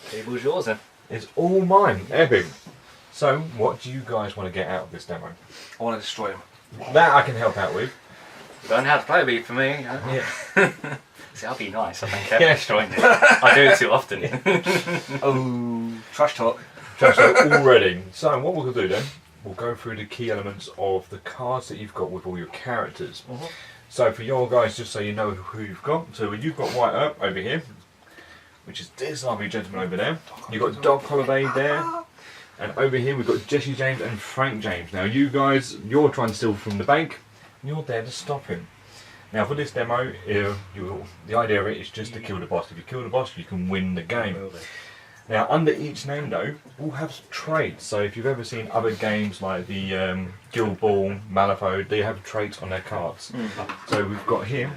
Table's yours then. It's all mine. Epic. So, what do you guys want to get out of this demo? I want to destroy him. That I can help out with. Learn how to play a beat for me. Yeah. See, I'll be nice. I don't care about destroying it. I do it too often. Oh, trash talk. Trash talk already. So, what we'll do then, we'll go through the key elements of the cards that you've got with all your characters. So, for your guys, just so you know who you've got. So, you've got White Earp over here, which is this lovely gentleman over there. You've got Doc Holiday there. And over here we've got Jesse James and Frank James. Now you guys, you're trying to steal from the bank, and you're there to stop him. Now for this demo, the idea of it is just to kill the boss. If you kill the boss, you can win the game. Now under each name though, we'll have traits. So if you've ever seen other games like the Guild Ball, Malifaux, they have traits on their cards. So we've got here,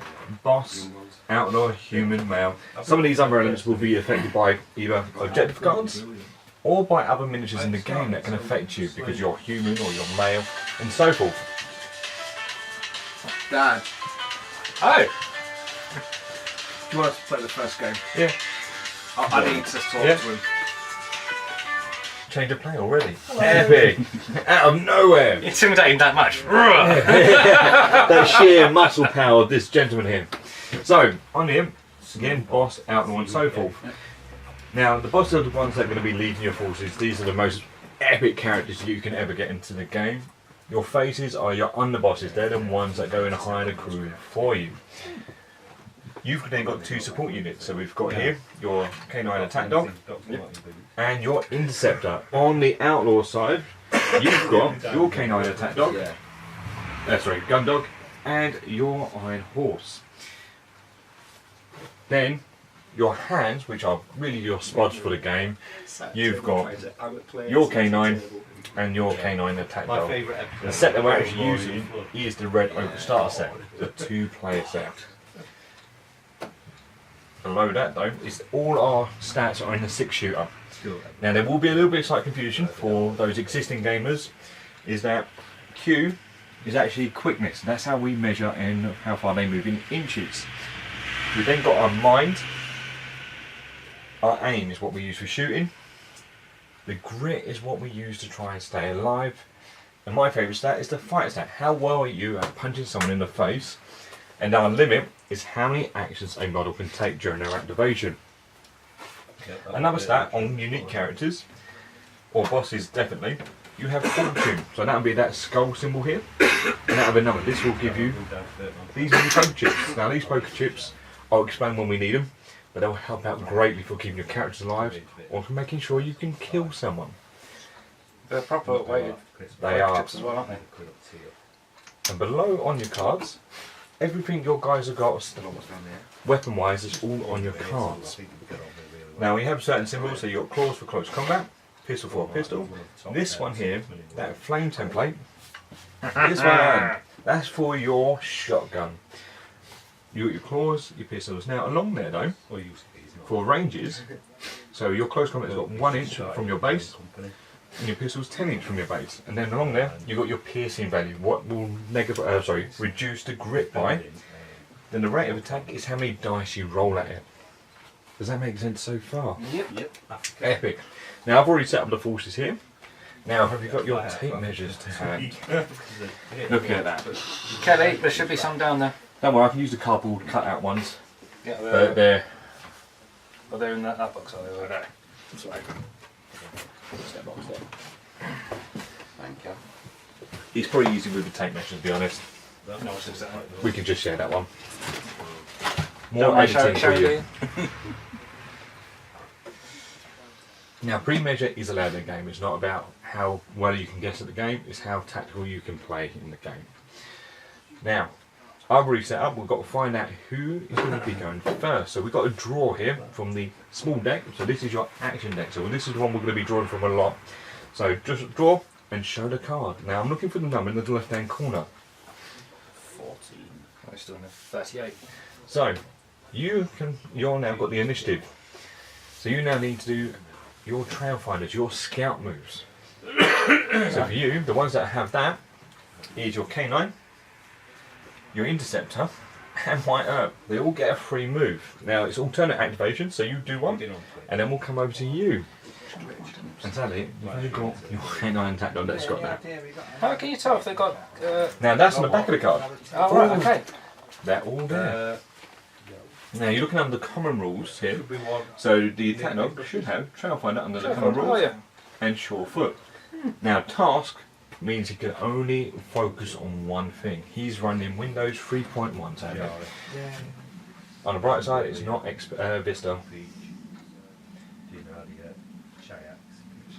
boss, outlaw, human, male. Some of these other elements will be affected by either objective cards, or by other miniatures in the game that can affect you because you're human or you're male and so forth. Dad, Oh! do you want us to play the first game? Yeah. I need to talk to him. Change of play already. Epic! Out of nowhere! Intimidating that much. That sheer muscle power of this gentleman here. So, on him, again, boss, outlaw and so forth. Now, the bosses are the ones that are going to be leading your forces. These are the most epic characters you can ever get into the game. Your faces are your underbosses. They're the ones that go and hire the crew for you. You've then got two support units. So we've got here your Canine Attack Dog and your Interceptor. On the outlaw side, you've got your Canine Attack Dog, Gun Dog, and your Iron Horse. Then your hands, which are really your spots for the game, you've got your Canine and your Canine Attack Dog. The set that we're actually using is the Red Oak Starter set, the 2-player set. Below that though, is all our stats are in the 6-shooter. Now there will be a little bit of slight confusion for those existing gamers, is that Q is actually quickness. That's how we measure in how far they move in inches. We've then got our mind. Our aim is what we use for shooting. The grit is what we use to try and stay alive. And my favourite stat is the fight stat. How well are you at punching someone in the face? And our limit is how many actions a model can take during their activation. Another stat on unique characters, or bosses definitely, you have fortune. So that would be that skull symbol here. And that would be another. This will give you these mini poker chips. Now these poker chips, I'll explain when we need them. But they'll help out greatly for keeping your characters alive or for making sure you can kill someone. They're proper weighted. They are. Chips as well, aren't they? And below on your cards, everything your guys have got weapon wise is all on your cards. Now we have certain symbols, so you've got claws for close combat, pistol for a pistol. This one here, that flame template, this one, that's for your shotgun. You got your claws, your pistols. Now along there though, for ranges, so your close combat's got 1 inch from your base, and your pistol's 10 inch from your base. And then along there, you've got your piercing value, what will reduce the grit by. Then the rate of attack is how many dice you roll at it. Does that make sense so far? Yep. Epic. Now I've already set up the forces here. Now have you got your tape measures to hand? Look at that. Kelly, there should be some down there. Don't worry, I can use the cardboard cut-out ones. Yeah, They're they're in that box, are they? Okay. That's right. Step box there. Thank you. It's probably easy with the tape measures, to be honest. No, it's exactly. We can just share that one. Don't More I show editing for you. you? Now, pre-measure is allowed in the game. It's not about how well you can guess at the game, it's how tactical you can play in the game. Now, I've already set up, we've got to find out who is going to be going first. So we've got a draw here from the small deck. So this is your action deck. So this is the one we're going to be drawing from a lot. So just draw and show the card. Now I'm looking for the number in the left hand corner. 14. I'm still in the 38. So you're now got the initiative. So you now need to do your trail finders, your scout moves. So for you, the ones that have that is your canine, your interceptor, and White Herb. They all get a free move. Now it's alternate activation, so you do one, and then we'll come over to you. And sadly, you've only got your K9 tacked on. That's got that. How can you tell if they've got... Now that's on the back of the card. Oh, right, okay. They're all there. Now you're looking under the common rules here. So the attack dog should have Trail Finder under the common rules and Sure Foot. Now task means he can only focus on one thing. He's running Windows 3.1 sadly. On the bright side, it's not Vista.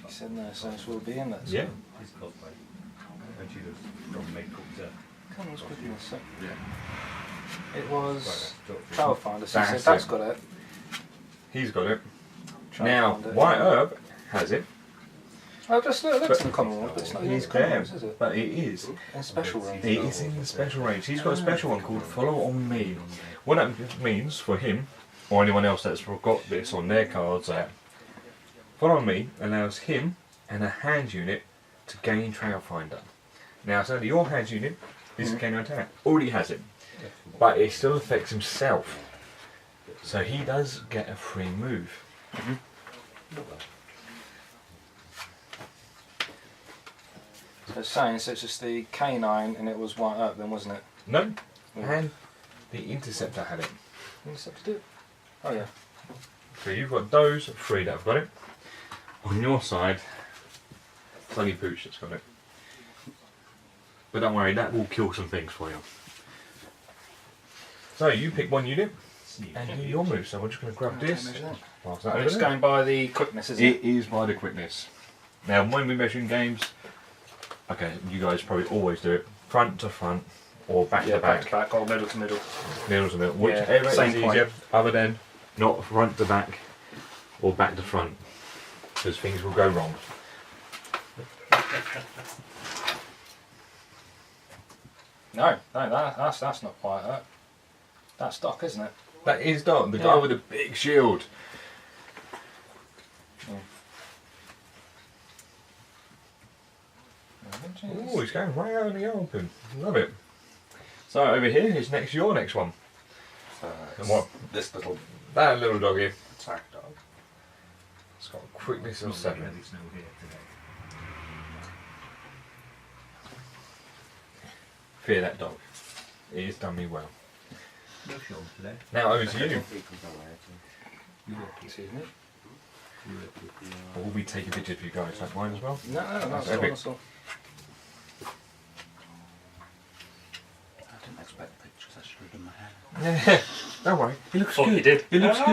It's in there, so it will be in there. Yeah. Come on, let's quickly this. It was Travel Finder, so That's that's it. got it. He's got it. Travel Now Finder. White Herb has it. Oh, just look, it's in the common rules, but it's not in He's the common there, rules, is it? but it is. In special range. It is in the special range. He's got a special one called Follow on Me. What that means for him, or anyone else that's got this on their cards, that Follow on Me allows him and a hand unit to gain Trail Finder. Now, so your hand unit is a K9 attack. Already has it, but it still affects himself. So he does get a free move. So it's saying, so it's just the K9 and it was White Herb then, wasn't it? No, and the Interceptor had it. Interceptor did? Oh yeah. So you've got those three that have got it. On your side, it's only Pooch that's got it. But don't worry, that will kill some things for you. So you pick one unit and do your move. So we're just going to grab this. Pass that And over it's there. going by the quickness, isn't It is by the quickness. Now when we measure in games, okay, you guys probably always do it front to front or back Yeah, to back. back to back or middle to middle. Middle to middle. Yeah, Whichever is same easier, point. other than not front to back or back to front, because things will go wrong. No, that's not White Herb. That's Doc, isn't it? That is Doc, the guy with the big shield. Oh, he's going right out in the open. Love it. So over here is your next one. And what? This little That little doggy. attack dog. It's got a quickness of 7. Fear that dog. It has done me well. Now over to you. Excuse me. We'll be taking pictures of you guys, don't mind as well. No, that's all, epic. that's all. I didn't expect pictures. I should have done my hair. Don't worry, he looks Thought good. you did. He looks good. I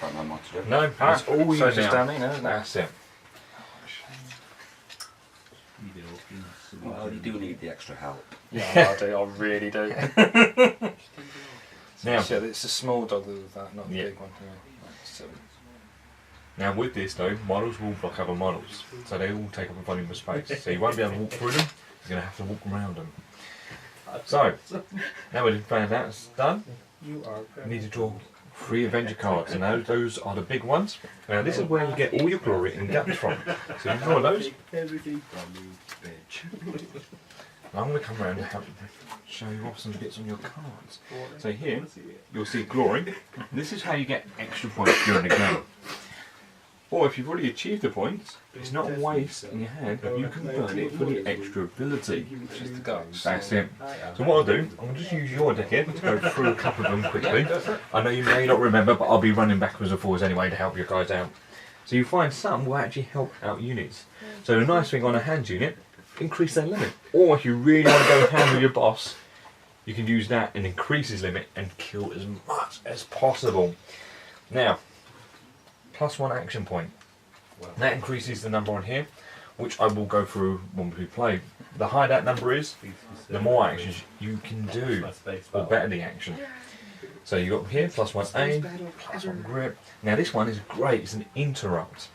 don't know what to do. No, that's all you So it's just now. down here, isn't it? That's it. Well, you do need the extra help. Yeah, I do. I really do. Now, So it's a small dog with that, not the Yeah. big one. Yeah. So, now with this though, models will block other models, so they all take up a volume of space. So you won't be able to walk through them. You're going to have to walk around them. So now we've found out it's done. You need to draw 3 Avenger cards, and those are the big ones. Now this is where you get all your glory and guts from. So you draw those. Everything from you, bitch. I'm going to come around and help show you off some bits on your cards. So here, you'll see glory. This is how you get extra points during the game. Or if you've already achieved the points, it's not a waste in your hand, but you can burn it for the extra ability. just the guts. That's it. So what I'll do, I'm going to just use your deck here to go through a couple of them quickly. I know you may not remember, but I'll be running backwards and forwards anyway to help you guys out. So you find some will actually help out units. So the nice thing on a hand unit, increase their limit. Or if you really want to go hand with your boss, you can use that and increase his limit and kill as much as possible. Now, +1 action point. That increases the number on here, which I will go through when we play. The higher that number is, the more actions you can do, or better the action. So you got here +1 aim, +1 grip. Now this one is great, it's an interrupt.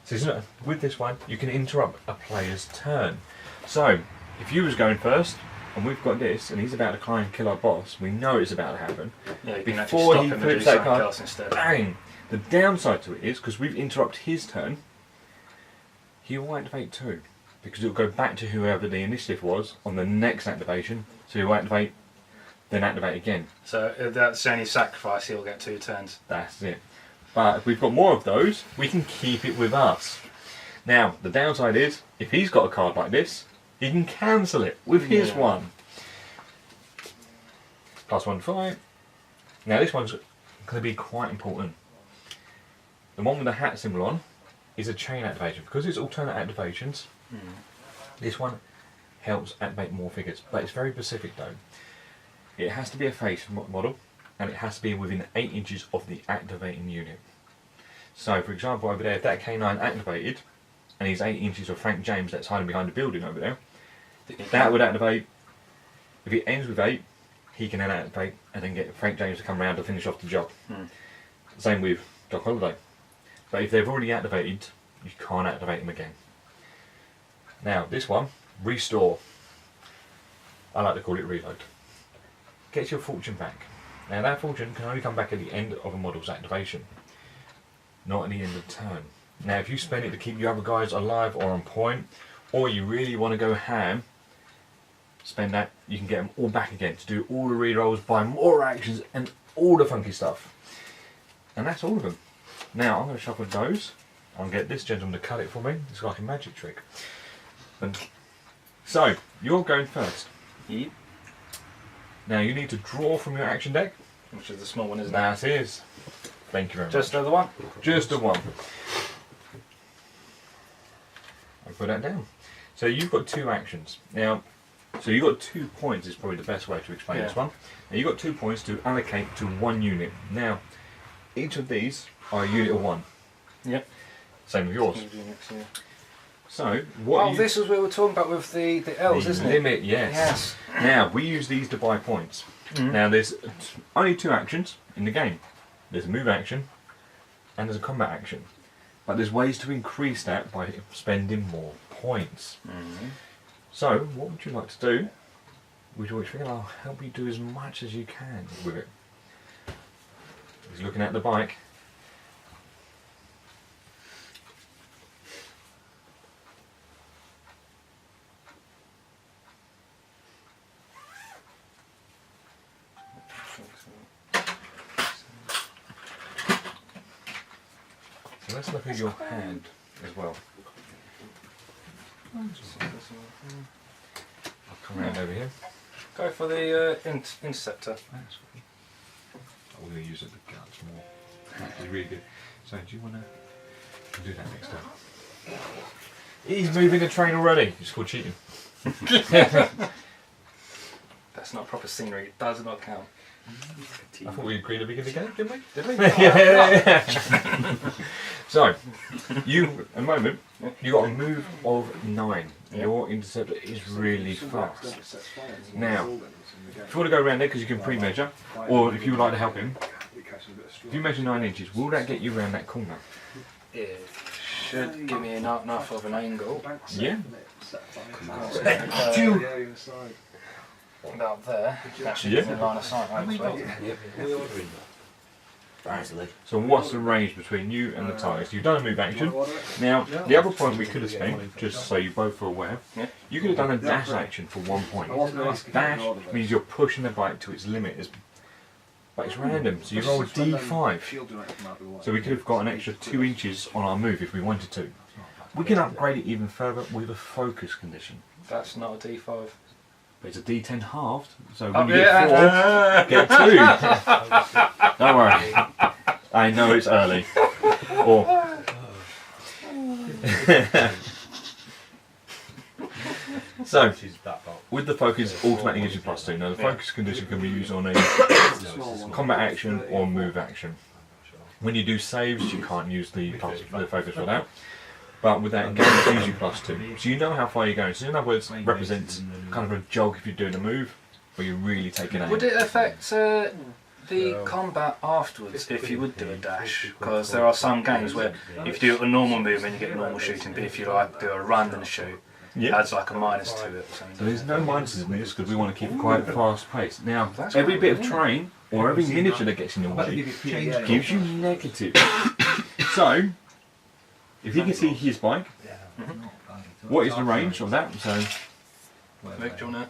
So it's not, with this one, you can interrupt a player's turn. So, if you was going first, and we've got this, and he's about to try and kill our boss, we know it's about to happen. Yeah, you can actually Before stop he him and do flips that something card, else instead. bang! The downside to it is, because we've interrupted his turn, he will activate too, because it will go back to whoever the initiative was on the next activation. So he'll activate, then activate again. So if that's the only sacrifice, he'll get 2 turns. That's it. But if we've got more of those, we can keep it with us. Now, the downside is, if he's got a card like this, he can cancel it with his one. +1 5. Now this one's going to be quite important. The one with the hat symbol on is a chain activation. Because it's alternate activations, this one helps activate more figures. But it's very specific though. It has to be a face model, and it has to be within 8 inches of the activating unit. So for example over there, if that K9 activated, and he's 8 inches of Frank James that's hiding behind the building over there, that would activate. If it ends with 8, he can then activate and then get Frank James to come around to finish off the job. Same with Doc Holliday. But if they've already activated, you can't activate them again. Now this one, Restore. I like to call it Reload. Gets your fortune back. Now that fortune can only come back at the end of a model's activation, not at the end of the turn. Now if you spend it to keep your other guys alive or on point, or you really want to go ham, spend that, you can get them all back again to do all the rerolls, buy more actions and all the funky stuff. And that's all of them. Now I'm going to shuffle those. I'll get this gentleman to cut it for me. It's like a magic trick. And so, you're going first. Yep. Now you need to draw from your action deck. Which is the small one, isn't it? That is. Thank you very much. Just the one? Just the one. I'll put that down. So you've got 2 actions. Now, so you've got 2 points is probably the best way to explain this one. Now you've got 2 points to allocate to 1 unit. Now, each of these are a unit of 1. Yep. Same with yours. Units, yeah. So, what this was what we were talking about with the elves, isn't it? Limit, yes. Now, we use these to buy points. Now, there's only 2 actions in the game. There's a move action and there's a combat action. But there's ways to increase that by spending more points. So, what would you like to do? We'd always figure I'll help you do as much as you can with it. He's looking at the bike. So let's look at your hand as well. I'll come around over here. Go for the interceptor. We're going to use it the guts more. That's really good. So do you want to do that next time? He's moving the train already. It's called cheating. That's not proper scenery. It does not count. I thought we agreed at the beginning of the game, didn't we? Did we? Yeah. So, you, at the moment, you got a move of 9. Your interceptor is really fast. Now, if you want to go around there, because you can pre-measure, or if you would like to help him, if you measure 9 inches, will that get you around that corner? It should give me enough of an angle. Yeah. About there. That should give me a line of sight, hopefully. So what's the range between you and the target? So you've done a move action. Now, the other point we could have spent, just so you both are aware, you could have done a dash action for 1 point. Dash means you're pushing the bike to its limit, but it's random, so you roll a d5. So we could have got an extra 2 inches on our move if we wanted to. We can upgrade it even further with a focus condition. That's not a d5. But it's a d10 halved, so when you get 4, get 2. Don't worry. I know it's early. Or so, with the focus, automatically gives you +2. Now the focus condition can be used on a combat action or move action. When you do saves, you can't use the focus for that. But with that, it guarantees you +2. So you know how far you're going. So in other words, it represents kind of a jog if you're doing a move, or you're really taking aim. Would it affect the combat afterwards if you would do a dash? Because there are some games where if you do a normal movement, you get normal shooting, but if you like do a run and a shoot, it adds like a minus to it. So there's no minuses in this because we want to keep it quite fast paced. Now, every bit of terrain or every miniature that gets in your way gives you negative. So, if you can see his bike, What is the range of that? So, Luke, do you want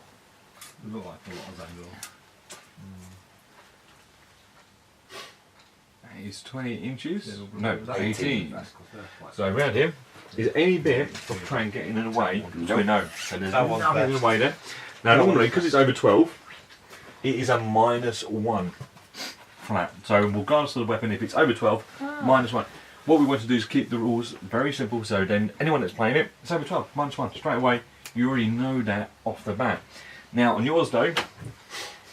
it's 20 inches? No, 18. So around here, is any bit of train getting in the way? No. So there's nothing in the way there. Now normally, because it's over 12, it is a -1 flat. So regardless of the weapon, if it's over 12, -1. What we want to do is keep the rules very simple, so then anyone that's playing it, it's over 12, -1, straight away. You already know that off the bat. Now on yours though,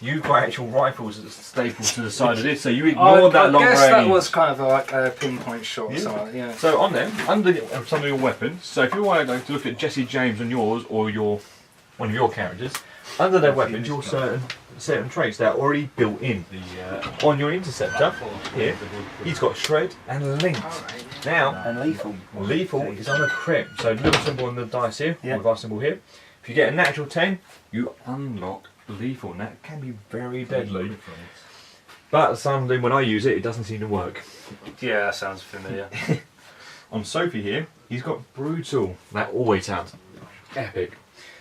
you've got actual rifles that stapled to the side of this, so you ignored that long range. I guess that was kind of like a pinpoint shot or something, yeah. So on there, under some of your weapons, so if you want to look at Jesse James on yours, or one of your characters, under their weapons, you'll certain traits that are already built in. On your interceptor, here, he's got shred and link. Now, And lethal. lethal is on a crit, so little symbol on the dice here, with our symbol here. If you get a natural 10, you unlock lethal, and that can be very deadly. But sometimes when I use it, it doesn't seem to work. Yeah, that sounds familiar. On Sophie here, he's got brutal. That always sounds epic.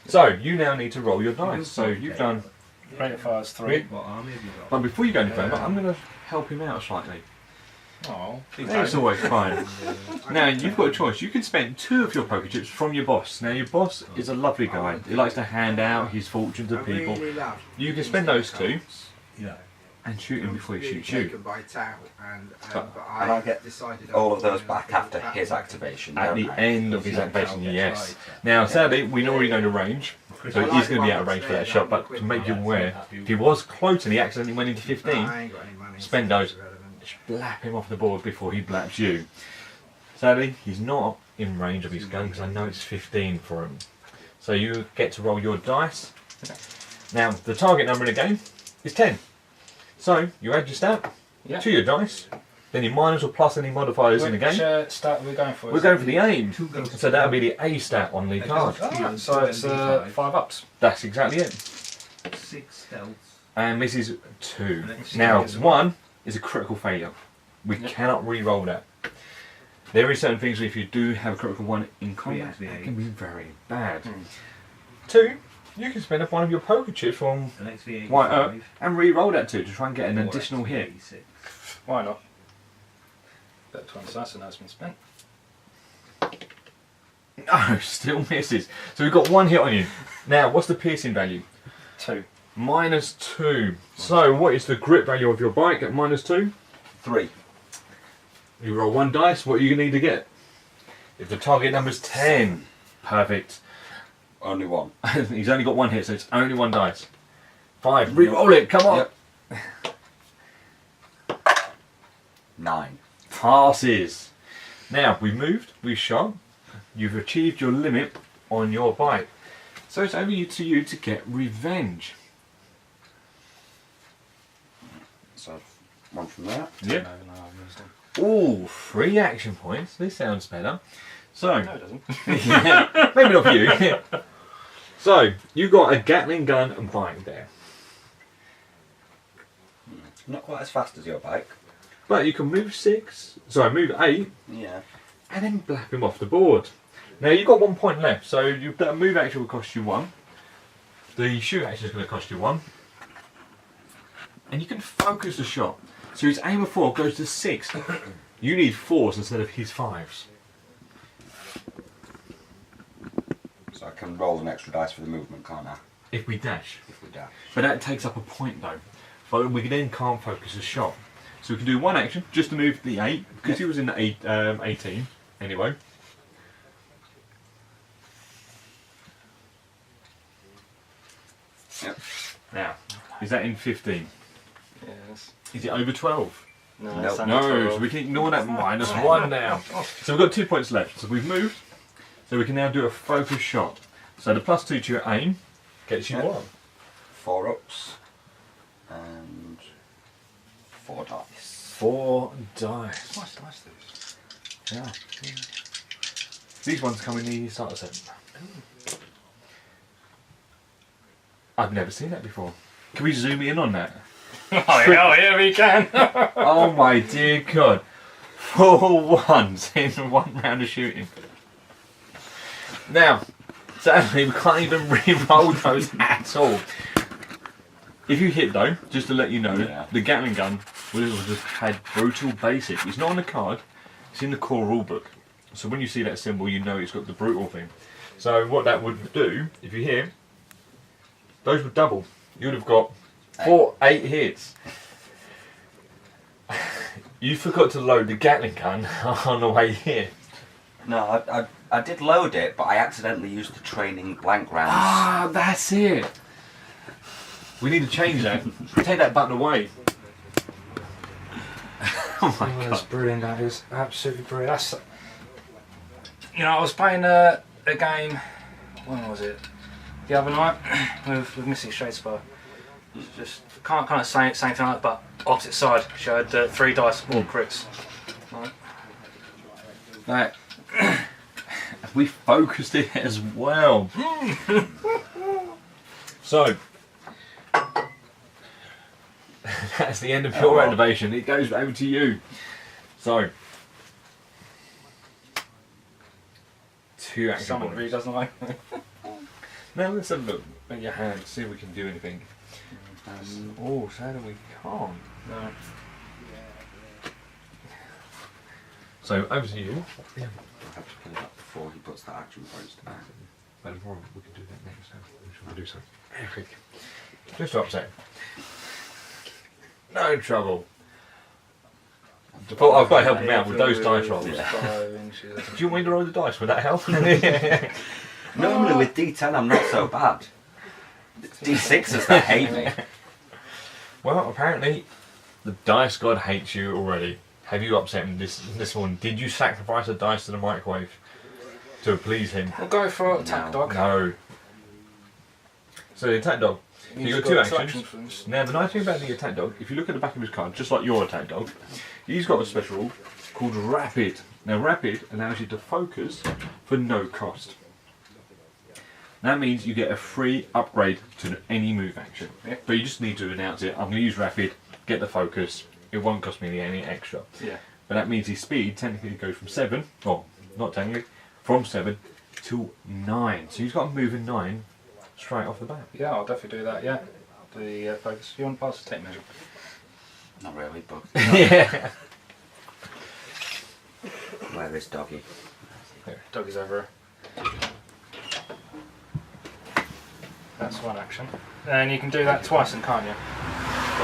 So, you now need to roll your dice. So, you've done... Rate of fire is 3. But before you go any further, I'm going to help him out slightly. Oh, That's always fine. Now, you've got a choice. You can spend 2 of your poker chips from your boss. Now, your boss is a lovely guy. He likes to hand out his fortune to people. You can spend those 2 and shoot him before he shoots you. And I get all of those back after his activation. At the end of his activation, yes. Now, sadly, we already know the range, so he's going to be out of range for that shot, but to make you aware, if he was close and he accidentally went into 15, spend those, blap him off the board before he blaps you. Sadly, he's not in range of his gun, because I know it's 15 for him. So you get to roll your dice. Now, the target number in the game is 10. So, you add your stat to your dice, then you minus or plus any modifiers in the game. Which stat are we going for? We're going for the aim, so that'll be the A stat on the card. Oh, so it's 5 ups. That's exactly it. 6 stealth. And this is 2. Now, 1 is a critical failure. We cannot re-roll that. There is certain things where if you do have a critical 1 in combat, that can be very bad. 2, you can spend up one of your poker chips from White Up and re-roll that 2 to try and get an additional hit. Why not? Bet twice that's and that's been spent. No, still misses. So we've got 1 hit on you. Now, what's the piercing value? 2. -2. So, what is the grip value of your bike at -2? 3. You roll 1 dice, what are you going to need to get? If the target number's 10, perfect. Only 1. He's only got 1 hit, so it's only 1 dice. 5, re-roll it, come on! Yep. 9. Passes. Now, we've moved, we've shot, you've achieved your limit on your bike. So it's over to you to get revenge. So, 1 from there. Yep. No, I've missed him. Ooh, 3 action points. This sounds better. So, No, it doesn't. yeah, maybe not for you. So, you got a Gatling gun and bike there. Not quite as fast as your bike. But you can move move 8, Yeah. and then blap him off the board. Now, you've got 1 point left, so that move action will cost you 1. The shoot action is going to cost you 1. And you can focus the shot. So his aim of 4 goes to 6. You need 4s instead of his 5s. So I can roll an extra dice for the movement, can't I? If we dash. If we dash. But that takes up a point though. But we then can't focus the shot. So we can do 1 action just to move the 8, because he was in the 18 anyway. Yep. Now, is that in 15? Yes. Is it over 12? No, No. it's under No, 12. so we can ignore that -1 now. So we've got 2 points left. So we've moved. So we can now do a focus shot. So the +2 to your aim gets you Yep. 1. 4 ups. And 4 dice. 4 dice. Nice dice, these. Yeah. These ones come in the starter set. I've never seen that before. Can we zoom in on that? Oh, yeah, we can. Oh my dear God. 4 ones in 1 round of shooting. Now, sadly, we can't even re-roll those at all. If you hit though, just to let you know, the Gatling gun will just had brutal basic. It's not on the card, it's in the core rulebook. So when you see that symbol, you know it's got the brutal thing. So what that would do, if you hit, those would double. You would have got 8 hits. You forgot to load the Gatling gun on the way here. No, I did load it, but I accidentally used the training blank rounds. Ah, that's it. We need to change that. Take that button away. Oh my God. That's brilliant, that is. Absolutely brilliant. That's, you know, I was playing a game, when was it? The other night, with Missy Shadespire. Just kind of same thing like that, but opposite side. She had 3 dice, all crits. Right. We focused it as well. So, that's the end of your activation. It goes over to you. So, 2 action Someone really doesn't like me. Now let's have a look at your hand, see if we can do anything. Oh, sadly we can't. No. So over to you. I have to play that before he puts the action points down. But before we can do that next time. We should do something. Eric. Just upset. No trouble. Oh, I've got to help him out with those dice rolls. Yeah. Do you want me to roll the dice? Would that help? Normally with D10 I'm not so bad. D6s that hate me. Well, apparently the dice god hates you already. Have you upset him this one? Did you sacrifice a dice to the microwave to please him? We'll go for attack dog. No. So the attack dog. So you've got 2 actions. Now the nice thing about the attack dog, if you look at the back of his card, just like your attack dog, he's got a special rule called Rapid. Now Rapid allows you to focus for no cost. That means you get a free upgrade to any move action. Yeah. But you just need to announce it. I'm going to use Rapid, get the focus. It won't cost me any extra. Yeah. But that means his speed technically goes from 7, well, not technically, from 7 to 9. So he's got to move in 9 straight off the bat. Yeah, I'll definitely do that, yeah. The focus. You want to pass the tape measure? Not really, but Yeah. where is Doggy? Doggy's over. That's 1 action. And you can do that twice, then, can't you?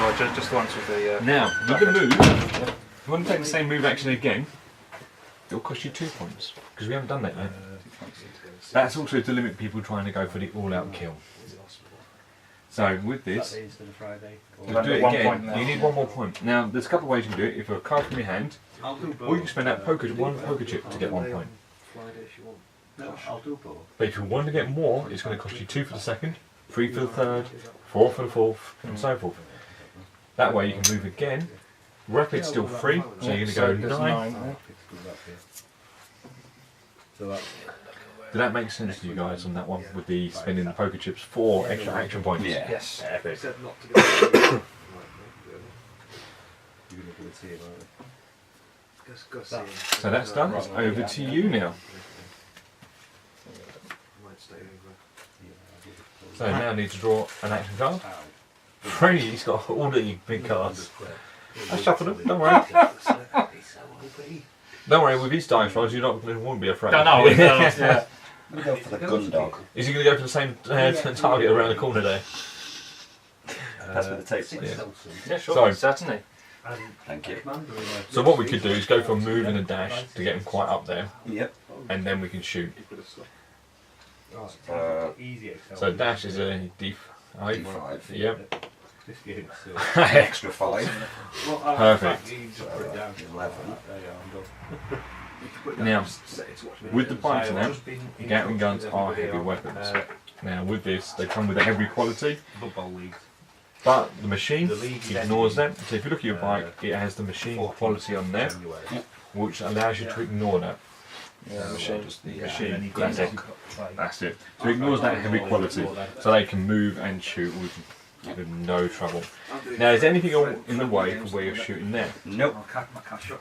Or just once with the... Now, with the move, if you want to take the same move action again, it'll cost you 2 points, because we haven't done that yet. That's also to limit people trying to go for the all-out kill. So with this, to do it again, you need 1 more point. Now, there's a couple of ways you can do it. If a card from your hand, or you can spend that one poker chip to get 1 point. But if you want to get more, it's going to cost you 2 for the second, 3 for the third, 4 for the fourth, and so forth. That way you can move again. Rapid's still free, so you're going to go 9. Did that make sense to you guys on that one with the spending the poker chips for extra action points? Yeah. Yes. Epic. So that's done. It's over to you now. So now I need to draw an action card. Free, he's got all the big cards. I shuffled them, don't worry. Don't worry, with his dice rolls, you won't be afraid. No, yeah. We go for the gun dog. Is he going to go for the same target around the corner there? That's what the tape is. Yeah, sure, So- certainly. Thank you. So what we could do is go for a move and a dash to get him quite up there, Yep. and then we can shoot. Uh, So dash is a D5. D5. Yep. Extra 5. Perfect. 11. Now, with the bikes now, Gatling guns are heavy weapons. Now with this, they come with a heavy quality, but the machine ignores that. So if you look at your bike, it has the machine quality on there, which allows you to ignore that. Yeah, machine. That's it. So it ignores that heavy quality, so they can move and shoot with with no trouble. Now, is anything in the way for where you're shooting there? Nope.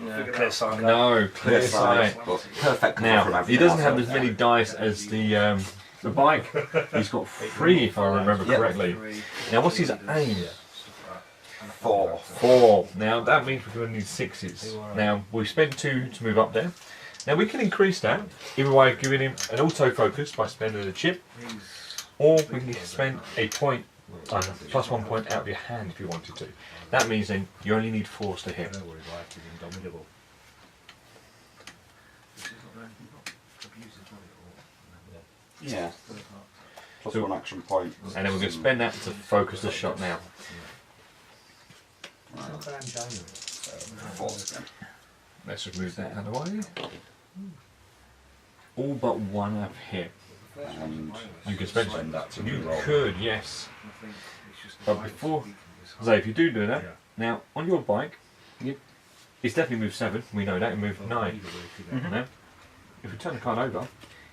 Yeah, clear sight. No, clear sight. Perfect. Now, he doesn't have as many dice as the bike. He's got 3, if I remember correctly. Now, what's his aim? 4. 4. Now, that means we're going to need 6s. Now, we spent 2 to move up there. Now, we can increase that either by giving him an autofocus by spending a chip, or we can spend a point, plus 1 point out of your hand if you wanted to. That means then you only need 4s to hit. Yeah. Plus 1 action point. And then we're going to spend that to focus the shot now. 4s again. Let's just move that out of the way. All but 1 have hit. And You can spend that to You reroll. could, yes. But before, so if you do that, now on your bike, it's definitely moved 7. We know that. It moved 9. Now, if we turn the card over,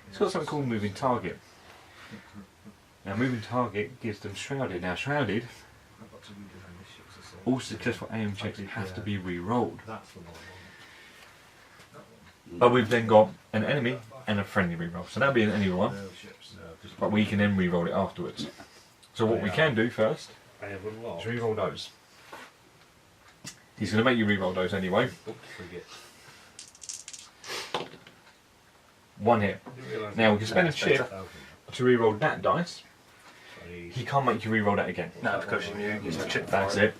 it's got something called moving target. Now, moving target gives them shrouded. Now, shrouded, all successful aim checks have to be re-rolled. But we've then got an enemy and a friendly reroll. So that'll be an enemy one, but we can then re-roll it afterwards. So what we can do first is re-roll those. He's going to make you re-roll those anyway. 1 hit. Now we can spend a chip to re-roll that dice. He can't make you re-roll that again. No, because you use the chip. That's it.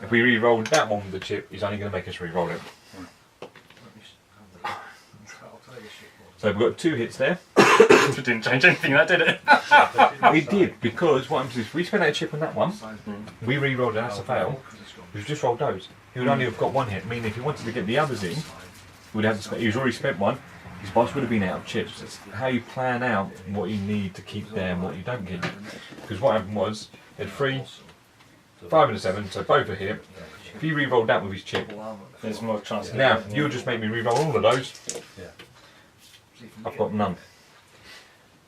If we re-roll that one with the chip, he's only going to make us re-roll it. So we've got 2 hits there. It didn't change anything, that did it? It did, because what happens is if we spend a chip on that one, we re-rolled and that's a fail, we've just rolled those. He would only have got 1 hit, meaning if he wanted to get the others in, he would have to spend, he's already spent 1, his boss would have been out of chips. It's how you plan out what you need to keep there and what you don't keep. Because what happened was, he had 3, 5 and a 7, so both are here. If he re-rolled that with his chip, There's more chance. now you'll just make me re-roll all of those. I've got none.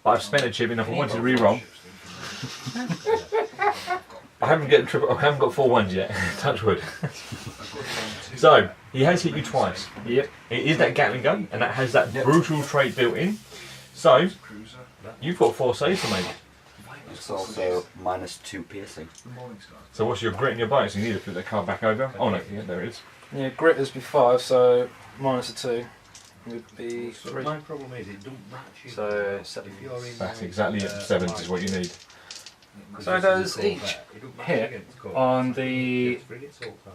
But I've spent a chip and if I wanted to re-roll, I haven't got 4 1s yet. Touch wood. So he has hit you twice. Yep. It is that Gatling gun, and that has that brutal trait built in. So you've got 4 saves to make. It's also -2 piercing. So what's your grit in your bite? So you need to put the card back over. Oh no, yeah, there it is. Yeah, grit is be 5, so minus a 2 would be 3. My problem is it don't match. So 7. That's exactly it. 7 is what you need. So does each hit on the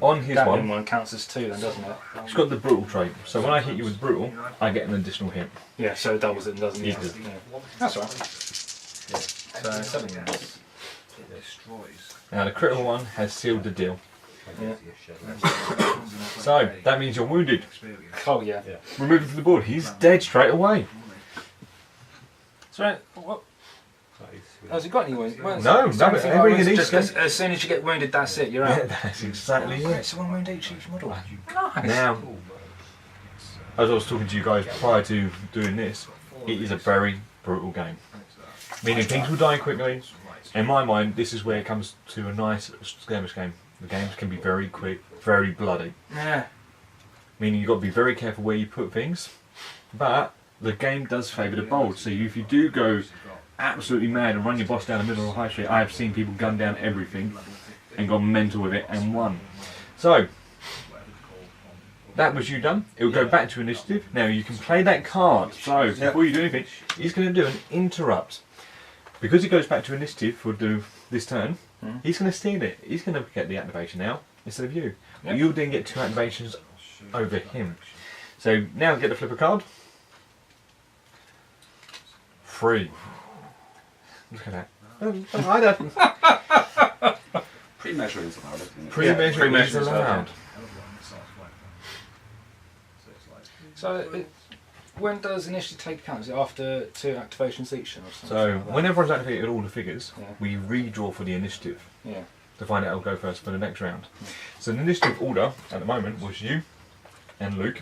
On his Gatling one, one counts as 2 then, doesn't it? it's got the brutal trait. So when I hit you with brutal, I get an additional hit. Yeah, so it doubles it, doesn't it? Equal. Yeah. That's right. So 7 units. Now the critical one has sealed the deal. Yeah. So that means you're wounded. Oh yeah. Remove him from the board. He's dead straight away. So what? Has he got any wounds? No, everything he needs. Just as soon as you get wounded, that's it. You're Yeah, out. that's exactly Right, it. so 1 wound each model. Nice. Now, as I was talking to you guys prior to doing this, it is a very brutal game. Meaning things will die quickly. In my mind, this is where it comes to a nice skirmish game. The games can be very quick, very bloody. Yeah. Meaning you've got to be very careful where you put things. But the game does favour the bold. So if you do go absolutely mad and run your boss down the middle of the high street, I have seen people gun down everything and gone mental with it and won. So that was you done. It will go back to initiative. Now you can play that card. So before you do anything, he's going to do an interrupt. Because he goes back to initiative for this turn, he's going to steal it. He's going to get the activation now instead of you. But you'll then get 2 activations over him. So now get the flip a card. 3. Look at that. Pre-measuring is allowed, isn't it? Pre-measuring is allowed. So when does initiative take account? Is it after 2 activations each or something? So like that? whenever I've activated all the figures, Yeah. we redraw for the initiative Yeah. to find out who'll go first for the next round. So the initiative order at the moment was you and Luke,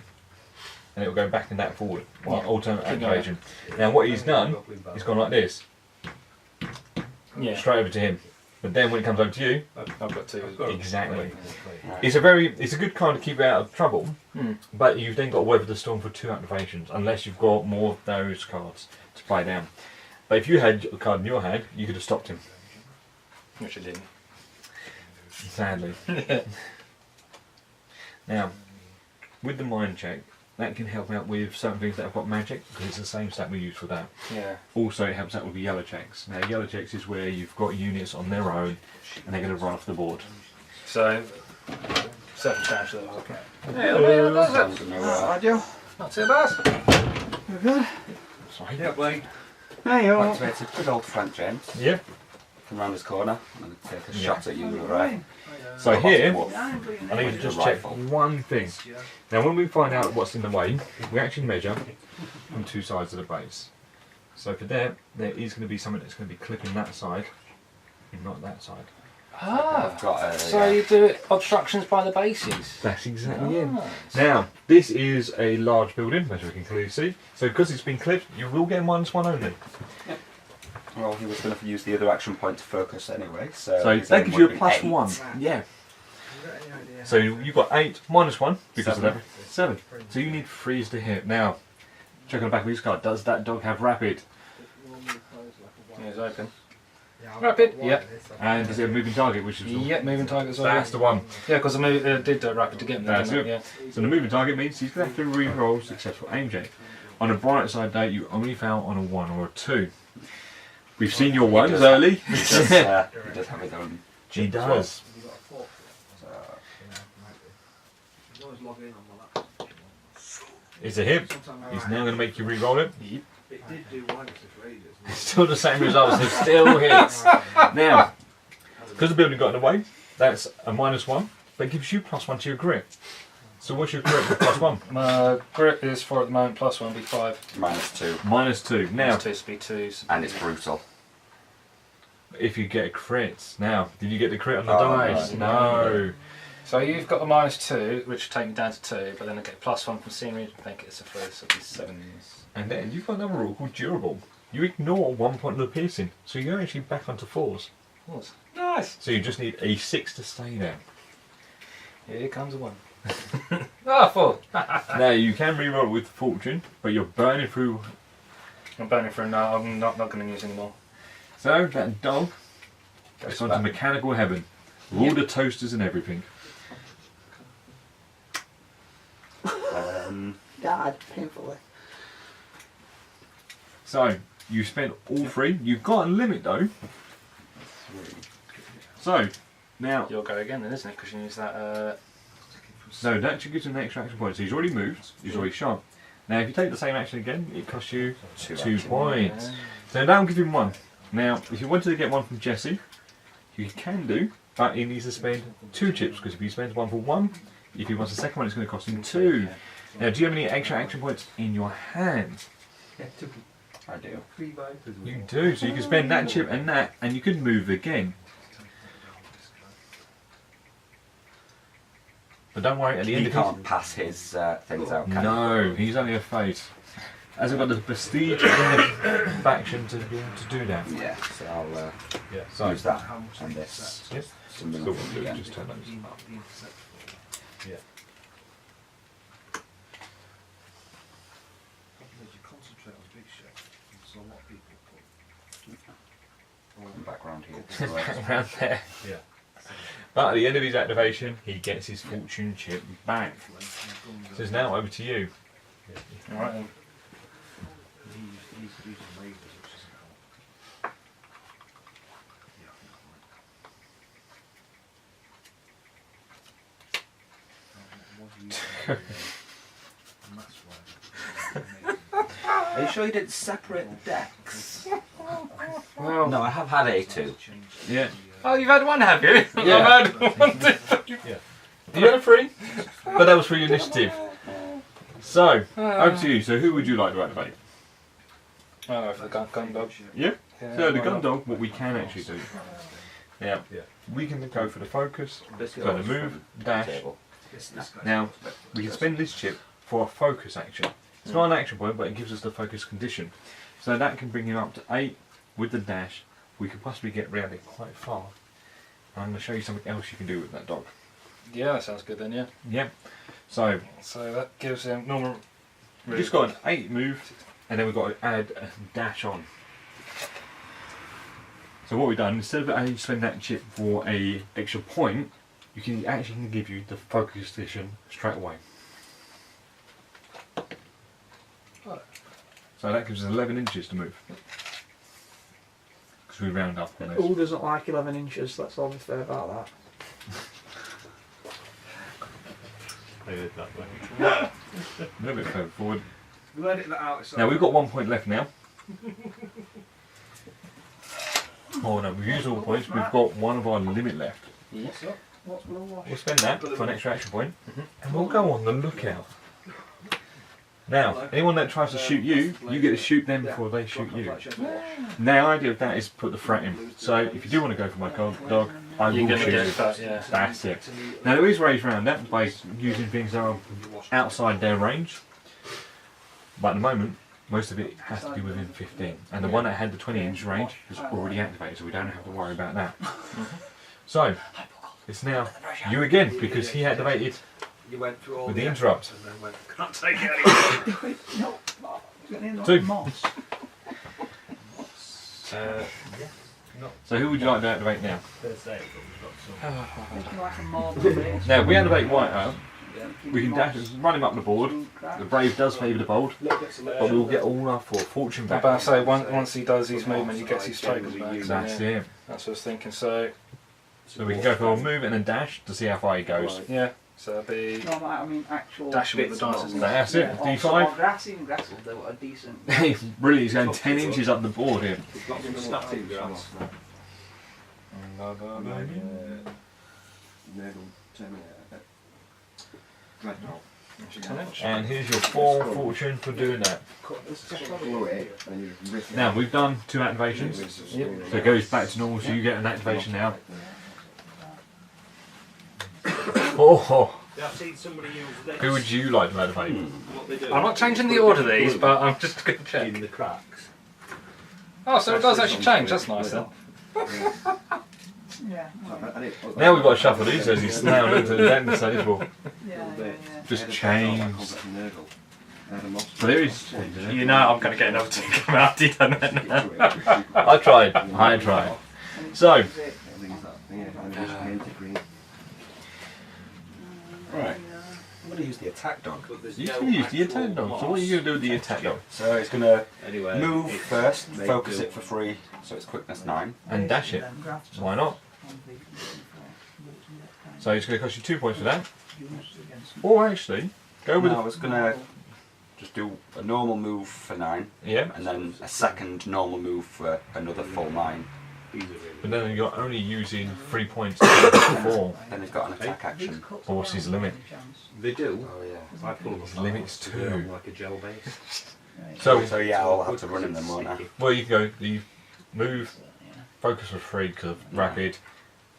and it will go back in that forward, alternate activation. Now what he's done, he's gone like this, Yeah. straight over to him. But then when it comes over to you, I've got 2. exactly. It's a good card to keep you out of trouble, but you've then got to weather the storm for 2 activations, unless you've got more of those cards to play down. But if you had a card in your hand, you could have stopped him. Which I didn't. Sadly. Now, with the mind check, that can help out with certain things that have got magic, because it's the same stat we use for that. Yeah. Also, it helps out with the yellow checks. Now, yellow checks is where you've got units on their own, and they're going to run off the board. So, 7 chance of that. Okay. Not too bad. Sorry. Yeah, Blake. Hey, all. Activated good old Frank James. Yeah. Come round this corner and take a shot at you with a right. So here, Wolf. I need to just check one thing. Now, when we find out what's in the way, we actually measure from 2 sides of the base. So for there is going to be something that's going to be clipping that side, and not that side. I've got a, So you do obstructions by the bases? That's exactly it. Now, this is a large building, as we can clearly see. So because it's been clipped, you will get -1 only. Yep. Well, he was going to use the other action point to focus anyway, so that gives you a +1. +1. Yeah. So you've got 8 -1 because of that. 7. So you need 3s to hit. Now, check on the back of his card. Does that dog have rapid? Yeah, it's open. Rapid? Yep. And is it a moving target? Which is Yep, moving target as well. That's the one. Yeah, because I did rapid to get him there. That's it. Yeah. So the moving target means he's going to have to re-roll successful aim check. On a bright side day, you only fail on a 1 or a 2. We've seen your 1s early. He does have his own. He does. It's a hit. He's now going to make you re-roll it. It did do once for ages. Still the same results. It still hits. Now, because the building got in the way, that's a -1, but it gives you +1 to your grit. So what's your grit with +1? My grit is 4 at the moment, +1 be 5. -2. -2. Now, -2 be 2s. And it's brutal. if you get a crit. Now, did you get the crit on the Oh, dice? No. So you've got the -2, which will take me down to 2, but then I get +1 from scenery to make it a 3, so it'll be 7s. And then you've got another rule called durable. You ignore 1 point of the piercing, so you're actually back onto 4s. Nice! So you just need a 6 to stay there. Here comes a 1. Ah, 4! Now you can reroll it with fortune, but you're burning through. I'm burning for a no, I'm not going to use anymore. So that dog goes onto mechanical heaven. All the toasters and everything. Died painfully. So you spent all 3. You've got a limit though. So now, You'll go again then, isn't it? Because you use that. so that gives you an extra action point. So he's already moved. He's already shot. Now if you take the same action again, it costs you 2 points. So that'll give him 1. Now if you wanted to get 1 from Jesse, you can do, but he needs to spend 2 chips, because if he spends 1 for 1, if he wants the second one, it's going to cost him 2. Now, do you have any extra action points in your hand? I do. You do, so you can spend that chip and that, and you could move again. But don't worry, at the end He of his... can't pass his things out, can No, he's only a face. Hasn't got the prestige in the faction to be able to do that. he? Yeah, so I'll So, use that and this. yes, Something cool. else again. Just turn those. Concentrate on big shit. So a lot of people Come back round here. Around there. Yeah. But at the end of his activation, he gets his fortune chip back. So it's now over to you. Alright then. He's using lasers, which isn't help. Are you sure you didn't separate the decks? Well, No, I have had A2. Yeah. oh, you've had 1, have you? Yeah. I've had 1, 2, 3. You had a 3, but that was for your initiative. So, over to you. So who would you like to activate? Oh, for the gun dog. Yeah. Yeah, So the why gun not? dog, what we can actually do. Now, we can go for the focus, go to move, dash. Table. Now, we can spend this chip for a focus action. It's not an action point, but it gives us the focus condition. So that can bring him up to 8 with the dash. We could possibly get round it quite far I'm going to show you something else you can do with that dog. Yeah, that sounds good then, yeah. Yep. So that gives him normal... we've just got an 8 move, and then we've got to add a dash on. So what we've done, instead of only spend that chip for a extra point, you can actually give you the focus edition straight away. So that gives us 11 inches to move. Because we round up on this. Who doesn't like 11 inches? Let's all be fair about that. I heard that way. A little bit further forward. We'll edit that out. Now we've got 1 point left now. Oh no, we've used all the points, we've got one of our limit left. What's up? What's blue wash? We'll spend that for an extra action point, and we'll go on the lookout. Now, anyone that tries to shoot you, you get to shoot them before they shoot you. Now, the idea of that is put the threat in. So, if you do want to go for my dog, I will shoot you. That's it. Now, there is ways around that by using things that are outside their range. But at the moment, most of it has to be within 15. And the one that had the 20-inch range was already activated, so we don't have to worry about that. So, it's now you again, because he activated You went through all with the interrupt. and then went, can't take it anymore. No, it's got Two. moss. So who would you like to activate now? It's like a marble base. Now, if we activate White out, we can dash, run him up the board. The Brave does favour the bold, but we'll get all our fortune I'm back. about to say, once he does his movement, he gets his tokens back. So, That's yeah, it. that's what I was thinking. So So we can go for a move and a dash to see how far he goes. yeah, so it'll be No, I mean actual. dashing with the dice, isn't it? That's it, Or D5. grass will do a decent. Brilliant, he's going 10 inches up the board here. Got some static grass. And here's your 4 fortune for doing that. Now, we've done 2 activations. So it goes back to normal, so you get an activation now. Oh, Yeah, I've seen somebody use this. who would you like to activate? What they do. I'm not changing the order of these, but I'm just going to check. In the cracks. Oh, so it does actually change. That's nice then. Yeah. Now we've got to shuffle these as he's now into the end stage. Well, Yeah. just change. So there is. You know I'm going to get another two come out. You done that now. I tried. So, Right. I'm going to use the attack dog. But there's you no can use the actual attack dog. So what are you going to do with the attack dog? So it's going to Anyway, move it's first, made focus to- it for free, so it's quickness 9. And dash it. Why not? So it's going to cost you 2 points for that. Or actually, go with I was going to just do a normal move for 9, yeah. and then a second normal move for another full 9. But then you're only using 3 points to 4. Then he's got an attack action. Or what's his limit? They do. Oh yeah. I pull them His apart limit's to do them 2. like a gel base. So yeah, I'll have to run him then, won't I? Well, you can go the move, focus for 3 because of rapid,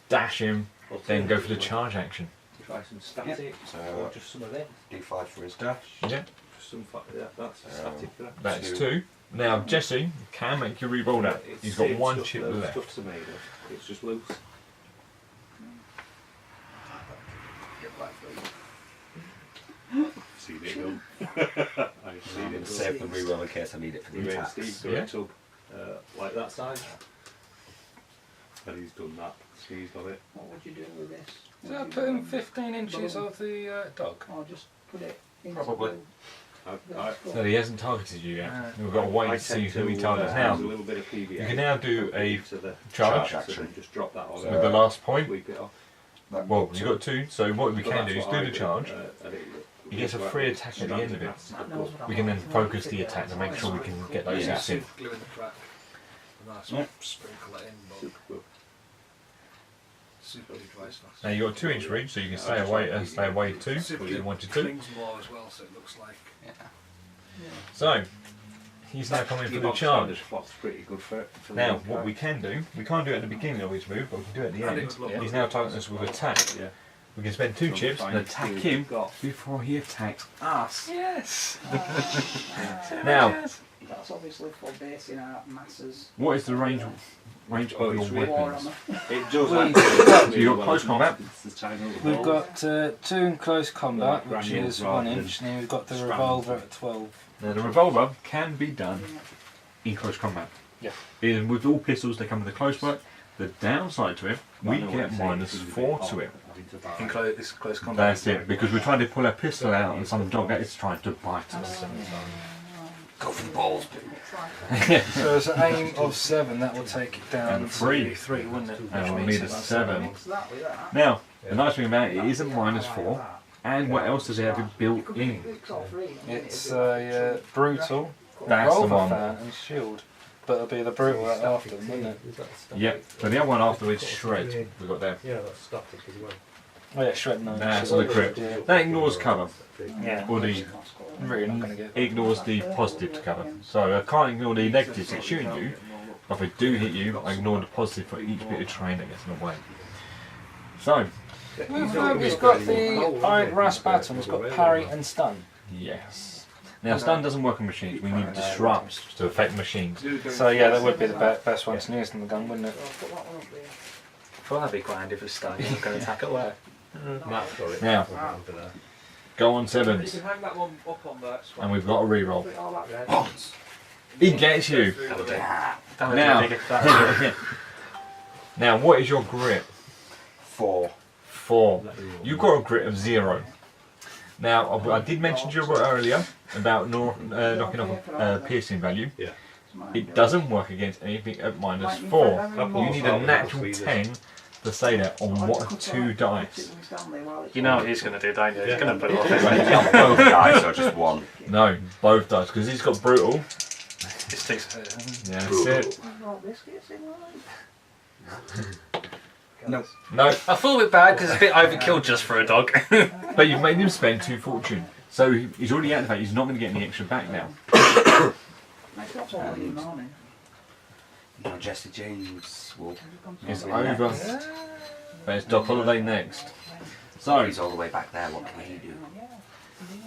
dash him, then go for the charge action. Try some static, So or just some of it. D5 for his dash. Yeah, Just some yeah, that's static. that's 2. Now Jesse can make you re-roll that. It's He's got same 1 stuff chip those left. stuffs are made of. It's just loose. Seen it done. I've seen I'm going it to save the done. reroll in case I need it for We the made attacks. Steve go Yeah. a tub like that size. And he's done that. Sneezed on it. What would you do with this? Did I put in 15 inches of the dog? Or just put it into Probably. So he hasn't targeted you yet. No. We've got to wait I to see tend who he to, targets use now. a little bit of PVA. You can now do a into the charge Charge so then just drop that on. with the last point. Sweep it off. Well, you've got 2, so what we So can that's do is what do I the charge. and it- He gets a free attack at the end of it. We can then focus the attack to make sure we can get those Yeah. hits in. Glue in the crack. And that's Yeah. sprinkle it in, but Super glue. super dries fast. Now you've got 2 inch reach, so you can stay away 2 if you wanted to. Clings more as well, so it looks like. So, he's now coming for Your the bog charge. standard spot's pretty good for the Now, long what guy. we can do, we can't do it at the beginning of his move, but we can do it at the And it end. was lovely. He's now targeting us with attack. Yeah. We can spend 2 chips and attack him Got before he attacks us. Yes. Now, That's obviously for basing out masses. what is the range range of your weapons. It does. So you've got close combat. We've got 2 in close combat, which is 1 inch, and then we've got the revolver at 12. Now the revolver can be done in close combat. Yeah. And with all pistols, they come with a close work. The downside to it, we get -4 to it. In close combat. That's it, because we're trying to pull our pistol out and some dog is trying to bite us. Go for the balls. So as an aim of 7, that will take it down And 3. to 3, wouldn't it? And we'll Which need makes a it 7. Now, the nice thing about it is a -4. And what else does it have built in? It's a brutal, That's the revolver one. fan and shield. But it'll be the brutal right after them, wouldn't it? Yep. So the other one after is shred. We've got there. Yeah, that's stopped it as well. Oh yeah, shred no. That's the crypt. That ignores cover. Yeah. Or the Really not going to get. ignores the positive to cover. So I can't ignore the negatives that's shooting you. But if I do hit you, I ignore the positive for each bit of terrain that gets in the way. So, He's got the Last Bastion, he's got parry and stun. yes. Now stun doesn't work on machines. We need disrupts to affect machines. So yeah, that would be the best one to use in the gun, wouldn't it? Well, that'd be quite handy for stun. You're not going to attack it away. Matt's got it. Now, go on 7s. You can hang that one up on there. And we've got a reroll. He gets you. Now, now what is your grit? 4. 4. You've got a grit of 0. Now, I did mention to you earlier about knocking off piercing value. Yeah. It doesn't work against anything at -4. You need a natural 10 to say that on what 2 dice. You know what he's going to do, don't you? He's going to put it off. Not both guys or just one. No, both dice, because he's got brutal. It sticks. Yeah, that's it. No. No, I feel a bit bad because it's a bit overkill just for a dog. but you've made him spend 2 fortune. So he's already activated, he's not going to get any extra back now. No, Jesse James will. It's over. But it's Doc Holiday next. So, He's all the way back there. What can he do?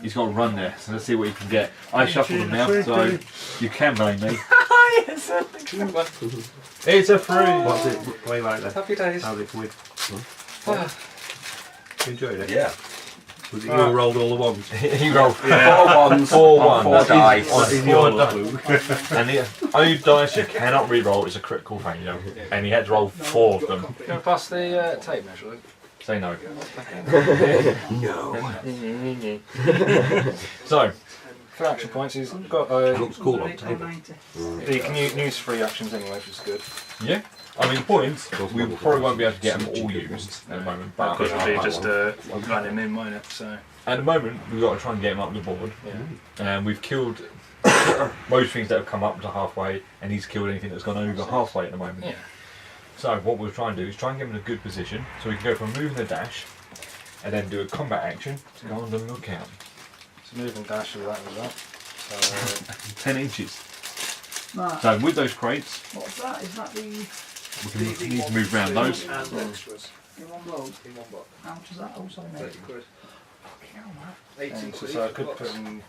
he's got to run there, so let's see what he can get. I shuffled him now, so you can blame me. Yes, sir. It's a 3! What's it play like then? Happy days. How's it with? Enjoyed it? Yeah. Was it you who rolled all the ones? He rolled 4 ones, 4 ones. 4 dice. On In 4 your dice. clue. And the only dice you cannot re-roll is a critical failure. And he had to roll 4 of them. You want to pass the tape measure, Luke? Say no. No. So, For action points, he's got It looks cool on table. you can use 3 actions anyway, which is good. yeah. I mean, points, we probably won't be able to get them all used at the moment. But Because it'll be just run him in, won't it? So at the moment, we've got to try and get him up the board. yeah. And we've killed most things that have come up to halfway, and he's killed anything that's gone over halfway at the moment. Yeah. So what we'll try and do is try and get him in a good position, so we can go for a move and a dash, and then do a combat action to go on the lookout. So move and dash with that as well. So 10 inches. Right. So with those crates, What's that? Is that the we can need to move around those. And extras in one blow? in one box. How much is that? Oh, sorry, mate. 30 quid. Fucking hell, man. 18 quid. so I each could box. put him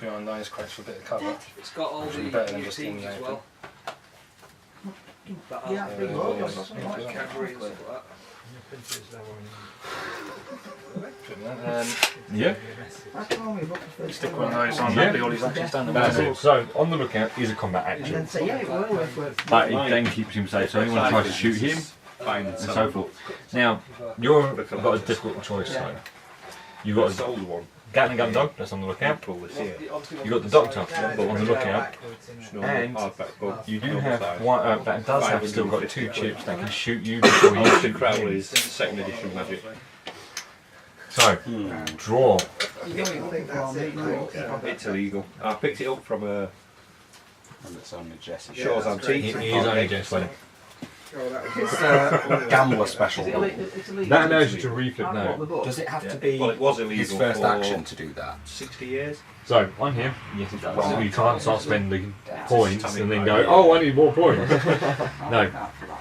behind those crates for a bit of cover. It's got all Which the is better than just teams in the as open. well. That Yeah, has free yeah, roll, yeah, that's yeah. all right. category and stuff like Yeah, That's all we booked for first. Stick one of those on, Yeah. that'll be all he's actually done. that's it. So on the lookout is a combat And action, then say, yeah, it will if we're... but it then keeps him safe. So anyone tries to shoot him, and so forth. Now you've got a difficult choice. So you've got a one. Gatling gun dog that's on the lookout. You've got the doctor on the lookout, and you do have one that does have still got 2 chips that can shoot you before you shoot Warcradle him. is second edition magic. So draw. It's illegal. I picked it up from a And it's only Jesse. Shaw's Antique. He is only just like It's a gambler special. that allows you to reflip now. Does it have to be Well, it was illegal his first for action to do that? 60 years. So on here, yes it does. Well, you can't start spending points and then go, oh, I need more points. No,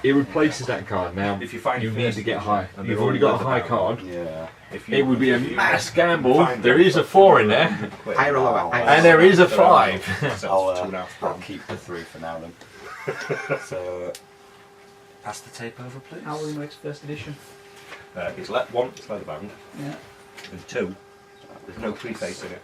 it replaces that card. Now If you find you it need first, to get high. and You've they're already all got a high leather card. Yeah. If you- It would be a if you mass gamble. find There it, is a 4 in there, Higher or lower? and there is a 5. I'll, That's 2.5 I'll keep the 3 for now then. So Pass the tape over, please. How will you make first edition? It's one, it's leather bound, Yeah. and two, there's no preface in it.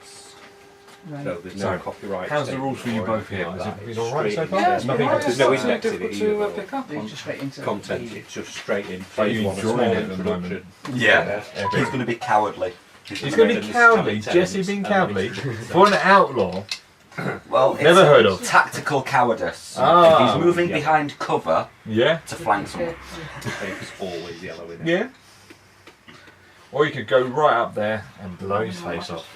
Right. So there's So, no copyright. how's the rules for you both here? Has it been alright so far? Yeah, There's nothing. right, there's no it's not index in it difficult either, to though. pick up It's on. just straight into Content, it's just straight in. Are you Phase one, a enjoying small it at the introduction. moment? Yeah. Yeah. He's going to be cowardly. He's going to be cowardly. Jesse being cowardly for an outlaw. Well, it's Never heard of. tactical cowardice. Ah. He's moving Yeah. behind cover Yeah. to flank someone. It's always yellow in it. Yeah. Or you could go right up there and blow his face off.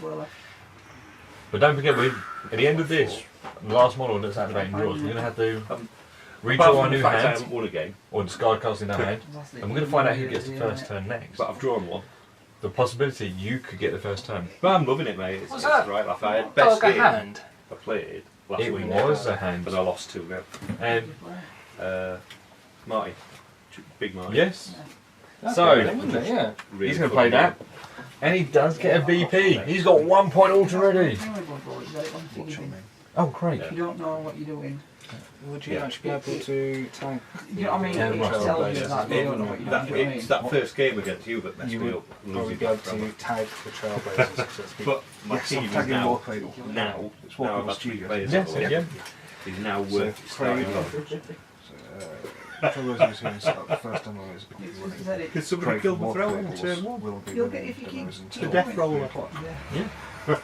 But don't forget, at the end of this, the last model that's activating yours, we're going to have to Apart redraw our from the new fact I hand, haven't won a game, or discard cards in our hand, and we're going to find out who gets the first turn next. but I've drawn one. The possibility you could get the first turn. But I'm loving it, mate. It's What's it's that? right. Like I had best Like a game hand. I played last It week. was a hand. But I lost 2-0. And Marty. Big Marty. yes, That's So- good, wouldn't it? Yeah. Really he's going to fun play that. game. And he does get a BP. He's got 1 point already. Oh, great. If you don't know what you're doing, Would you Yeah. actually be able to tag? you know what I mean? Yeah, It right. tells you that you don't know what you're doing. Do you know what I It's mean? that first game against you that messed You me would up. probably Losing be able that forever. to tag the Trailblazers. So it's But my Yes, team I'm is tagging now, Warcradle. now, It's now Warcradle I've had 3 Studios. players. Yes, on it. yeah. He's now So worth starting Craig- on. Trailblazers who start the first time always It's just that it- Can somebody kill the thrower in turn 1? will be You'll get if you keep The death roller. Yeah.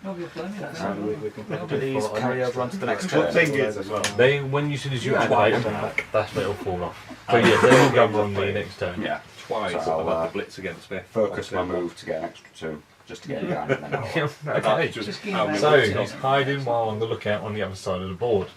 Nobody will play me that. Do these carry over onto the next Good turn? thing is as well. They, when as you Yeah. activate them, that's where it'll fall off. So yeah, they will go on the next turn. Yeah. Twice So I've I'll, had the blitz against me. Focus my On turn move to get an extra 2, just to get it behind. And then I'll- Okay. That's Just just give how me we So that. work. he's hiding while on the lookout on the other side of the board.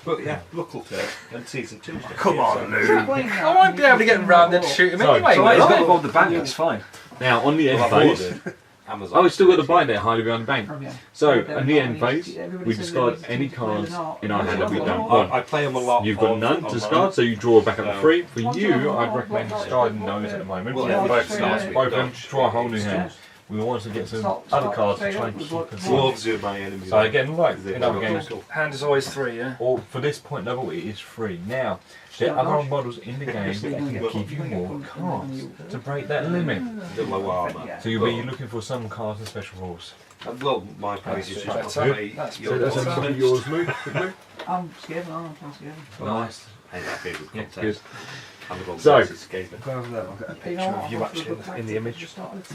But yeah, luck will turn. And season 2. Come on, Lou. I won't be able to get him round there to shoot him So- anyway. so will he's I? got Above the bank, it's fine. Now on the end I've phase, ordered Amazon. oh, it's still got the bind there, hiding behind the bank. Okay. So on the end phase, we discard any cards in our hand that we don't want. I play them a lot. You've got on- none to online. discard, so you draw back up to No. 3. For you, I'd recommend discarding those at the moment. Well, Yeah, yeah, both yeah. cards, both of them, Dodge. draw a hole in hand. We want to get some other cards to try and keep us in. Dwarves are my enemies. So again, like in other games, Hand is always 3, yeah? or for this point level, it is free. Now, there are other models in the game that can give you more cards to break that limit. The low armour. So you'll be looking for some cards and special rules. Well, my price is That's just good. play That's your good. that's That's everything good. yours, Luke. I'm scared, I'm scared. Nice. Hey, that'd be a good Yeah, contest. good. Amazon So- versus Skaven. Go over there, I'll get a You picture know of you what? actually in the image.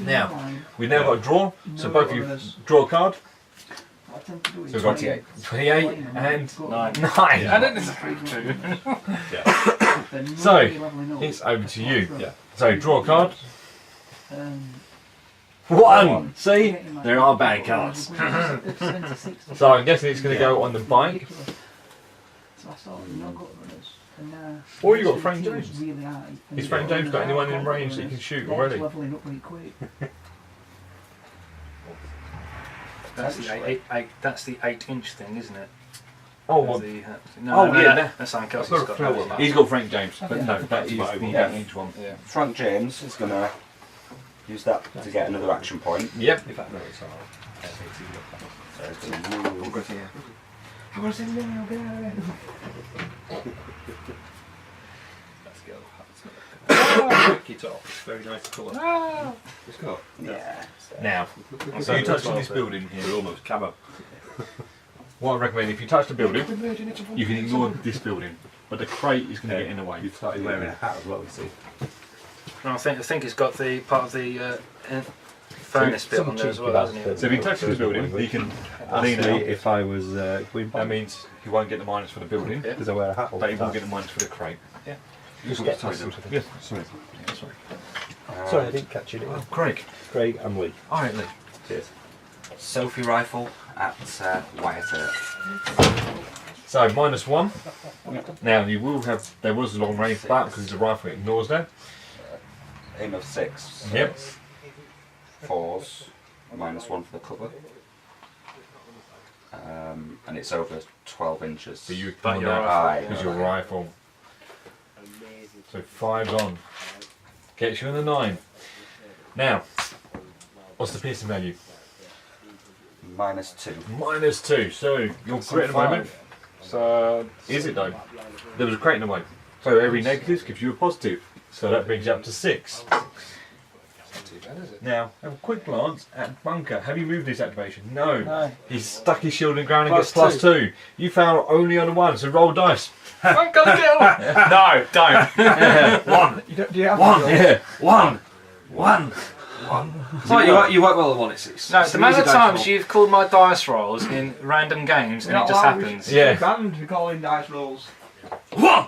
Now, we've now got a draw, so both of you draw a card. So we've got 28. 28 and 9. 9. I don't think it's 2. Yeah. So, it's over to you. Yeah. So draw a card. 1! See? There are bad cards. So I'm guessing it's going to go on the bike. Or you got Frank James. Is Frank James got anyone in range that you can shoot already? Leveling up really quick. That's the 8-inch thing, isn't it? Oh, well, No, yeah, that's something else. I've got He's a got flower. that one. he's got Frank James, but no, that is the Yeah. 8-inch one. Yeah. Frank James is going to use that to get another action point. Yep. In fact, no, it's alright. So it's gonna move. We'll go to here. Let's go. Pick it up. It's very nice colour. Let's go. Yeah. Now, so you touch this building We're here. almost camo. What I recommend, if you touch the building, you can ignore this building, but the crate is going to get in the way. You've started wearing a hat as well, you see. No, I think it's got the part of the furnace bit on there as well, hasn't it? So if you touch the building, you can lean out. if I was going That means you won't get the minus for the building, Yeah. because I wear a hat all but the you will time. get the minus for the crate. Yeah. Sorry, yes. Sorry. And Sorry, I didn't catch you. Oh, Craig. Craig and Lee. All right, Lee. Cheers. Sophie rifle at Wyatt Earp. So -1. Now you will have. There was a long range, but because it's a rifle, it ignores that. Aim of 6. So Yep. it's 4s. -1 for the cover. And it's over 12 inches. So you But ignore your that rifle, because yeah. your rifle. So 5's on. Gets you in the 9. Now, what's the piercing value? -2. -2. So you're crit at the moment. So Is it though? There was a crate in the way. So every negative gives you a positive. So that brings you up to 6. not too bad, is it? Now, have a quick glance at Bunker. Have you moved his activation? No. No. He's stuck his shield in the ground and Plus gets +2. You found only on the 1, so roll dice. I'm gonna kill! No, don't. Yeah. 1. You don't, do you have One. to Yeah. 1. 1. Oh, you work well on one. It's No, it's the an amount easy of dice times roll. you've called my dice rolls in random games and You're it not just allowed- happens. Yeah. You're banned for calling dice rolls. 1.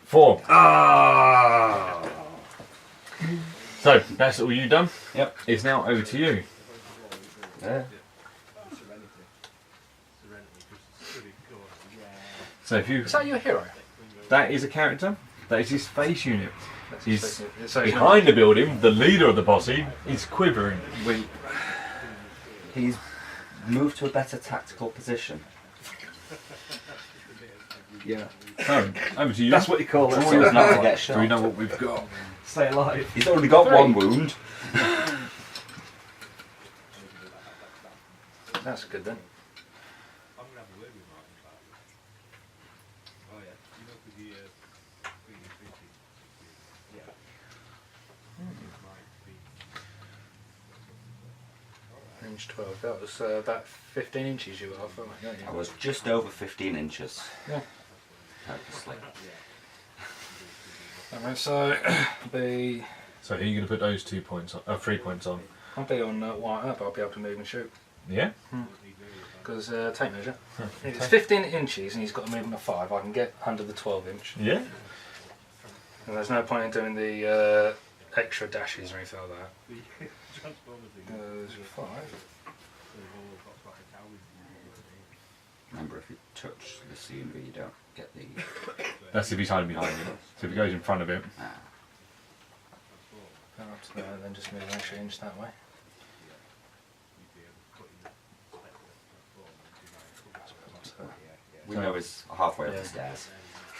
4. Ah. So, that's all you done. Yep. It's now over to you. Yeah. So if you... Is that your hero? That is a character. That is his face unit. That's He's basically- so he's not- behind the building, the leader of the posse is quivering. He's moved to a better tactical position. Yeah. So, over to you. That's what you call it. So as not to get So we shot. know what we've got. Stay alive. He's only got 3. 1 wound. That's good then. Range 12. That was about 15 inches you were off, weren't you? I was just over 15 inches. Yeah. Purposely. Alright, so be So are you going to put those 2 points on, 3 points on? I'll be on white up. I'll be able to move and shoot Yeah? because tape measure. If it's 15 inches and he's got a movement of 5, I can get under the 12 inch. Yeah? And there's no point in doing the extra dashes or anything like that. 5. Remember, if you touch the scenery, you don't get the. That's if he's hiding behind you. So if he goes in front of him. Go up to there and then just move an extra inch that way. We know he's halfway up Yeah. the stairs.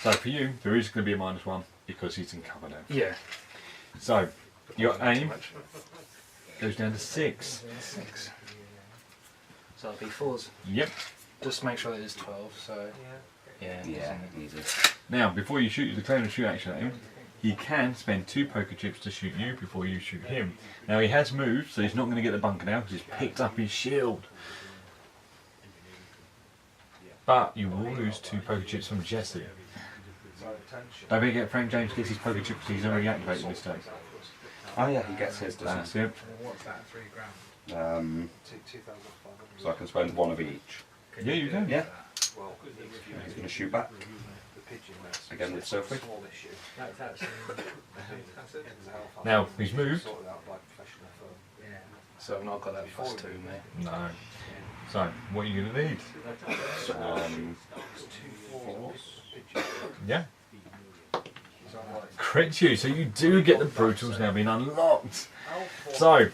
So for you, there is going to be a -1 because he's in cover now. Yeah. So your Not too aim much. goes down to 6. 6. So it'll be 4s. Yep. Just make sure that it's 12. So yeah. Yeah, easy. Now, before you shoot, you declare a shoot action at him. He can spend 2 poker chips to shoot you before you shoot him. Now he has moved, so he's not going to get the bunker now because he's picked up his shield. But you will lose 2 poker chips from Jesse. Don't forget Frank James gets his poker chips because he's already activated this turn. Oh yeah, he gets his, That's doesn't it. What's that? £3 he? 2,500. So I can spend 1 of each. Yeah, you can. Yeah. Well, He's going to shoot back. the pigeon nest. Again with Sophie. Small issue. Now he's moved. Sorted out by professional firm. So I've not got that +2, mate. No. So what are you going to need? It's 2 4s. Yeah. Crit you, so you do get the brutals now being unlocked. So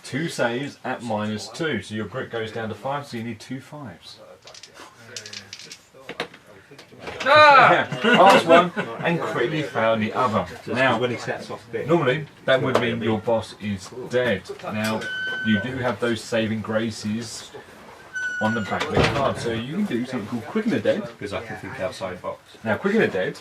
2 saves at -2, so your grit goes down to 5, so you need 2 5s. Pass one and critically fail the other. Now, when he sets off bit. normally that would mean your boss is dead. Now, you do have those saving graces on the back of the card, so you can do something called Quicken the Dead. Because I can think outside box. Now, Quicken the Dead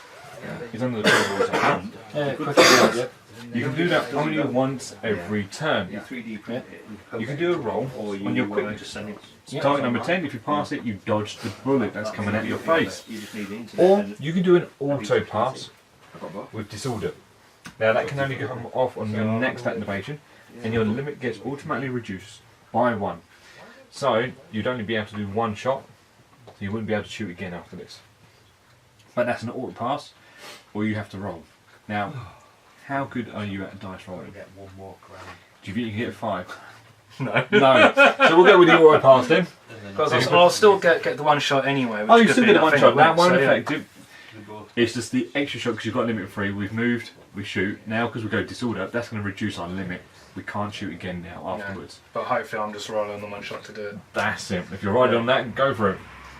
is under the tables at hand. Yeah, quick yeah. You can do that only once every turn. 3D print it. You can do a roll Or you on your quick. just send it. Target number 10, if you pass it, you dodge the bullet that's coming out of your face. You just need the internet. Or and- you can do an auto pass with disorder. Now that can only come off on your next activation, and your limit gets automatically reduced by 1. So you'd only be able to do 1 shot, so you wouldn't be able to shoot again after this. But that's an auto pass, or you have to roll. Now, how good are you at dice rolling? Get 1 more crown. Do you think you can get a 5? No. No. So we'll go with the auto pass then. Because I'll still get the 1 shot anyway. Which Oh, you could still be get the enough 1 shot. anyway, That won't so, yeah. affect it. It's just the extra shot because you've got limit 3. We've moved, we shoot. Now because we go disorder, that's going to reduce our limit. We can't shoot again now afterwards. But hopefully I'm just rolling on the 1 shot to do it. That's it. If you're riding on that, go for it.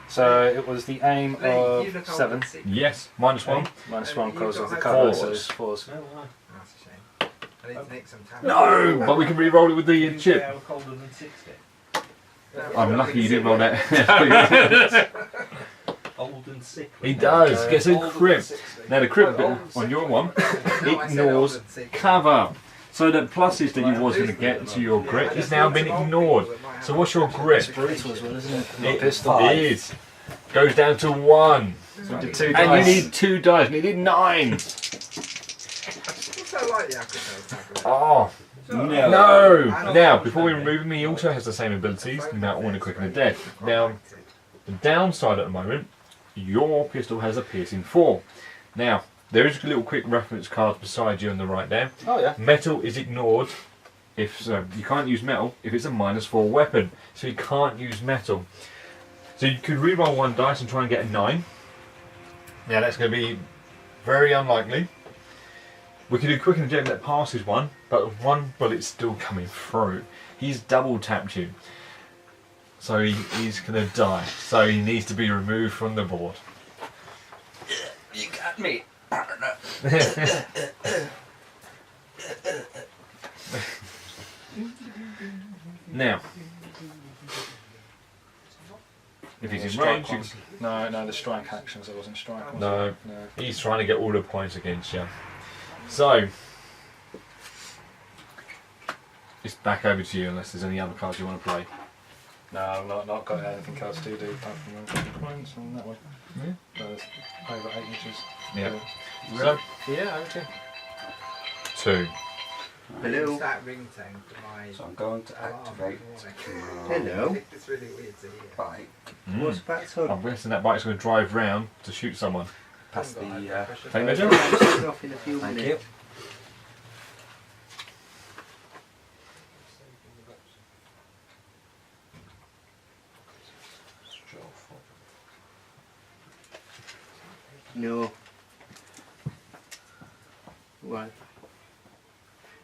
So it was the aim of 7. Yes, -1. -1 because of the cover, so 4s. it's 4s. That's a shame. I need to nick some time. No, but we can re-roll it with the chip. colder than 60. I'm lucky you didn't roll that. Old and sickly. He does. Gets a crit. Now the crit bit on your one ignores cover. So the pluses that you was going to get to your grit is now been ignored. So what's your grit? It's brutal as well, isn't it? It is. Goes down to 1. So we did 2 And dice. you need 2 dice. And you need 9. What's that like the Aquatone? Oh. No! Now, before we remove him, he also has the same abilities, now on the quick and the dead. Now, the downside at the moment, your pistol has a piercing 4. Now, there is a little quick reference card beside you on the right there. Oh yeah. Metal is ignored. If so, you can't use metal if it's a -4 weapon. So you can't use metal. So you could reroll 1 dice and try and get a 9. Now that's going to be very unlikely. We could do quick and eject that passes 1, but 1 bullet's still coming through. He's double tapped you. So he's going to die. So he needs to be removed from the board. You got me. Now, if he's in range, you can, No, the strike actions. I wasn't striking. no, he's trying to get all the points against you. So, it's back over to you unless there's any other cards you want to play. No, I've not got anything else to do apart from the points on that one. Yeah. There's over 8 inches. Yeah. So, Yeah, over 2. 2. Hello. That ringtone for my So I'm going to activate. Hello. It's really weird to hear. Bike What's that sort I'm guessing that bike's going to drive round to shoot someone. past the. Take measure? off in a few Thank you. minutes. No. Why?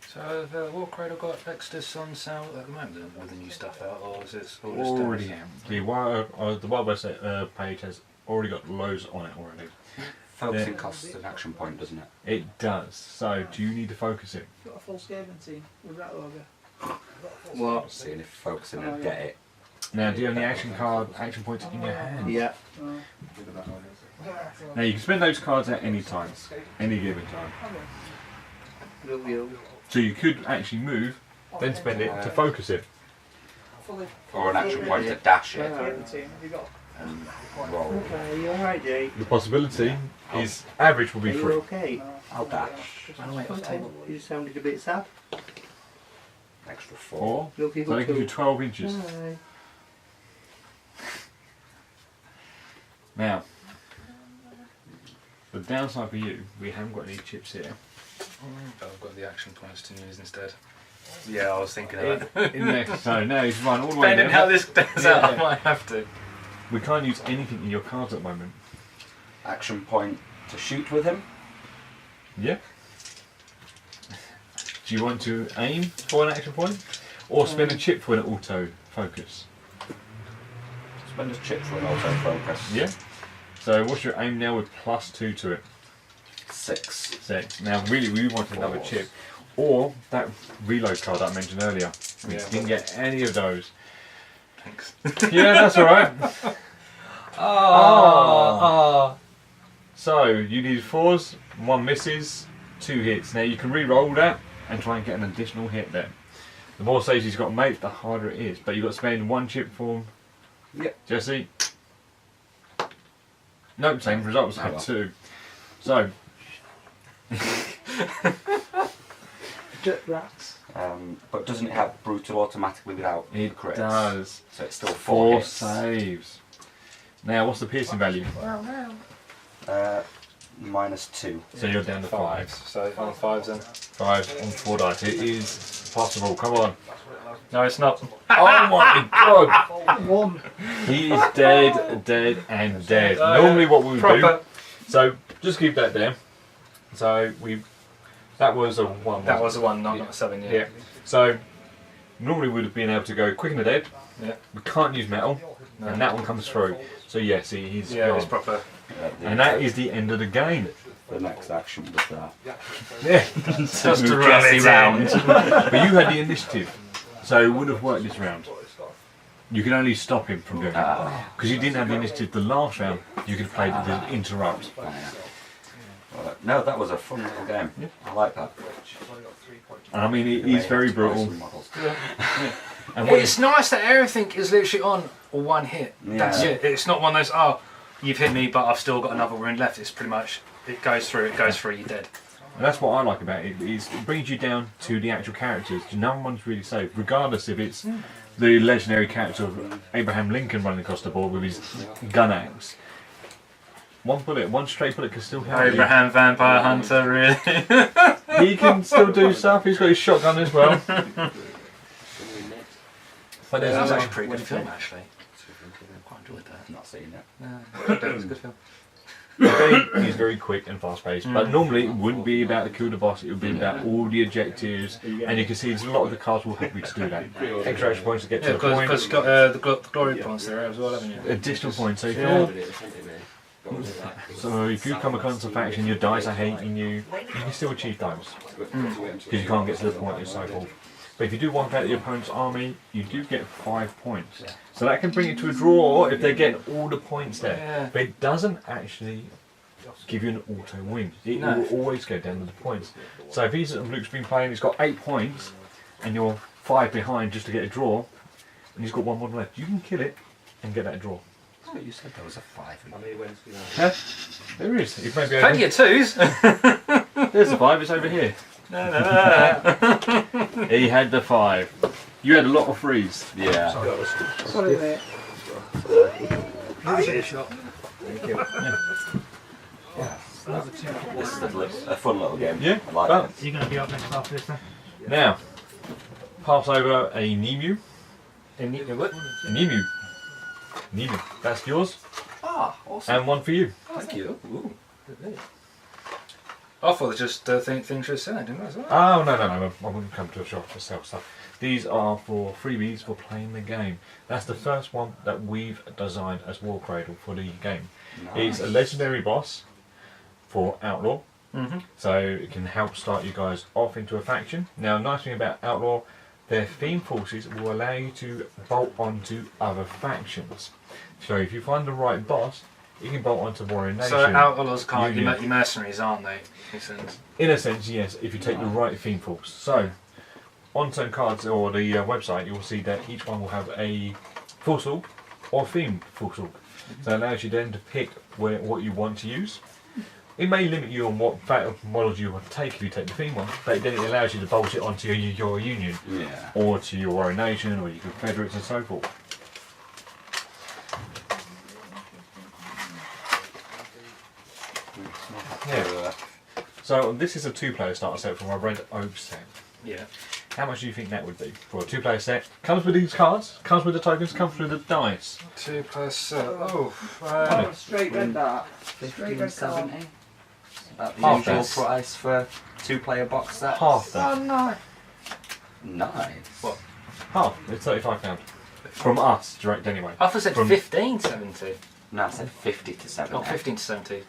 So the Warcradle got extras on sale at the moment with the new stuff out, or is it all just Already. The Wild West page has already got loads on it already. Focusing costs an action point, doesn't it? It does. So, do you need to focus it? Got a full scaling team with that logo. What? Seeing if focusing will get it. Now, do you have any action points in your hand? Yeah. Now, you can spend those cards at any time, any given time. Love you. So you could actually move, then spend it to focus it. Fully Or an action point to dash it scaling team. Have you got? and roll. Okay, you alright, Jay? The possibility is average will Are be you 3. okay? I'll dash. You sounded a bit sad. Extra 4. 4. Love you So that gives you too. 12 inches. Bye. Now, the downside for you, we haven't got any chips here. I've got the action points to use instead. Yeah, I was thinking of that. In there, so now you can run all the way Depending down. how this turns Yeah, out, I yeah. might have to. We can't use anything in your cards at the moment. Action point to shoot with him. Yeah. Do you want to aim for an action point? Or spend a chip for an auto focus? Spend his chip for an auto focus. Yeah. So what's your aim now with +2 to it? 6. 6. Now really we want another chip. Or that reload card I mentioned earlier. We Yeah. didn't get any of those. Thanks. Yeah, that's alright. Oh. So you need 4s, 1 misses, 2 hits. Now you can re-roll that and try and get an additional hit there. The more saves he's got to make, the harder it is. But you've got to spend 1 chip for Yep. Jesse. Nope, same results. Oh, Have well. 2. So Dirt rats. But doesn't it have brutal automatically without it crits? does So it's still 4 4 hits. saves. Now what's the piercing value? -2. So you're down to 5. So on 5s then. 5 on 4 dice. It is possible. Come on. No, it's not. Oh my god! 1. He is dead, dead, and dead. Normally, what we would do. Proper. So just keep that there. So that was a 1. That was wasn't the one, not Yeah. a 7 yet. it? Yeah. So normally we'd have been able to go quick and the dead. Yeah. We can't use metal, No. and that one comes through. So yes, he's Yeah, gone. it's proper. And that is the end of the game. The next action was that. Yeah. Just to run it round. But you had the initiative, so it would have worked this round. You can only stop him from doing it. Because you didn't have the initiative the last round, you could have played it to interrupt. Oh, yeah. Right. No, that was a fun little game. Yeah. I like that. And I mean, it is very brutal. And It's nice that everything is literally on one hit. That's Yeah. it. It's not one of those, oh, you've hit me, but I've still got another wound left. It's pretty much, it goes through, you're dead. And that's what I like about it. It brings you down to the actual characters. No one's really safe, regardless if it's the legendary character of Abraham Lincoln running across the board with his gun axe. One straight bullet can still hurt Abraham Vampire Hunter, really? you. He can still do stuff. He's got his shotgun as well. But That was there's actually a pretty good film, actually. I quite enjoyed that. I've not seen it. It was a good film. He's very quick and fast paced, but normally it wouldn't be about the kill the boss, it would be about all the objectives, and you can see there's a lot of the cards will help you to do that. Extra points to get to the point. Because you've got the glory points there as well, haven't you? Additional points. So if you come across a faction, your dice are hating you, you can still achieve those. Because you can't get to the point and so forth. But if you do wipe out your opponent's army, you do get 5 points. So that can bring it to a draw if they get all the points there. Yeah. But it doesn't actually give you an auto win. It will always go down to the points. So if Luke's been playing, he's got 8 points, and you're 5 behind just to get a draw, and he's got 1 more left, you can kill it and get that draw. Oh, you said there was a 5. How many wins do you Huh? There is. It may be over Plenty of twos. There's the 5, it's over here. No. He had the 5. You had a lot of 3s. Yeah. Sorry, mate. This is a fun little game. Yeah. I like Well, it. You're going to be up next after this then? now, pass over a Nemu. What? A Nemu. Nemu. That's yours. Ah, awesome. And 1 for you. Thank you. Ooh. I thought it was just things you were selling, didn't I? Oh, no. I wouldn't come to a shop to sell stuff. These are for freebies for playing the game. That's the first one that we've designed as Warcradle for the game. Nice. It's a legendary boss for Outlaw. Mm-hmm. So it can help start you guys off into a faction. Now, nice thing about Outlaw, their theme forces will allow you to bolt onto other factions. So if you find the right boss, you can bolt onto Warrior Nation. So Outlaws kind of Union. your mercenaries, aren't they? In a sense, yes, if you take the right theme force. So, on some cards or the website, you will see that each one will have a full sword or themed full sword. So it allows you then to pick what you want to use. It may limit you on what models you want to take if you take the theme one, but then it allows you to bolt it onto your Union, Yeah. or to your Warrior Nation, or your Confederates and so forth. Yeah. So this is a 2-player starter set from a Red Oak set. Yeah. How much do you think that would be for a 2-player set? Comes with these cards, comes with the tokens, comes with the dice. 2 plus. Straight red that. 15.70. About the Half usual that. price for 2-player box sets. Half that. Oh no. Nice. What? Half. It's £35. From us, direct anyway. I thought it said From- 15.70. No, I said 50 to 70. Not 15 to 70.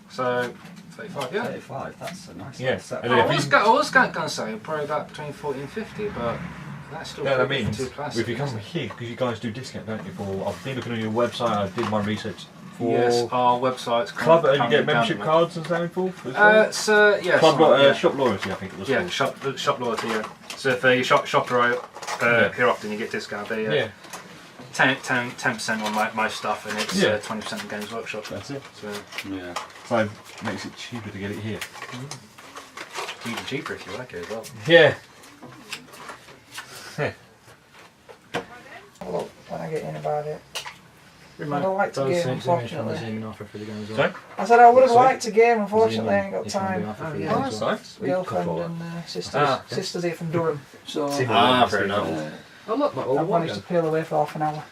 So 35. Yeah. 35. That's a nice Yeah. little set. And then I if was you- going to say probably about between 40 and 50, but that's still. Yeah, that pretty means for 2 plus. if you come here, because you guys do discount, don't you? For I've been looking on your website. I did my research for Yes, our website's club. You currently get membership down. cards and so forth. as well? So yeah. Club got yeah. shop loyalty, I think it was. Yeah, called. shop loyalty. Yeah. So if you shop here often, you get discount. But Yeah. 10% on most stuff, and it's Yeah. 20% on Games Workshop. That's it. So Yeah. So it makes it cheaper to get it here. even cheaper if you like it as well. Yeah. Look, when I get in about it. I Remote don't like to does game, seem to mention unfortunately. there's an offer for the game as well. Sorry? I said I would have Sorry? liked to game, unfortunately I ain't got If you want the time. offer for the Oh, game that's as well. nice. Girlfriend and sisters. Ah, okay. Sisters here from Durham. So Fair enough. Oh, look, I've managed to peel away for half an hour.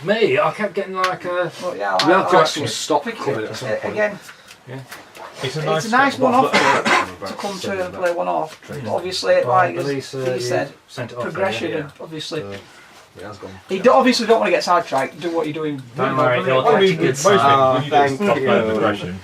Me, I kept getting like a. But yeah, we have to I actually stop coming at some point. again, It's a it's a nice set. one-off to come to and play one-off. But obviously, like as he said, sent it off progression there, and obviously. It has gone. Obviously don't want to get sidetracked. Do what you're doing. Don't worry, Brilliant. they'll I mean, catch you most good things, side. when you get thank stuff like you. progression,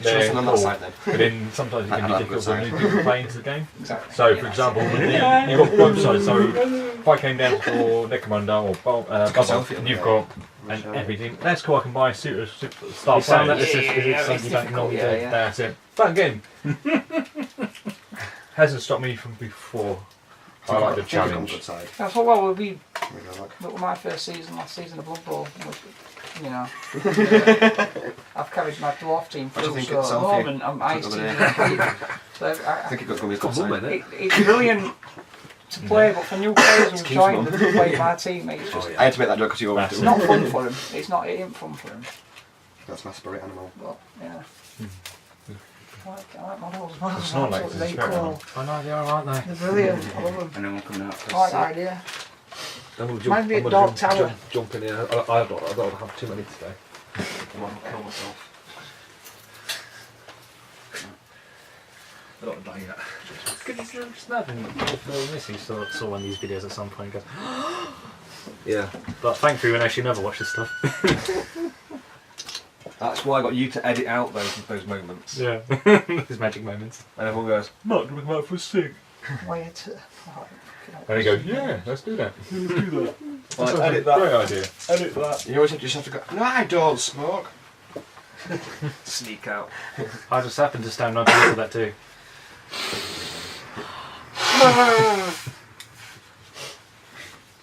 they're us on that cool, side then. but then sometimes it can be I'd difficult have a when good new people play into the game. Exactly. So, for example, with the, you've got both sides. So, if I came down for Necromunda or Bubba, selfie and you've got and everything, that's cool. I can buy a star You sound players. like this Yeah, It's something you don't normally do. yeah. That's it. But again, hasn't stopped me from before. I like the challenge. That's what well, we Look. look at my first season, last season of Blood Bowl. You know, I've carried my dwarf team What do through. you think So it's at the selfie? moment, I'm ice Took team. the other So I think it got gummies good side. it's brilliant to play, but for new players who Keith, join Mum. to play my team, it's just I had to make that joke because you always That's do. it's not fun for him. It's not. It ain't fun for him. That's my spirit animal. But yeah. I like models. It's not like They're it's cool. I know they are, aren't they? They're brilliant. I love them. And then we'll come out. I like that idea. I'm gonna Reminds me of Dark Tower. Jump in here. I don't have too many today. I want to kill myself. I don't die yet. Could you just imagine Little Missy saw one of these videos at some point and goes, Yeah. but thankfully we know she never watched this stuff. That's why I got you to edit out those moments. Yeah. These magic moments. And everyone goes, Mark, do we come out for a cig? Wait. And he goes, yeah, let's do that. Let's do that. right, That's edit a that. great idea. Edit that. You always just have to go, no, I don't smoke. Sneak out. I just happened to stand on top of that too.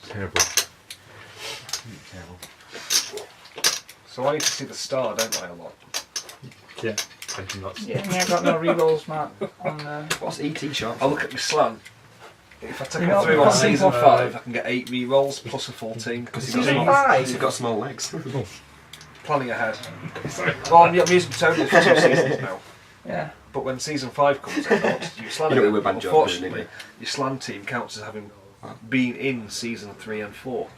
Terrible. Terrible. So I need to see the star, don't I, a lot? Yeah. Thank you lots. Yeah, I've got no rerolls, Matt. On What's ET shot? I look at my slan. If I take You it know, through because on season people- 5, I can get 8 re-rolls plus a 14. Because Season 5? He's got small legs. planning ahead. Well, I'm using total for 2 seasons now. Yeah. But when season 5 comes out, I want to use slan You know, again. we're banjo, Unfortunately, didn't your slan team counts as having been in season 3 and 4.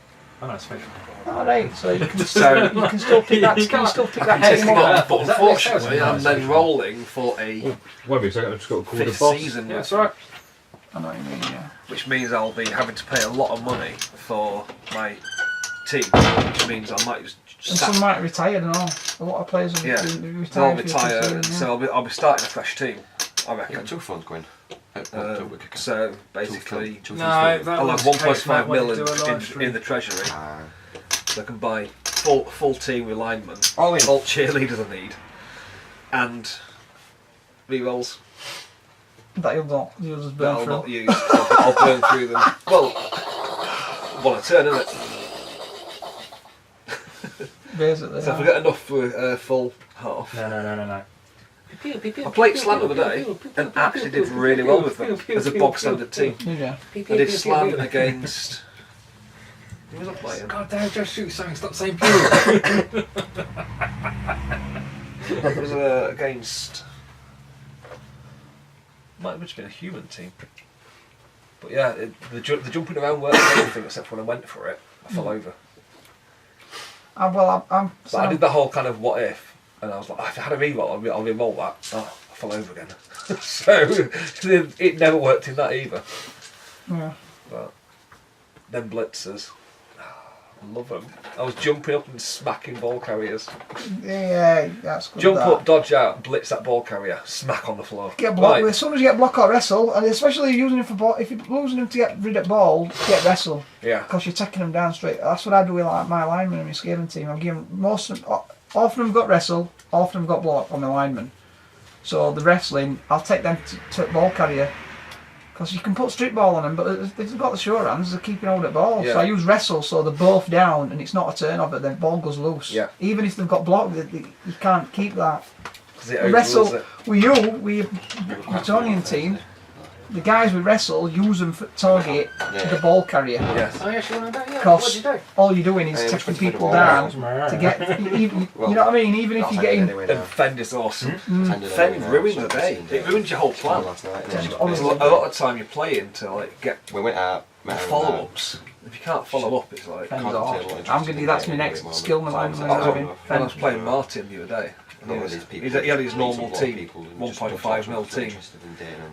Oh no, it's fake. Alright, so you can So- you can still pick that. You can still pick that team But up. unfortunately, I'm then rolling for a Won't be, so I've just got to call the 5th boss. season, Yeah, that's right. I know what you mean. Yeah. which means I'll be having to pay a lot of money for my team, which means I might just And some might retire and all. A lot of players will Yeah. retire. So I'll for retire, season, and yeah. so I'll be starting a fresh team, I You reckon. got 2 phones going. So basically, No, that I'll have was the case 1.5 when we million do a live stream. in the treasury, so I can buy full team with linemen, All in. all cheerleaders I need, and re-rolls That you'll just that burn I'll through. not use. I'll burn through them. Well, one a turn, isn't it? Basically. So if I yeah. get enough for a full half. No. I played Slam the other day and actually did really well with them as a bog standard team. Yeah. I did Slam against. Who was I playing? God damn, just shoot something. Stop saying pew. It was against. Might have just been a human team. But yeah, the jumping around worked and everything except when I went for it, I fell over. Well, I'm. So I did the whole kind of what if, and I was like, if I had a re-roll, I'll re-roll that. Oh, I fell over again. So it never worked in that either. Yeah. But them blitzers, I love them. I was jumping up and smacking ball carriers. Yeah, that's good. Jump that. up, dodge out, blitz that ball carrier, smack on the floor. Get blocked. Right. As soon as you get block or wrestle, and especially using him for ball, if you're losing him to get rid of ball, get wrestle. Yeah. Because you're taking them down straight. That's what I do with like my linemen and my scaling team. I'm giving most of them, all of them got wrestle, all of them got block on my linemen. So the wrestling, I'll take them to ball carrier. Because you can put strip ball on them, but if they've got the sure hands, they're keeping hold of ball. Yeah. So I use wrestle, so they're both down, and it's not a turnover, then ball goes loose. Yeah. Even if they've got block, you can't keep that. 'Cause it Wrestle overrules it. with your Bretonian team, the guys with wrestle use them for target the ball carrier. Yes. Oh yeah, she went about, yeah. Because What'd you do? all you're doing is taking people down to get. You know what I mean? Even if you're getting. And Fend is awesome. Mm. Fend ruins the day. It ruins your whole plan. Last night. There's a lot of time you're playing to like get We went out. the follow-ups. If you can't follow up, it's like. Fend's off. I'm gonna do that's my next skill. My line When I was playing Martin the other day, he had his normal team, 1.5 mil team,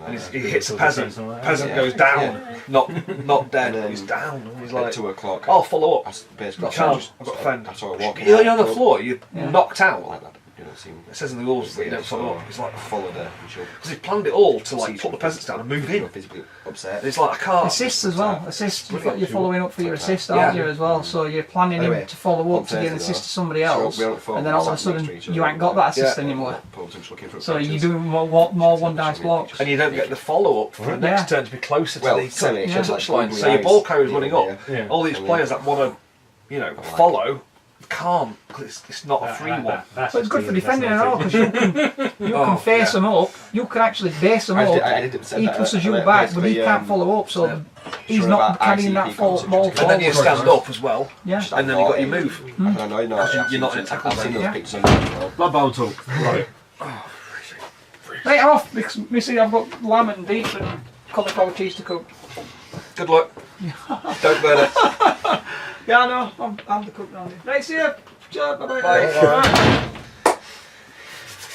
and he hits a peasant. Peasant goes down, not dead. He's down. He's At like, 2 o'clock. "Oh, follow up." Basically, I can't. I've got Fend. I saw her walking. You're on the floor. You're Yeah. knocked out. Like that, you know. It says in the rules that you don't follow up. It's like follow there. Because he planned it all to like put the peasants down and move in. It's like I can't. Assists as well. Assists. You're following up for your assist, aren't you, as well? So you're planning him to follow up to get an assist to somebody else, and then all of a sudden you ain't got that assist anymore. So you're doing more one dice blocks. And you don't get the follow up for the next turn to be closer to the touchline. So your ball carrier's running up. All these players that want to, follow. Can't, because it's not a free one. But it's good for defending and all, because you can face them up, you can actually base them up, he pushes you back, but he can't follow up, so he's not carrying that ball forward. And then you stand up as well, and then you've got your move. Because you're not in a tackle zone. Blood Bowl talk. Right. Right, I'm off, because you see I've got lamb and beef and cauliflower cheese to cook. Good luck. Don't burn it. Yeah, I know, I'm the cook now. Right, see ya. Ciao, bye-bye. Bye.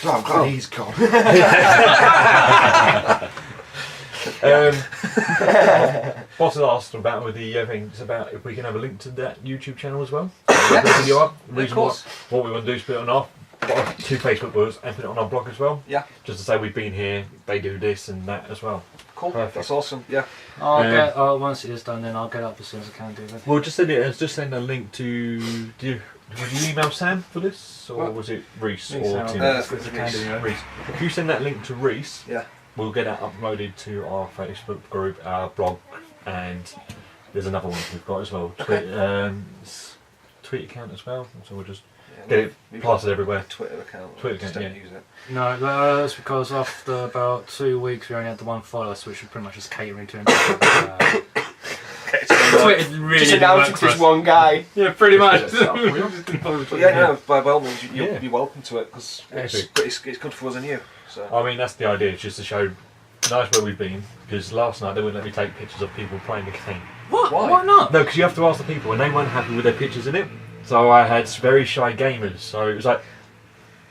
Oh, I'm glad he's gone. Boss has asked about with the thing. It's about if we can have a link to that YouTube channel as well. Yes. The reason what we want to do is put it on our 2 Facebook boards and put it on our blog as well. Yeah. Just to say we've been here, they do this and that as well. Cool. Perfect. That's awesome. Yeah. Once it is done, then I'll get up as soon as I can do it. Well, just send a link to. Did you email Sam for this, or was it Reese or Tim? Reese. If you send that link to Reese, we'll get that uploaded to our Facebook group, our blog, and there's another one we've got as well. Tweet account as well. So we'll just get it plastered everywhere. Twitter account. Just don't use it. No, that's because after about 2 weeks we only had the one follower, so we should pretty much just catering to him. Twitter really just announcing this one guy. Yeah, pretty much. By all means, you're welcome to it, because it's good for us and you. So. I mean, that's the idea, it's just to show nice where we've been, because last night they wouldn't let me take pictures of people playing the game. What? Why not? No, because you have to ask the people, and they weren't happy with their pictures in it. So I had very shy gamers, so it was like,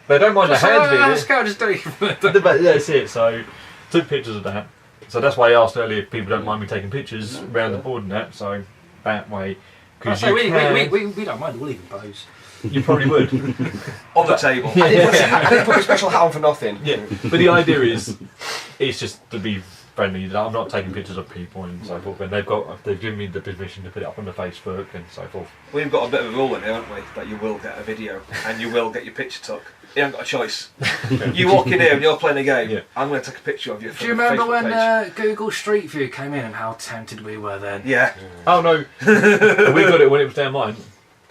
they don't mind the hands being just do it. But that's it, so took pictures of that. So that's why I asked earlier if people don't mind me taking pictures around the board and that, so that way. Because we don't mind, we'll even pose. You probably would. On the table. I didn't put a special hat on for nothing. Yeah, but the idea is, it's just to be friendly. I'm not taking pictures of people and so forth, and they've given me the permission to put it up on the Facebook and so forth. We've got a bit of a rule in here, haven't we? That you will get a video and you will get your picture took. You haven't got a choice. You walk in here and you're playing a game, I'm going to take a picture of you. Do you remember when Google Street View came in and how tempted we were then? Yeah. Oh no, we got it when it was down mine.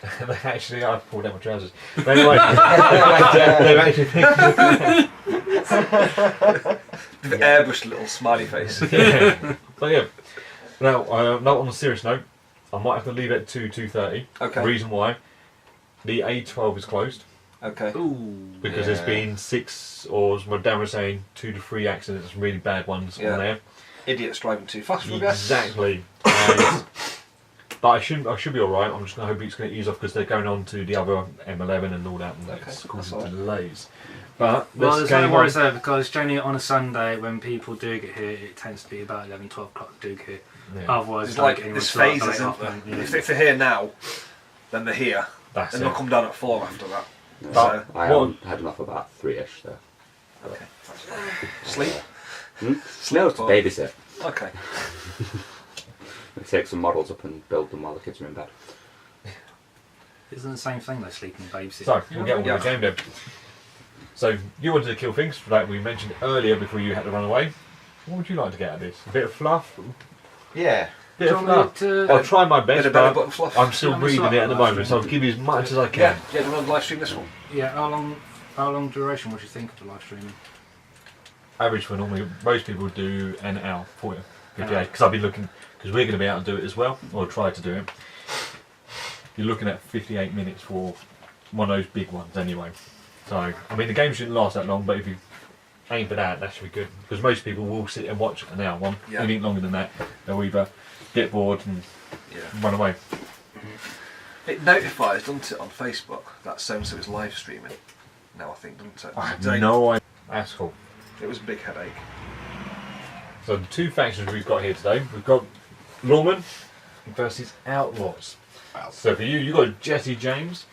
They actually, I pulled down my trousers. But anyway, they've actually picked the airbrushed little smiley face. But yeah. Now, on a serious note, I might have to leave at 2:30. Okay. Reason why? The A12 is closed. Okay. Because there's been 6, or what Dan was saying, 2 to 3 accidents, really bad ones on there. Idiots driving too fast for Exactly. But I should be alright. I'm just going to hope it's going to ease off because they're going on to the other M11 and all that, and that's causing delays. But there's no worries there, because generally on a Sunday when people do get here, it tends to be about 11, 12 o'clock do get here. Otherwise, it's like this phase, isn't there? If they're here now, then they're here. And they'll come down at 4 after that. No, so, I haven't had enough about 3ish though. Okay. Sleep? Sleep to babysit. Okay. We take some models up and build them while the kids are in bed. Isn't the same thing though, sleeping and babysitting? So, we'll get on with the game then. So, you wanted to kill things, like we mentioned earlier before you had to run away. What would you like to get out of this? A bit of fluff? Yeah. I'll try my best, but I'm still reading it at the moment, so I'll give you as much as I can. Yeah, do you want to live stream this one? Yeah, how long duration would you think of the live streaming? Average for normally, most people do an hour, 40, 58, because I've been looking, because we're going to be able to do it as well, or try to do it. You're looking at 58 minutes for one of those big ones anyway. So, I mean, the game shouldn't last that long, but if you aim for that, that should be good. Because most people will sit and watch an hour one. Anything longer than that, they'll either get bored and run away. It notifies, doesn't it, on Facebook that so-and-so is live streaming now, I think, doesn't it? I have no idea. That's cool. It was a big headache. So the 2 factions we've got here today, we've got Lawmen versus Outlaws. So for you, you've got Jesse James,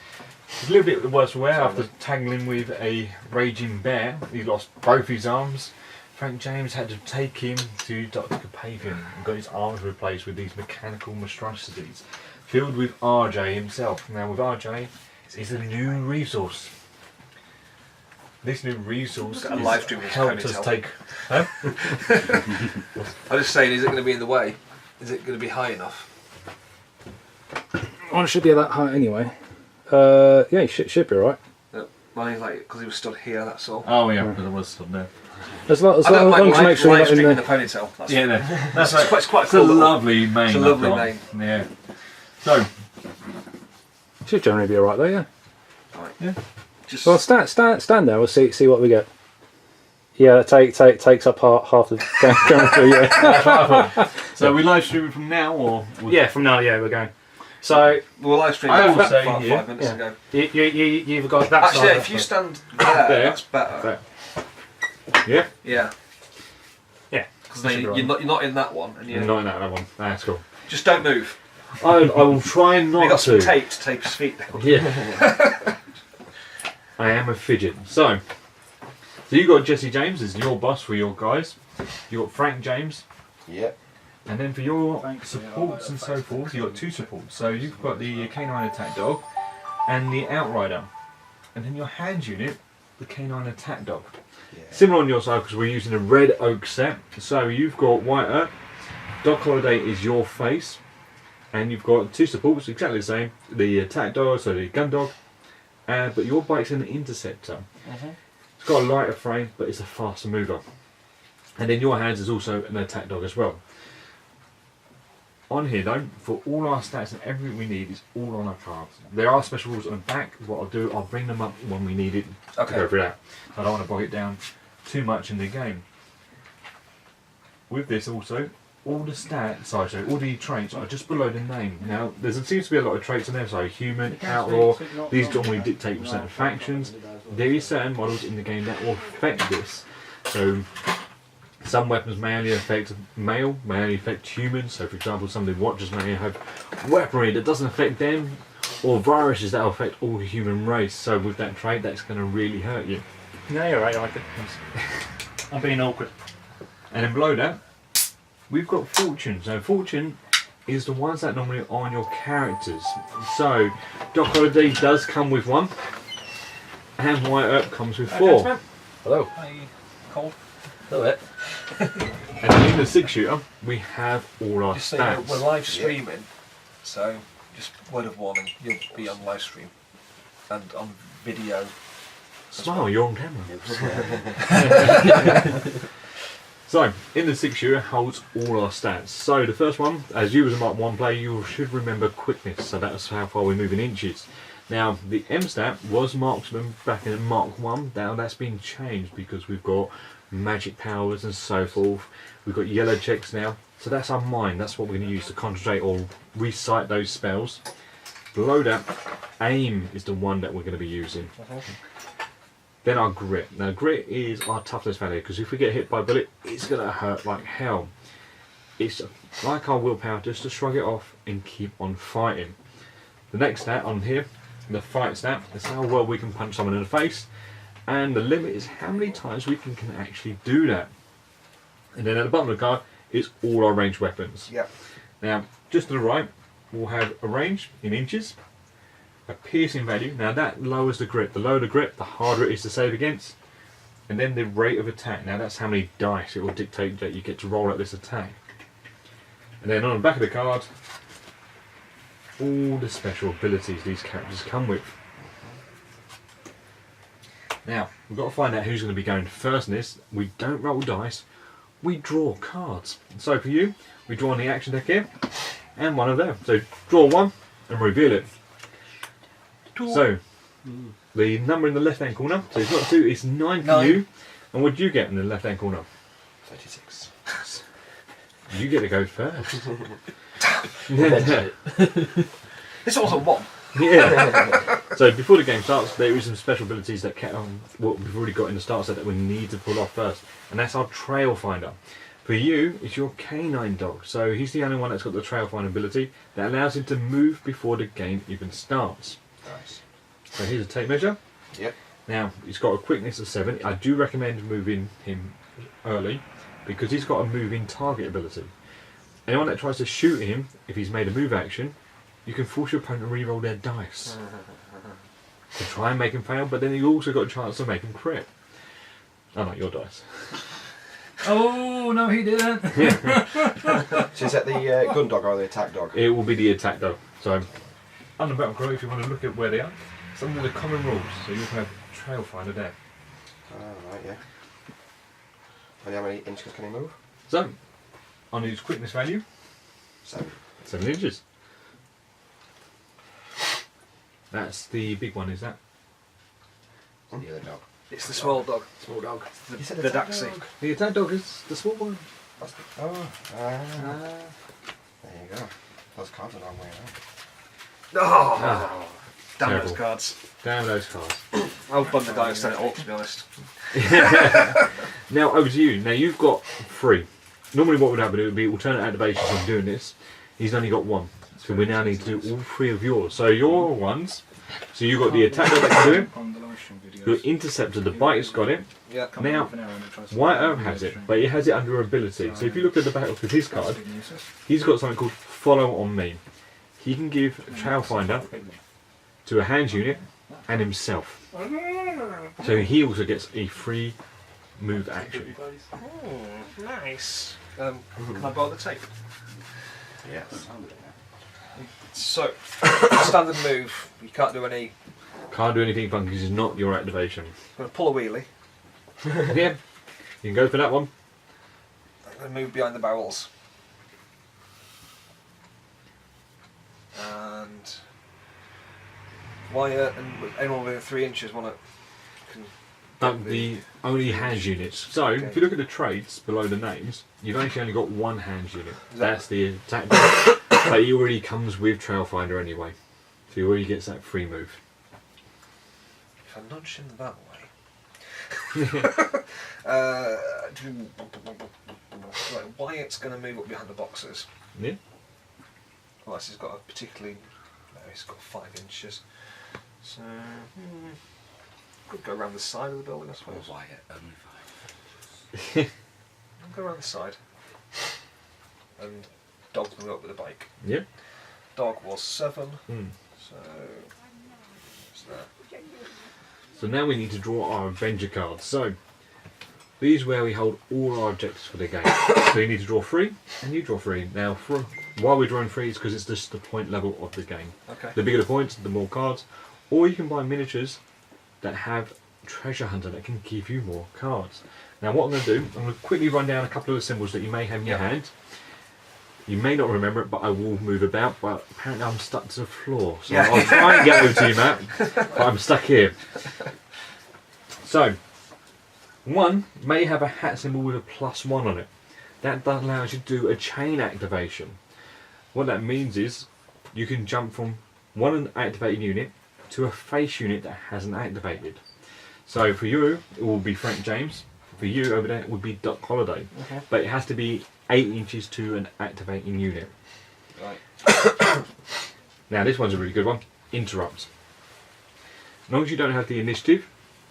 It's a little bit worse for wear after tangling with a raging bear. He lost both his arms. Frank James had to take him to Dr. Carpathian and got his arms replaced with these mechanical monstrosities filled with RJ himself. Now with RJ is a new resource. This new resource a live stream helped us take... Huh? I'm just saying, is it going to be in the way? Is it going to be high enough? Well, it should be that high anyway. Yeah, it should be alright. Mine's like, because he was stood here, that's all. Oh yeah, because I was stood there. As long as I don't mind to make sure live you're streaming not the in ponytail. That's Yeah, no, that's it's right. quite It's cool. a lovely mane. It's a lovely I've mane. got. Yeah. So, the... Should generally be alright though, yeah. Right. Yeah. Just Well, stand there, we'll see what we get. Yeah, that takes up half the camera crew, yeah. that's what I thought. So, are we live streaming from now or? Yeah, from now, yeah, we're going. So, we'll live stream I will about say 5 here- minutes ago. you've got that Actually, side. if you stand there, There. that's better. Yeah. Yeah. Yeah. Because That should be you're right. not in that one, and Not in that one. That's cool. just don't move. I will try You not got some to. tape to tape his feet down. Yeah. I am a fidget. So you got Jesse James as your boss for your guys. You got Frank James. Yep. And then for your supports and so forth, you've got 2 supports. So you've got the Canine Attack Dog and the Outrider. And then your hand unit, the Canine Attack Dog. Yeah. Similar on your side because we're using a red oak set. So you've got White Earth, Doc Holiday is your face. And you've got 2 supports, exactly the same. The Attack Dog, so the Gun Dog. But your bike's an Interceptor. It's got a lighter frame, but it's a faster mover. And then your hands is also an Attack Dog as well. On here though, for all our stats and everything we need is all on our cards. There are special rules on the back. What I'll do, I'll bring them up when we need it to go through that. I don't want to bog it down too much in the game. With this also, all the stats, all the traits are just below the name. Now, there seems to be a lot of traits in there, so human, outlaw, these normally dictate with certain factions. There is certain models in the game that will affect this. So, some weapons may only affect male, may only affect humans. So, for example, some of the watchers may have weaponry that doesn't affect them, or viruses that will affect all the human race. So, with that trait, that's going to really hurt you. No, you're right, I like it. I'm being awkward. And then below that, we've got fortune. So, fortune is the ones that normally are on your characters. So, Doc Holiday does come with 1, and White Earp comes with 4. Hello. Hi, cold. Hello. And in the 6-shooter, we have all our Just so you know, stats. we're live streaming, so just word of warning, you'll be on live stream and on video. Smile, you're on camera. So, in the 6-shooter holds all our stats. So, the first one, as you as a Mark 1 player, you should remember quickness. So, that's how far we move in inches. Now, the M stat was marksman back in Mark 1. Now, that's been changed because we've got magic powers and so forth. We've got yellow checks now. So, that's our mind. That's what we're going to use to concentrate or recite those spells. Below that, aim is the one that we're going to be using. Then our grit. Now grit is our toughness value because if we get hit by a bullet, it's going to hurt like hell. It's like our willpower just to shrug it off and keep on fighting. The next stat on here, the fight stat, is how well we can punch someone in the face. And the limit is how many times we can actually do that. And then at the bottom of the card is all our ranged weapons. Yep. Now, just to the right, we'll have a range in inches. A piercing value, now that lowers the grit. The lower the grit, the harder it is to save against. And then the rate of attack, now that's how many dice it will dictate that you get to roll at this attack. And then on the back of the card, all the special abilities these characters come with. Now, we've got to find out who's going to be going first in this. We don't roll dice, we draw cards. So for you, we draw on the action deck here, and one of them. So draw 1 and reveal it. So, the number in the left hand corner, so it's not 2, it's 9 for you. And what do you get in the left hand corner? 36. You get to go first. This wasn't 1. Yeah. So before the game starts, there is some special abilities that what we've already got in the start set that we need to pull off first. And that's our Trail Finder. For you, it's your canine dog. So he's the only one that's got the Trail Finder ability that allows him to move before the game even starts. Nice. So here's a tape measure. Yep. Now, he's got a quickness of 7. I do recommend moving him early because he's got a moving target ability. Anyone that tries to shoot him, if he's made a move action, you can force your opponent to re-roll their dice to try and make him fail, but then you also got a chance to make him crit. Unlike your dice. Oh, no, he didn't. So is that the gun dog or the attack dog? It will be the attack dog. So, on the Battleground, if you want to look at where they are, some of the common rules. So you can have Trail Finder there. Oh, right, yeah. And how many inches can he move? So, on his quickness value, 7 inches. That's the big one, is that? The other dog. It's the small dog. Small dog. The Daxi. The attack dog is the small one. Oh, there you go. Those cards are the wrong way around. Oh, damn Terrible. those cards. Damn those cards. I'll bun the dice then it all, to be honest. Now over to you. Now you've got 3. Normally what would happen, it would be alternate activations on doing this. He's only got 1. So we now need to do all 3 of yours. So your ones, so you've got the attack that can do it. Your interceptor, the bite's got it. Yeah. Now, White Earth has it, but it has it under ability. So if you look at the battlefield with his card, he's got something called Follow on Me. He can give Trail Finder to a hand unit and himself. So he also gets a free move action. Oh, nice. Can I borrow the tape? Yes. So, standard move. You can't do any. Can't do anything fun because it's not your activation. I'm going to pull a wheelie. Yeah, you can go for that one. I'm going to move behind the barrels. And Wyatt and anyone within 3 inches want to. The only hand units. So if you look at the traits below the names, you've actually only got 1 hand unit. That's the attack. But he already comes with Trail Finder anyway, so he already gets that free move. If I nudge him that way. Right, Wyatt's going to move up behind the boxes. Yeah. Unless he's got a particularly. No, he's got 5 inches. So. Could go around the side of the building, I suppose. Wyatt, only 5. I'll go around the side. And Dog's going to go up with a bike. Yeah. Dog was 7. Mm. So. What's that? So now we need to draw our Avenger cards. So these are where we hold all our objectives for the game. So you need to draw 3, and you draw 3. Now, why we're drawing 3 is because it's just the point level of the game. Okay. The bigger the points, the more cards. Or you can buy miniatures that have Treasure Hunter that can give you more cards. Now what I'm going to do, I'm going to quickly run down a couple of the symbols that you may have in your hand. You may not remember it, but I will move about, but apparently I'm stuck to the floor. So I'll try and get over to you, Matt, but I'm stuck here. So, 1 may have a hat symbol with a +1 on it. That allows you to do a chain activation. What that means is, you can jump from one activated unit to a face unit that hasn't activated. So for you, it will be Frank James. For you over there, it would be Doc Holliday. Okay. But it has to be 8 inches to an activating unit. Right. Now this one's a really good one. Interrupt. As long as you don't have the initiative,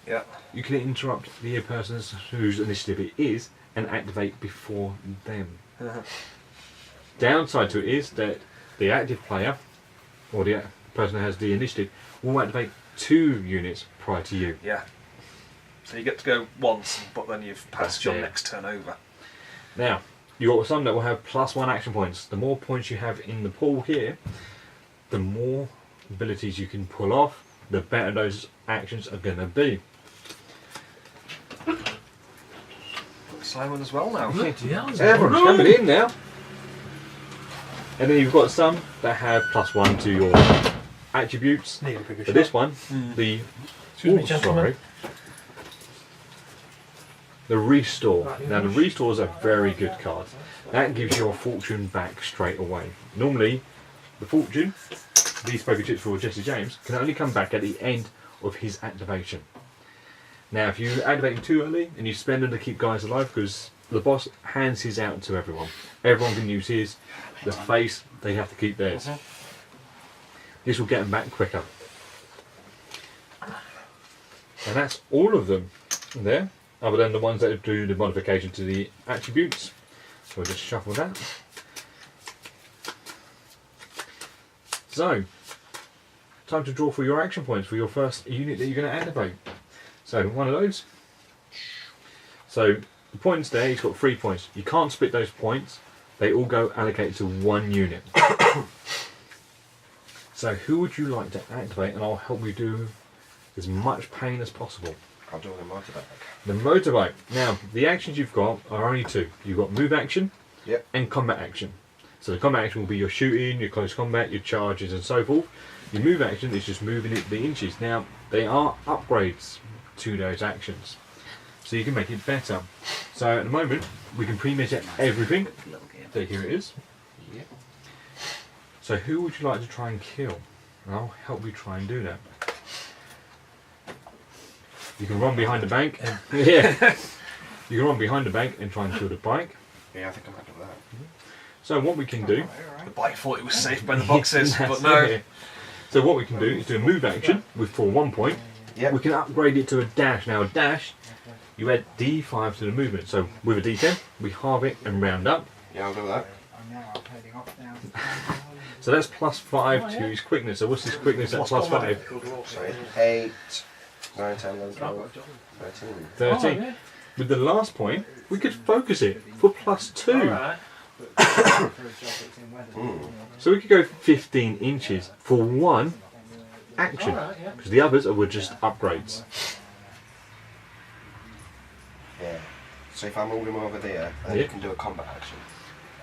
Yeah. you can interrupt the person whose initiative it is and activate before them. Downside to it is that the active player, or the person who has the initiative, will activate 2 units prior to you. Yeah. So you get to go once, but then you've passed That's your it. next turn over. Now, you've got some that will have +1 action points. The more points you have in the pool here, the more abilities you can pull off, the better those actions are going to be. Simon as well now. Everyone's coming in now. And then you've got some that have +1 to your attributes. Need a bigger But this one, the gentlemen. the restore. Now the restore is a very good card. That gives your fortune back straight away. Normally, the fortune, these poker chips for Jesse James, can only come back at the end of his activation. Now, if you activate them too early and you spend them to keep guys alive, because the boss hands his out to everyone. Everyone can use his. The face, they have to keep theirs. This will get them back quicker. And that's all of them there, other than the ones that do the modification to the attributes. So we'll just shuffle that. So, time to draw for your action points for your first unit that you're going to activate. So, one of those. So, the points there, he's got 3 points. You can't split those points. They all go allocated to one unit. So, who would you like to activate? And I'll help you do as much pain as possible. I'll do the motorbike. The motorbike. Now, the actions you've got are only 2. You've got move action and combat action. So the combat action will be your shooting, your close combat, your charges and so forth. Your move action is just moving it the inches. Now, they are upgrades to those actions. So you can make it better. So at the moment, we can pre-measure everything. So here it is. Yep. So who would you like to try and kill? And I'll help you try and do that. You can run behind the bank. Yeah. You can run behind the bank and try and kill the bike. Yeah, I think I'm happy with that. So what we can do... The bike thought it was safe by the boxes, but no. So what we can do is do a move action for 1 point. Yep. We can upgrade it to a dash. Now a dash, you add D5 to the movement. So with a D10, we halve it and round up. Yeah, I'll do that. So that's +5 to his quickness. So what's his quickness at +5? Sorry. 8, 9, 10, 11, 12, 13. 13. With the last point, we could focus it for +2. So we could go 15 inches for one action, because the others were just upgrades. Yeah. So if I move him over there, then you can do a combat action.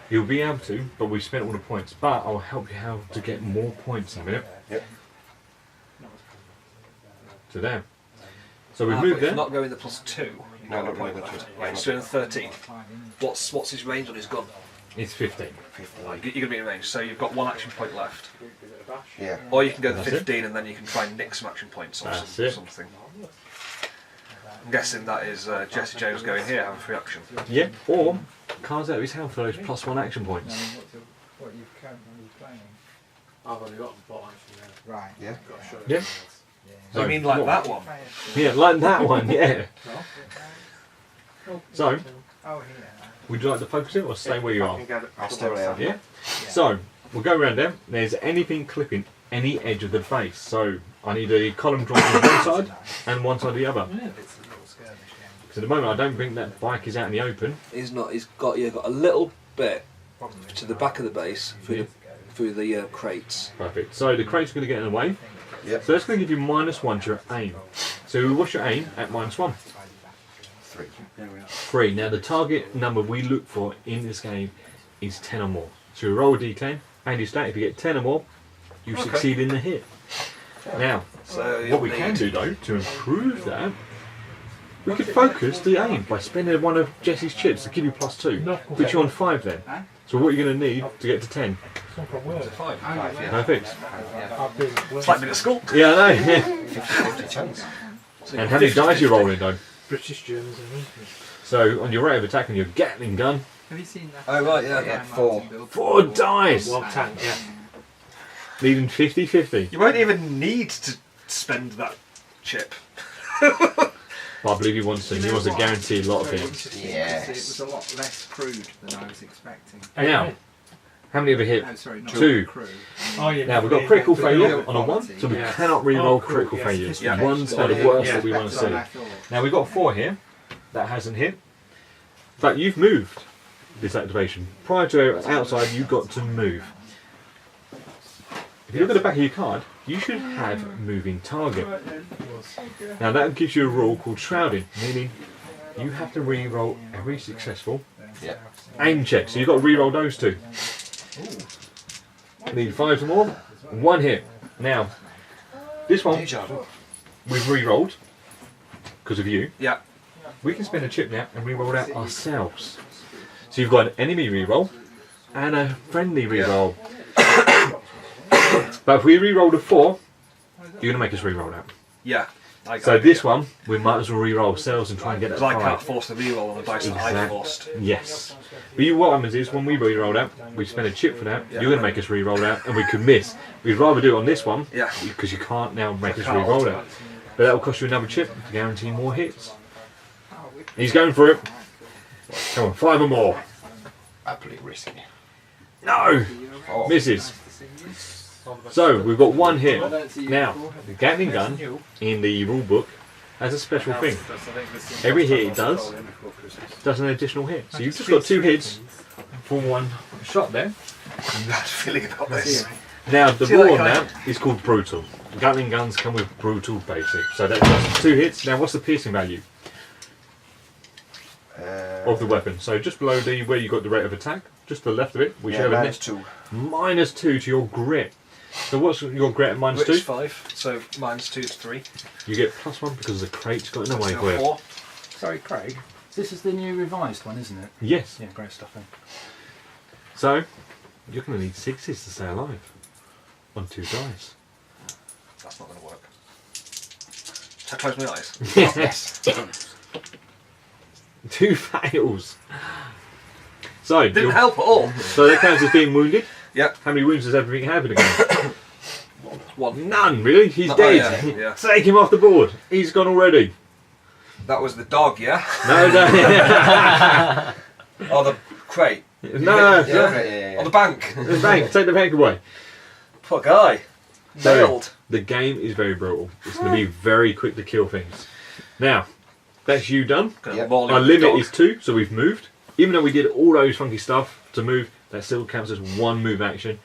You'll be able to, but we spent all the points. But I'll help you how to get more points in a minute. Yep. To there. So we've moved there. Not going the +2. No, not really. Right, he's doing 13. What's his range on his gun? It's 15. 15. You're going to be in range, so you've got 1 action point left. Yeah. Or you can go the That's 15 and then you can try and nick some action points or That's something. I'm guessing that is Jesse Jones going here, having free action. Yeah, or cards out of his hand for those +1 action points. I've only got 4 action there. Right. Yeah. Yeah. You mean like that one? Yeah, like that one, yeah. So, Oh, here. would you like to focus it or stay where you are? I'll stay where I am. Yeah? So, we'll go around there. There's anything clipping any edge of the face. So, I need a column drawn on one side and one side the other. Because at the moment, I don't think that bike is out in the open. He's not. He's got got a little bit to the back of the base through the crates. Perfect. So, the crate's going to get in the way. Yep. So, that's going to give you -1 to your aim. So, what's your aim at -1? 3. 3. Now, the target number we look for in this game is 10 or more. So, you roll a d10 and you stat. If you get 10 or more, you succeed in the hit. Now, So what we can do though, to improve that, we could focus the aim by spending one of Jesse's chips to give you +2. Put you on 5 then. So what you're going to need to get to 10? 5. Perfect. It's like being at school. Yeah, I know. Yeah. 50 chance. And how many dice you rolling though? British Germans and So on your rate of attack on your Gatling gun, Have you seen that? Oh right, yeah. Yeah, 4. 4 dice, One tank, yeah. leaving 50-50. You won't even need to spend that chip. Well, I believe he wants to. He wants to guarantee a lot of hits. Yes. It was a lot less crude than I was expecting. Now, how many have a hit? No, sorry, not 2. crude. Oh, yeah. Now we've got critical failure on a 1, so we cannot re-roll critical failures. Yeah. 1's are the worst Yeah. that we want to That's what I see. thought. Now we've got 4 here, that hasn't hit. But you've moved this activation. Prior to outside, you got to move. If you look at the back of your card, you should have moving target. Now that gives you a rule called shrouding, meaning you have to re-roll every successful aim check. So you've got to re-roll those 2. Need 5 or more. 1 hit. Now, this one we've re-rolled because of you. Yeah. We can spend a chip now and re-roll that ourselves. So you've got an enemy re-roll and a friendly re-roll. But if we re-rolled a 4, you're going to make us re-roll that. Yeah. So this one, we might as well re-roll ourselves and try and get that Because I can't 5. force the reroll on the dice that I forced. Yes. But what happens is, when we re-roll that, we spend a chip for that, you're going to make us re-roll that, and we could miss. We'd rather do it on this one, Yeah. because you can't now make us re-roll that. but that will cost you another chip to guarantee more hits. He's going for it. Come on, 5 or more. Happily risky. No! Misses. So, we've got 1 hit. Now, the Gatling gun in the rule book has a special thing. Every hit it does an additional hit. So you've just got 2 hits for 1 shot there. Bad feeling about this. Now, the rule on that is called brutal. Gatling guns come with brutal basic. So that's just 2 hits. Now, what's the piercing value of the weapon? So just below where you got the rate of attack, just to the left of it, whichever. -2. -2 to your grit. So what's your grit at -2? It's 5, so -2 is 3. You get +1 because the crate's got in the way for you. 4. Sorry, Craig. This is the new revised one, isn't it? Yes. Yeah, great stuff then. So you're going to need 6s to stay alive on 2 dice. That's not going to work. Should I close my eyes? Yes. 2 fails. So Didn't help at all. So that counts as being wounded. Yep. How many wounds does everything have in a game? 1. None, really. He's Oh, dead. yeah. Take him off the board. He's gone already. That was the dog, yeah? No, no. Or the crate. No. Yeah. Or the bank. The bank. Take the bank away. Poor guy. Nailed. The game is very brutal. It's going to be very quick to kill things. Now, that's you done. Yep. Our limit is 2, so we've moved. Even though we did all those funky stuff to move, that still counts as 1 move action.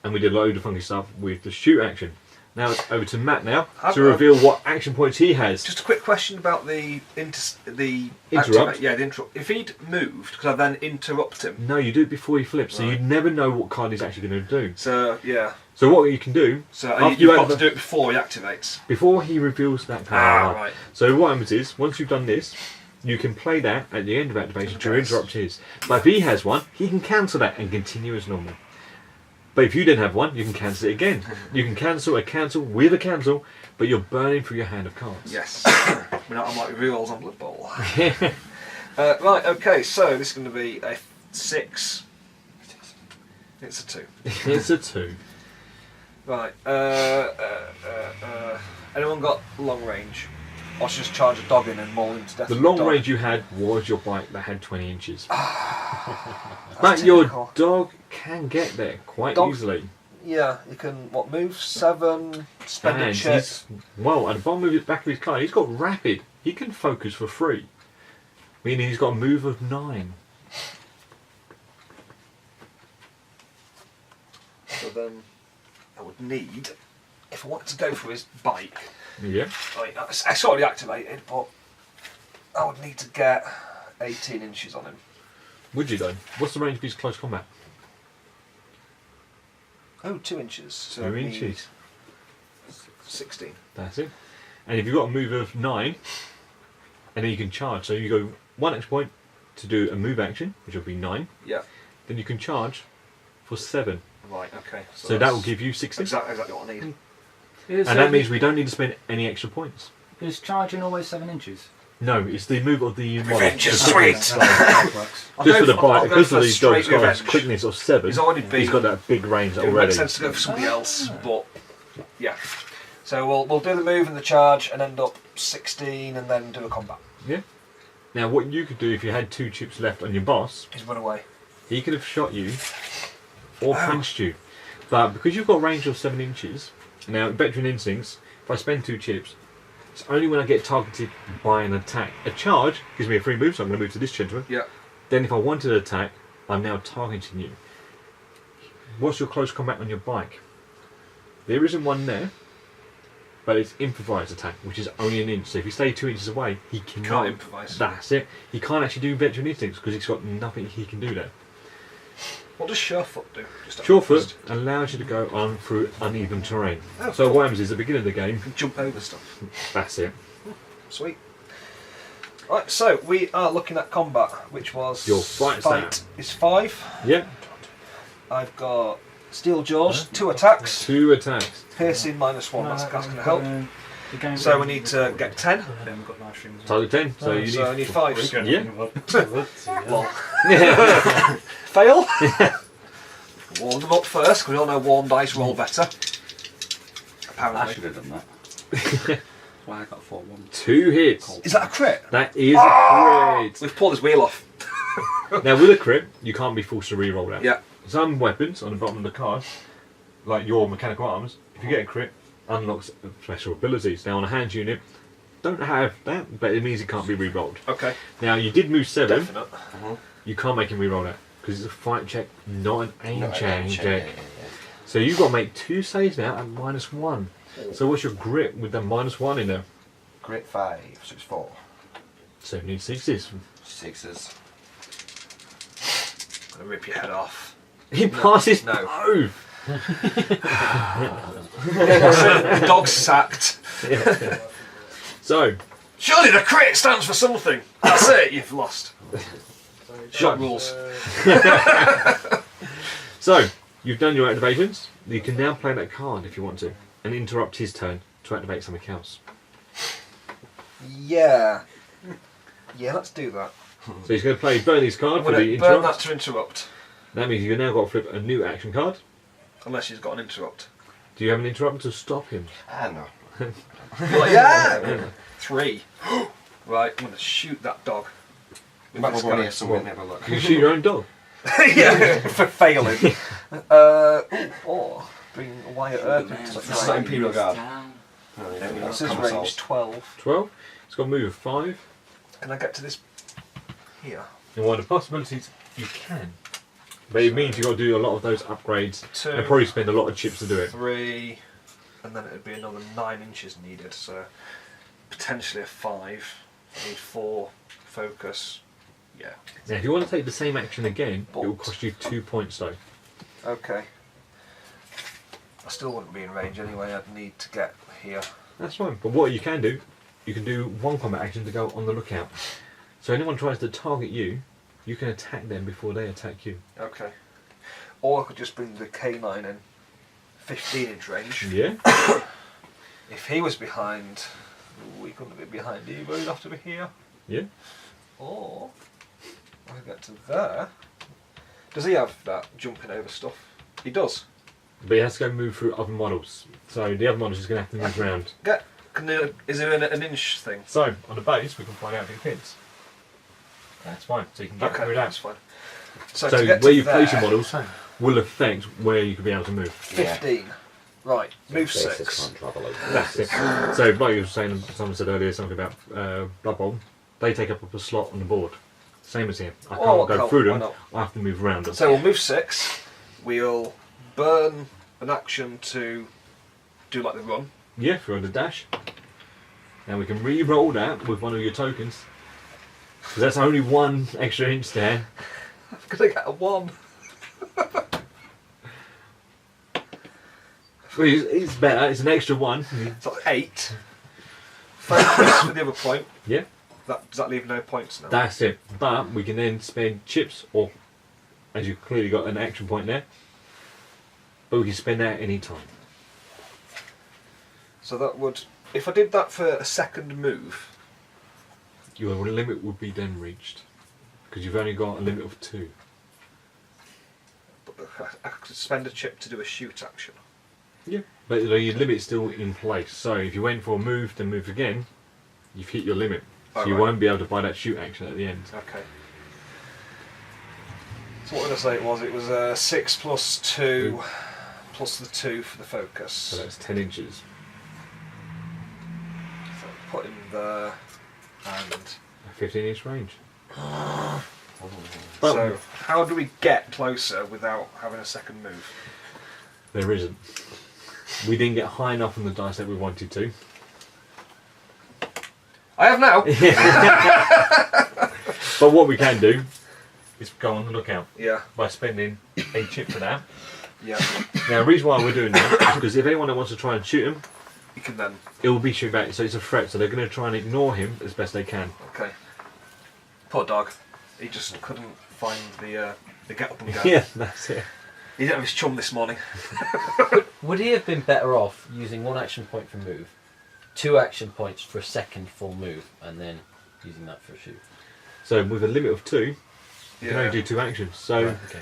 And we did a load of funky stuff with the shoot action. Now it's over to Matt now to reveal what action points he has. Just a quick question about the Interrupt? Yeah, the interrupt. If he'd moved, could I then interrupt him? No, you do it before he flips, so you never know what card he's actually going to do. So, yeah. So what you can do... So after you've got to do it before he activates. Before he reveals that card. Right. So what happens is, once you've done this, you can play that at the end of activation to interrupt his. But if he has one, he can cancel that and continue as normal. But if you didn't have one, you can cancel it again. You can cancel a cancel with a cancel, but you're burning through your hand of cards. Yes. We're not unlike rerolls on Blood Bowl. Right, okay, so this is going to be a 6. It's a 2. It's a 2. Right, anyone got long range? Or should just charge a dog in and maul him to death? The with a long dog? range you had was your bike that had 20 inches. That's But your typical. dog can get there quite Dog- easily. Yeah, you can, move 7, spend a And chip. he's, well, at the bottom of the back of his card, he's got rapid. He can focus for free. Meaning he's got a move of 9. So then I would need, if I wanted to go for his bike, Yeah. it's already activated, but I would need to get 18 inches on him. Would you though? What's the range of his close combat? Oh, 2 inches. So 2 I need inches. 16. That's it. And if you've got a move of 9, and then you can charge. So you go 1 extra point to do a move action, which will be 9. Yeah. Then you can charge for 7. Right, okay. So that will give you 16. Exactly what I need. And that means we don't need to spend any extra points. Is charging always 7 inches? No, it's the move of the Revenge is the quickness. sweet! Just for the bite, because of these dogs' straight guys, revenge. quickness of 7, He's already been. he's got that big range It would already. make sense to go for somebody else, but yeah. So we'll do the move and the charge and end up 16 and then do a combat. Yeah. Now what you could do if you had 2 chips left on your boss, He's run away. he could have shot you or punched you. But because you've got a range of 7 inches, now veteran instincts, if I spend 2 chips, it's only when I get targeted by an attack. A charge gives me a free move, so I'm going to move to this gentleman. Yeah. Then if I wanted to attack, I'm now targeting you. What's your close combat on your bike? There isn't one there, but it's improvised attack, which is only an inch. So if you stay 2 inches away, he cannot. Can't improvise. That's it. He can't actually do veteran instincts because he's got nothing he can do there. What does Surefoot do? Just out of Surefoot interest. allows you to go on through uneven terrain. Oh, So cool. what happens is at the beginning of the game, You can jump over stuff. that's it. Sweet. Right, so we are looking at combat, which was Your fight stat. is 5. Yep. I've got Steel Jaws, 2 attacks, 2 attacks. piercing -1. That's going to help. The game So we need to get 10. Then we've got live streams. Target 10. So you So I need. need 5. Yeah. Lol. Fail. Warmed them up first, because we all know warm dice roll better. I Apparently. should have done that. Well, I got 4-1. 2 hits. Is that a crit? That is a crit. We've pulled his wheel off. Now with a crit, you can't be forced to re-roll that. Yeah. Some weapons on the bottom of the card, like your mechanical arms, if you get a crit, unlocks special abilities. Now on a hand unit, don't have that, but it means it can't be re-rolled. Okay. Now you did move 7. Definite. You can't make him re-roll that because it's a fight check, not an aim Not an check. aim check, yeah. So you've got to make 2 saves now at -1. So what's your grit with the -1 in there? Grit 5, so it's 4. So you need 6s. 6s. I'm going to rip your head off. He passes no. both. The dog's sacked. So, Surely the crit stands for something. That's it, you've lost. Shot rules. so you've done your activations. You can now play that card if you want to, and interrupt his turn to activate something else. Yeah. Yeah, let's do that. So he's going to play Bernie's card I'm for going the to burn interrupt. that to interrupt. That means you've now got to flip a new action card. Unless he's got an interrupt. Do you have an interrupt to stop him? Ah, no. You're like, yeah! 3. Right, I'm going to shoot that dog. You might this go on guy. here somewhere and have a look. You shoot your own dog. Yeah, for failing. Or bring a wire earth. This is not Imperial Guard. This is range 12. 12. It's got a move of 5. Can I get to this here? And one of the possibilities, you can. But it means you've got to do a lot of those upgrades 2, and probably spend a lot of chips to do it. 3, and then it would be another 9 inches needed, so potentially a 5. I need 4 focus. Yeah. Now, if you want to take the same action again, it will Bolt. cost you 2 points though. Okay. I still wouldn't be in range anyway, I'd need to get here. That's fine. But what you can do 1 combat action to go on the lookout. So anyone tries to target you, you can attack them before they attack you. Okay. Or I could just bring the K9 in. 15-inch range. Yeah? If he was behind, we couldn't be behind either, he'd have to be here. Yeah? Or I could get to there. Does he have that jumping over stuff? He does. But he has to go move through other models. So the other models is going to have to move around. Is there an inch thing? So, on the base, we can find out if it fits. That's fine. So you can get through that's that. fine. So So to get where to you place your there, models will affect where you could be able to move. 15. Right, move 6. That's it. So, like you were saying, someone said earlier something about Blood Bowl. They take up a slot on the board. Same as here. I can't go through them. I have to move around them. So we'll move 6. We'll burn an action to do like the run. Yeah, for the dash. Now we can re-roll that with one of your tokens. Because that's only 1 extra inch there. I'm gonna get a 1. Well, it's better. It's an extra 1. So 8. Focus for the other point. Yeah. Does that leave no points now? That's it. But we can then spend chips, or as you've clearly got an action point there. But we can spend that any time. So that would, if I did that for a second move, Your limit would be then reached. Because you've only got a limit of 2. but I could spend a chip to do a shoot action. Yeah. But your limit's still in place. So if you went for a move, then move again, you've hit your limit. So you won't be able to buy that shoot action at the end. Okay. So what did I say it was? It was 6 plus 2 plus the 2 for the focus. So that's 10 inches. So put him there and... A 15-inch range. So how do we get closer without having a second move? There isn't. We didn't get high enough on the dice that we wanted to. I have now! But what we can do is go on the lookout Yeah. by spending a chip for that. Yeah. Now the reason why we're doing that is because if anyone that wants to try and shoot him, You can then... it will be shoot back, so it's a threat, so they're going to try and ignore him as best they can. Okay. Poor dog. He just couldn't find the get up and go. Yeah, that's it. He didn't have his chum this morning. Would he have been better off using 1 action point for move, 2 action points for a second full move, and then using that for a shoot? So with a limit of 2, you can only do 2 actions. So Right, okay.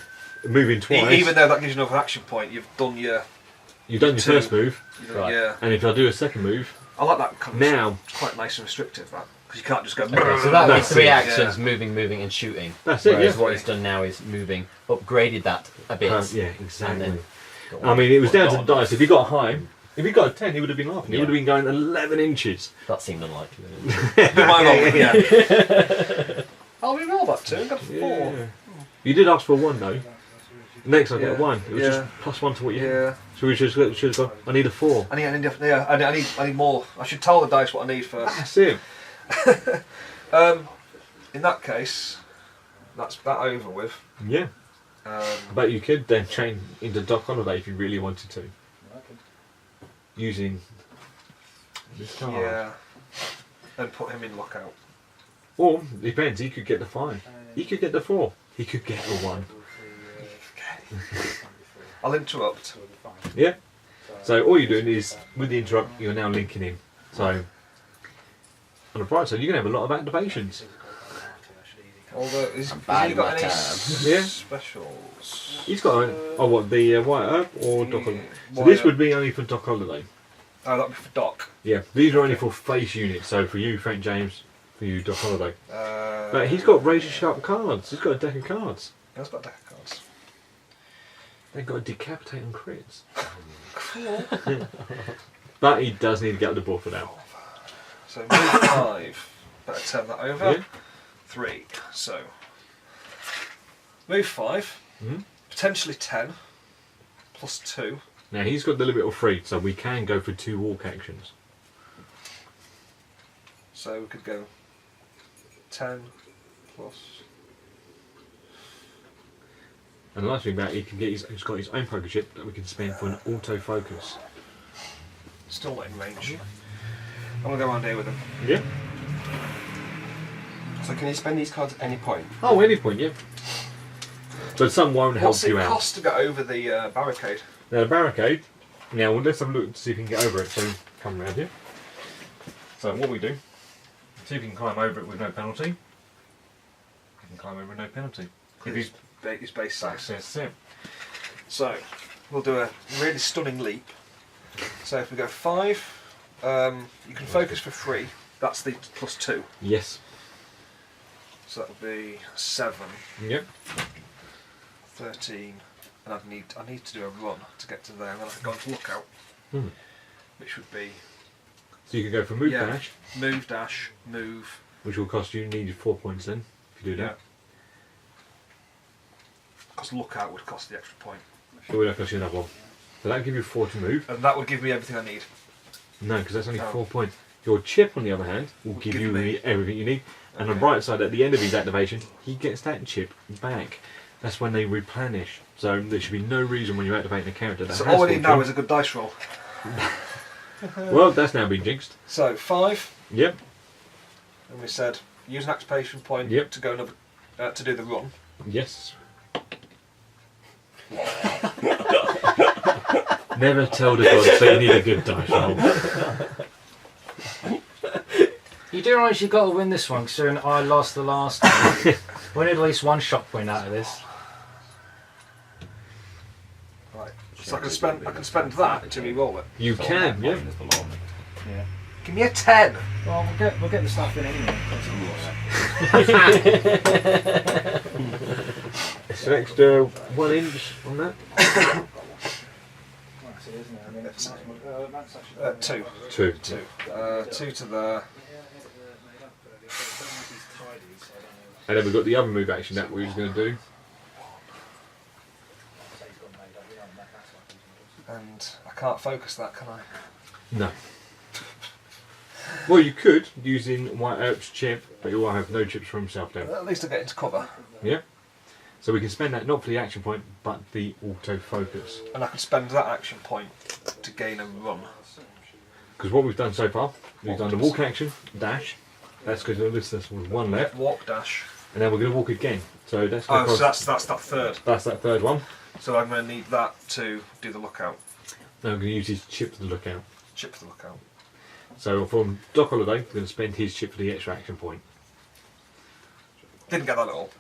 moving twice. Even though that gives you another action point, you've done your You've done your first move, Right. Yeah. and if I do a second move, I like that kind of now It's quite nice and restrictive, that. Because you can't just go... Okay, so that was That's 3 it, actions, yeah. moving and shooting. that's it. Whereas Yeah. what he's done now is moving, upgraded that a bit. Yeah, And exactly. then I mean, it was down to the Not dice. If he got high, if he got a 10, he would have been laughing. He Yeah. would have been going 11 inches. That seemed unlikely. Yeah. I'll re-roll that too. I got a 4. Yeah. You did ask for 1 though. Next I got Yeah. a 1. It was Yeah. just +1 to what you had. Yeah. So we should have gone, I need a 4. I need more. I should tell the dice what I need first. That's it. In that case, that's that over with. Yeah. Um, But you could then chain into Doc Holiday if you really wanted to. Using this card. yeah. And put him in lookout. Or, depends, he could get the 5. He could get the 4. He could get the 1. I'll interrupt. Yeah. So all you're doing is, with the interrupt, you're now linking him. So, on the bright side, you're going to have a lot of activations. Although, has he biding got my any time. Yeah. specials? He's got, the White Herb or Doc Holiday? So White this Herb. would be only for Doc Holiday. Oh, that'd be for Doc. Yeah, these are only for face units. So for you, Frank James, for you, Doc Holiday. But he's He's got razor sharp cards. He's got a deck of cards. got a deck of cards. They've got a decapitate on crits. But he does need to get up the board for that. So move 5. Better turn that over. Yeah. 3. So move 5. Mhm. Potentially 10. +2. Now he's got the little bit of free, so we can go for 2 walk actions. So we could go 10 plus. And the nice thing about it, he's got his own poker chip that we can spend for an auto focus. Still not in range. I'm gonna go around here with him. Yeah. So can you spend these cards at any point? Oh, any point, yeah. But some won't help What's it you out. cost to get over the barricade? Now the barricade. Now let's have a look to see if we can get over it. So come around here. So what we do? See if you can climb over it with no penalty. You can climb over with no penalty. If he's His base size. that's it. So we'll do a really stunning leap. So if we go 5, you can focus for free. That's the +2. Yes. So that would be 7, Yep. 13, and I need to do a run to get to there, and then I can go into lookout, Hmm. which would be So you can go for move Yeah. dash, move, dash, move. which will cost you needed 4 points then if you do Yeah. that. Because lookout would cost the extra point, It will cost you another one. So that'll give you 4 to move. and that would give me everything I need. No, because that's only Oh. 4 points. Your chip, on the other hand, will give you me- everything you need. And on the Okay. bright side, at the end of his activation, he gets that chip back. That's when they replenish. So there should be no reason when you're activating a character that So has all I need 4 now is a good dice roll. Well, that's now been jinxed. So 5, Yep. and we said use an activation point Yep. to go another to do the run. Yes. Never tell the gods they need a good dice roll. You do realise you've got to win this one, considering I lost the last time. We need at least 1 shot point out of this. Right. So I can spend that to re-roll it. You can, yeah. Give me a 10. Well, we'll get the stuff in anyway. It's an extra 1 inch on that. 2. 2. 2 to there. And then we've got the other move action that we was going to do. And I can't focus that, can I? No. Well, you could, using White Earp's chip, but you will have no chips for himself then. At least I get into cover. Yeah. So we can spend that not for the action point, but the auto focus. And I can spend that action point to gain a run. Because what we've done so far, we've done the walk action, dash. That's because the list was 1 left. Walk, dash. And then we're going to walk again. So that's going Oh, to so that's that third. that's that third one. So I'm going to need that to do the lookout. Now we're going to use his chip for the lookout. Chip for the lookout. So from Doc Holiday, we're going to spend his chip for the extra action point. Didn't get that at all.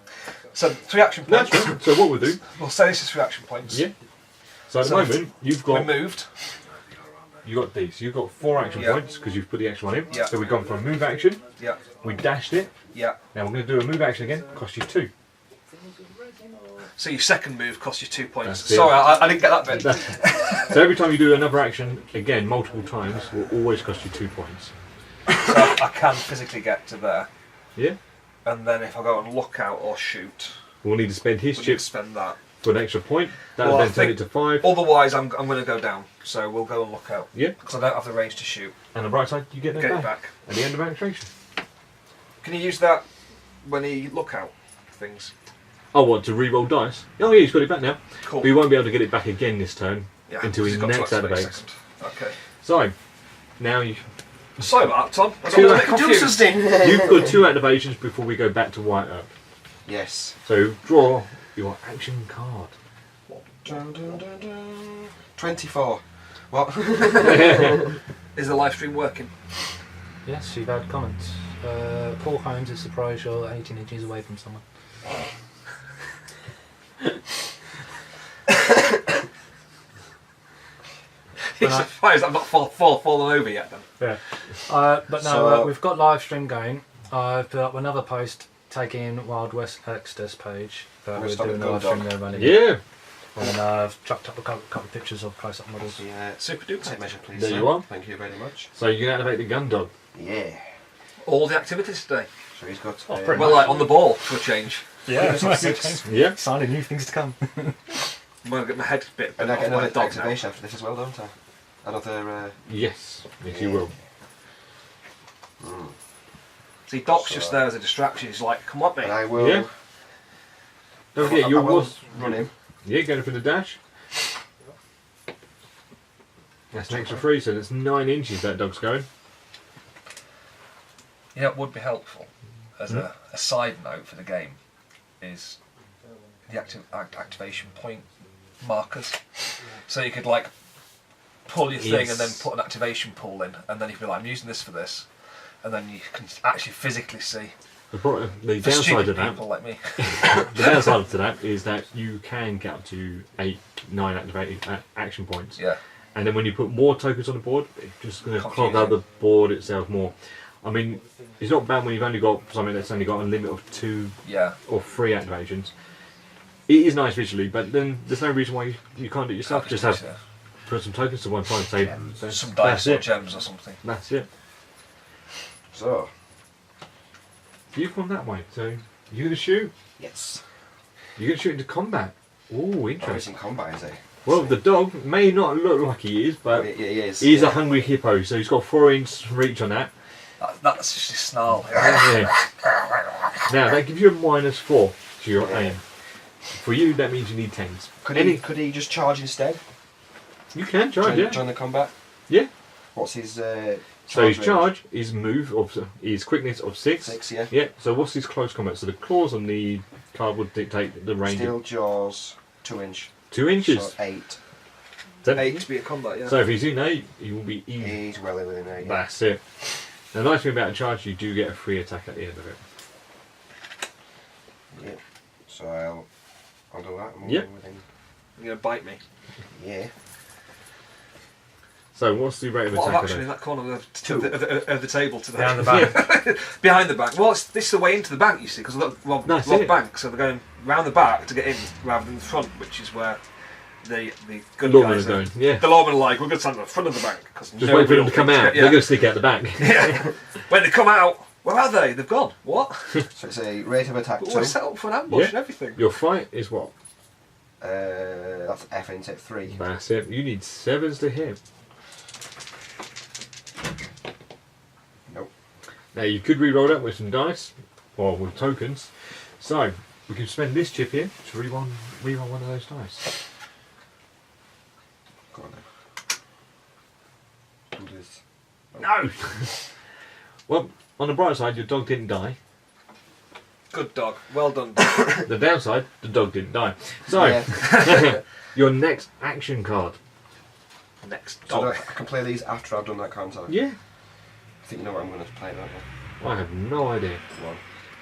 So 3 action points. That's right. So what we'll do, We'll say this is 3 action points. yeah, So at the moment, you've got moved. You got these. You've got 4 action Yeah. points because you've put the extra one in. Yeah. So we've gone for a move action. Yeah. We dashed it. Yeah. Now we're going to do a move action again. Cost you 2. So your second move costs you 2 points. That's it. Sorry, I didn't get that bit. So every time you do another action again multiple times, will always cost you 2 points. So I can physically get to there. Yeah. And then if I go on lookout or shoot, We'll need to spend his we need chip to spend that. for an extra point. That'll Well, I then turn it think- to 5. Otherwise, I'm going to go down. So we'll go and lookout. Yeah. Because I don't have the range to shoot. And on the right side, you get Get that it back. back. At the end of activation. Can you use that when you lookout things? Oh, what, to re-roll dice? Oh yeah, he's got it back now. Cool. But you won't be able to get it back again this turn Yeah, until he's his got to next activate activates. second. Okay. So, now you, Sorry about that, Tom. I got Two a bit confused. you've got 2 activations before we go back to white up. Yes. So draw your action card. Dun, dun, dun, dun. 24. What? Is the live stream working? Yes, you've had comments. Paul Holmes is surprised you're 18 inches away from someone. He's surprised I'm not fallen over yet then. Yeah. But no, So- we've got live stream going. I've put up another post taking Wild West Exodus page that We're we're stopping doing a Gun live stream Dog. there running. Yeah, And I've chucked up a couple of pictures of close-up models. Yeah. Super duper. Take measure, please. There sir. you are. Thank you very much. so you can activate the gun dog. Yeah. All the activities today. So he's got. pretty Well, like on the ball for a change. Yeah, Yeah. signing new things to come. I'm going to get my head a bit And I off get my another dog now. activation after this as well, don't I? Another. Yes, yes you will. See, Doc's just there as a distraction. He's like, come on, mate. And I will. Yeah. Don't forget, I you will was run him. yeah, going for the dash. That's an extra 3, so that's 9 inches that dog's going. You know, it would be helpful as a side note for the game is the activation point markers. So you could like pull your thing and then Yes. put an activation pool in, and then you can be like, I'm using this for this, and then you can actually physically see. The For downside stupid of that, people like me. the downside to that is that you can get up to 8, 9 activated action points. Yeah. And then when you put more tokens on the board, it's just going to clog Confusing. out the board itself more. I mean, it's not bad when you've only got something that's only got a limit of 2 Yeah. or 3 activations. It is nice visually, but then there's no reason why you can't do it yourself. Just have put some tokens to one side and say, that's, some that's dice or it. gems or something. That's it. So. You've gone that way, so you're going to shoot. Yes. You're going to shoot into combat. Ooh, Oh, he's interesting. in combat, is he? Well, the dog may not look like he is, but Yeah, he is. he's yeah. a hungry hippo, so he's got 4-inch reach on that. That's just his snarl. Yeah. Now, that gives you a -4 to your aim. For you, that means you need 10s. Could he just charge instead? You can charge, yeah. Join the combat? Yeah. What's his So his range? charge, his move, his quickness of 6. 6, yeah. Yeah, so what's his close combat? So the claws on the card would dictate the range. Steel jaws, 2 inch. 2 inches. So 8. So, 8 to be a combat, yeah. so if he's in 8, he will be easy. He's well within 8. Yeah. That's it. The nice thing about a charge, you do get a free attack at the end of it. Yeah. So I'll do that. Yep. Within. You're going to bite me. Yeah. So what's the rate of What attack? I'm actually in that corner of the table today. Behind the back. Behind the bank. Well, this is the way into the bank, you see, because there's a lot That's of it. banks, so they're going round the back to get in rather than the front, which is where the good Lawmen guys are going, yeah. The lawmen are like, we're going to stand at the front of the bank because Just wait for them to come out. They're going to stick out the back. Yeah. When they come out, where are they? They've gone. What? So it's a rate of attack But 2. we're set up for an ambush Yeah. and everything. Your fight is what? That's F into 3. That's it. You need 7s to hit. Nope. Now you could re-roll that with some dice, or with tokens. So we can spend this chip here to re-roll one of those dice. Go on then. Do this. No. Well, on the bright side, your dog didn't die. Good dog. Well done. Dog. The downside, the dog didn't die. So Yeah. your next action card. Next So dog. I can play these after I've done that, can't I? Yeah. I think you know what I'm going to play, don't you? I have no idea. Come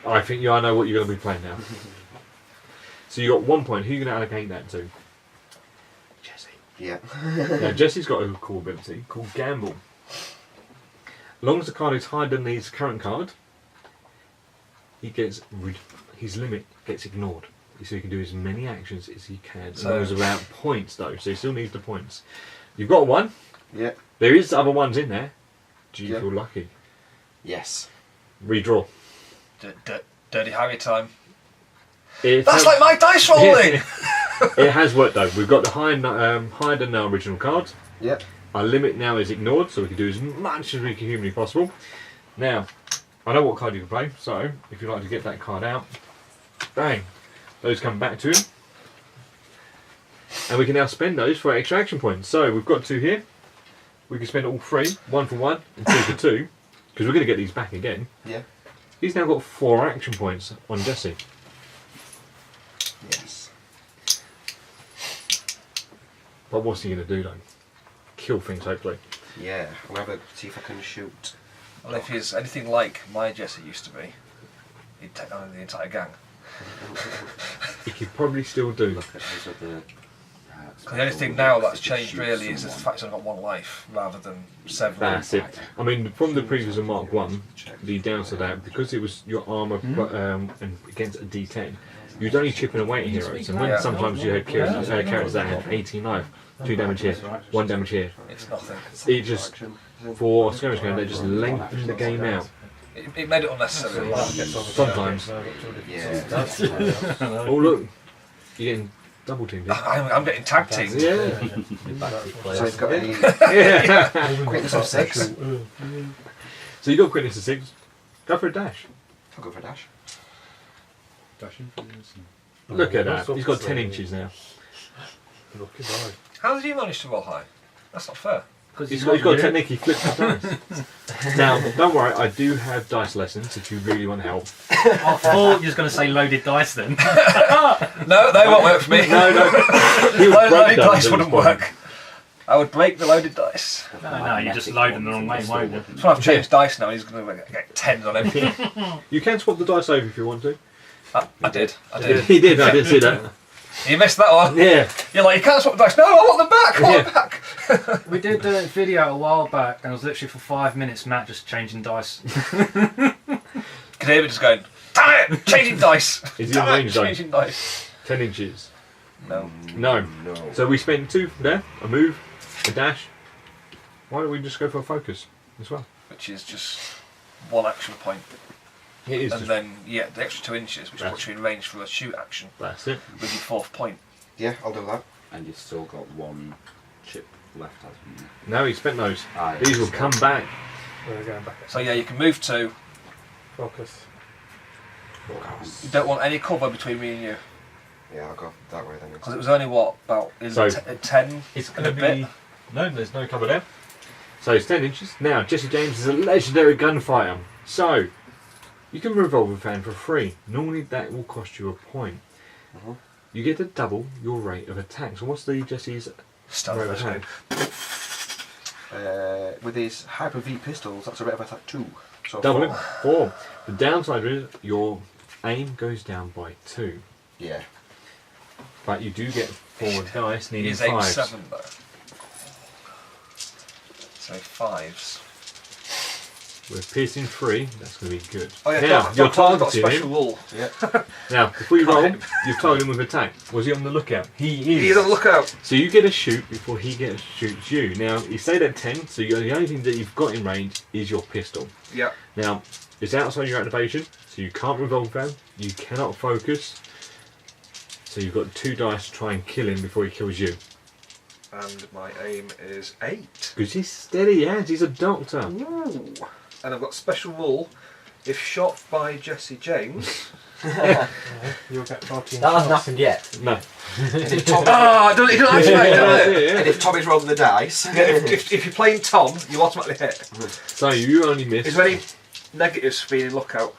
on. I think I know what you're going to be playing now. So you got 1 point. Who are you going to allocate that to? Jesse. Yeah. Now Jesse's got a cool ability called Gamble. As long as the card is higher than his current card, his limit gets ignored. So he can do as many actions as he can. As long as around points though, so he still needs the points. You've got one. Yeah. There is other ones in there. Do you feel lucky? Yes. Redraw. Dirty Harry time. That's like my dice rolling! It has worked though. We've got the higher than our original cards. Yep. Our limit now is ignored, so we can do as much as we can humanly possible. Now, I know what card you can play, so if you'd like to get that card out, bang, those come back to him. And we can now spend those for extra action points. So we've got 2 here. We can spend all 3, 1 for 1 and 2 for 2, because we're going to get these back again. Yeah. He's now got 4 action points on Jesse. Yes. But what's he going to do though? Kill things, hopefully. Yeah. I'm going to see if I can shoot. Well, if he's anything like my Jesse used to be, he'd take down the entire gang. He could probably still do. Look at those other. The only thing now that's changed really is the fact he's only got 1 life rather than 7. That's it. I mean, from the previous Mark 1, the downside of that, because it was your armour and against a D10, you'd only chipping away at heroes. And when sometimes you had characters that had 18 life, 2 damage here, 1 damage here. It's nothing. It just, for skirmish game, they just lengthened the game out. It made it unnecessary. Sometimes. Yeah. Oh look, you're getting double teamed. I'm getting tag teamed. Yeah. So he's got any Yeah. quickness of 6. So you got quickness of 6. Go for a dash. I'll go for a dash. Look at that. He's got 10 inches now. How did you manage to roll high? That's not fair. He's got a technique, he flips the dice. Now, don't worry, I do have dice lessons if you really want help. I thought you was going to say loaded dice then. No, they won't work for me. No. Loaded dice wouldn't work. I would break the loaded dice. No, you just load them the wrong way, won't you? So I've changed dice now, he's going to get 10s on everything. You can swap the dice over if you want to. I did. He did, I did see that. You missed that one. Yeah. You're like, you can't swap the dice. No, I want them back. I want them back. We did a video a while back, and it was literally for 5 minutes Matt just changing dice. Can hear me just going, damn it, changing dice. Is he in range though? Changing dice. 10 inches. No. No. So we spent 2 there, a move, a dash. Why don't we just go for a focus as well? Which is just 1 action point. It is. And then, the extra 2 inches, which puts you in range for a shoot action. That's it. With your 4th point. Yeah, I'll do that. And you've still got 1 chip left, haven't you? No, he spent those. Ah, yeah. These will come back. We're going back. So you can move 2. Focus. You don't want any cover between me and you. Yeah, I'll go that way then. Because it was only about 10 It's and a bit. No, there's no cover there. So it's 10 inches. Now, Jesse James is a legendary gunfighter. So, you can revolver fan for free. Normally that will cost you a point. You get to double your rate of attack. So what's the Jesse's rate of attack? With his Hyper V pistols, that's a rate of attack 2. So Double 4. it. 4. The downside is your aim goes down by 2. Yeah. But you do get 4 dice needing He's aim 5s. 7 though. So 5s. With piercing 3, that's going to be good. Oh yeah, now, you're got a targeting special him. rule. Yeah. Now, before you roll, you've targeted him with attack. Was he on the lookout? He is. He's on the lookout. So you get a shoot before he shoots you. Now, you stayed at 10, so the only thing that you've got in range is your pistol. Yeah. Now, it's outside your activation, so you can't revolve down, you cannot focus, so you've got 2 dice to try and kill him before he kills you. And my aim is 8. Because he's steady as, he's a doctor. Ooh. And I've got special rule, if shot by Jesse James... You'll get 14 That hasn't shots. happened yet. No. If Tom, Ah, don't activate, don't it? and if Tommy's rolling the dice, Yeah, if you're playing Tom, you automatically hit. So you only miss. Is there any negatives for being in lookout?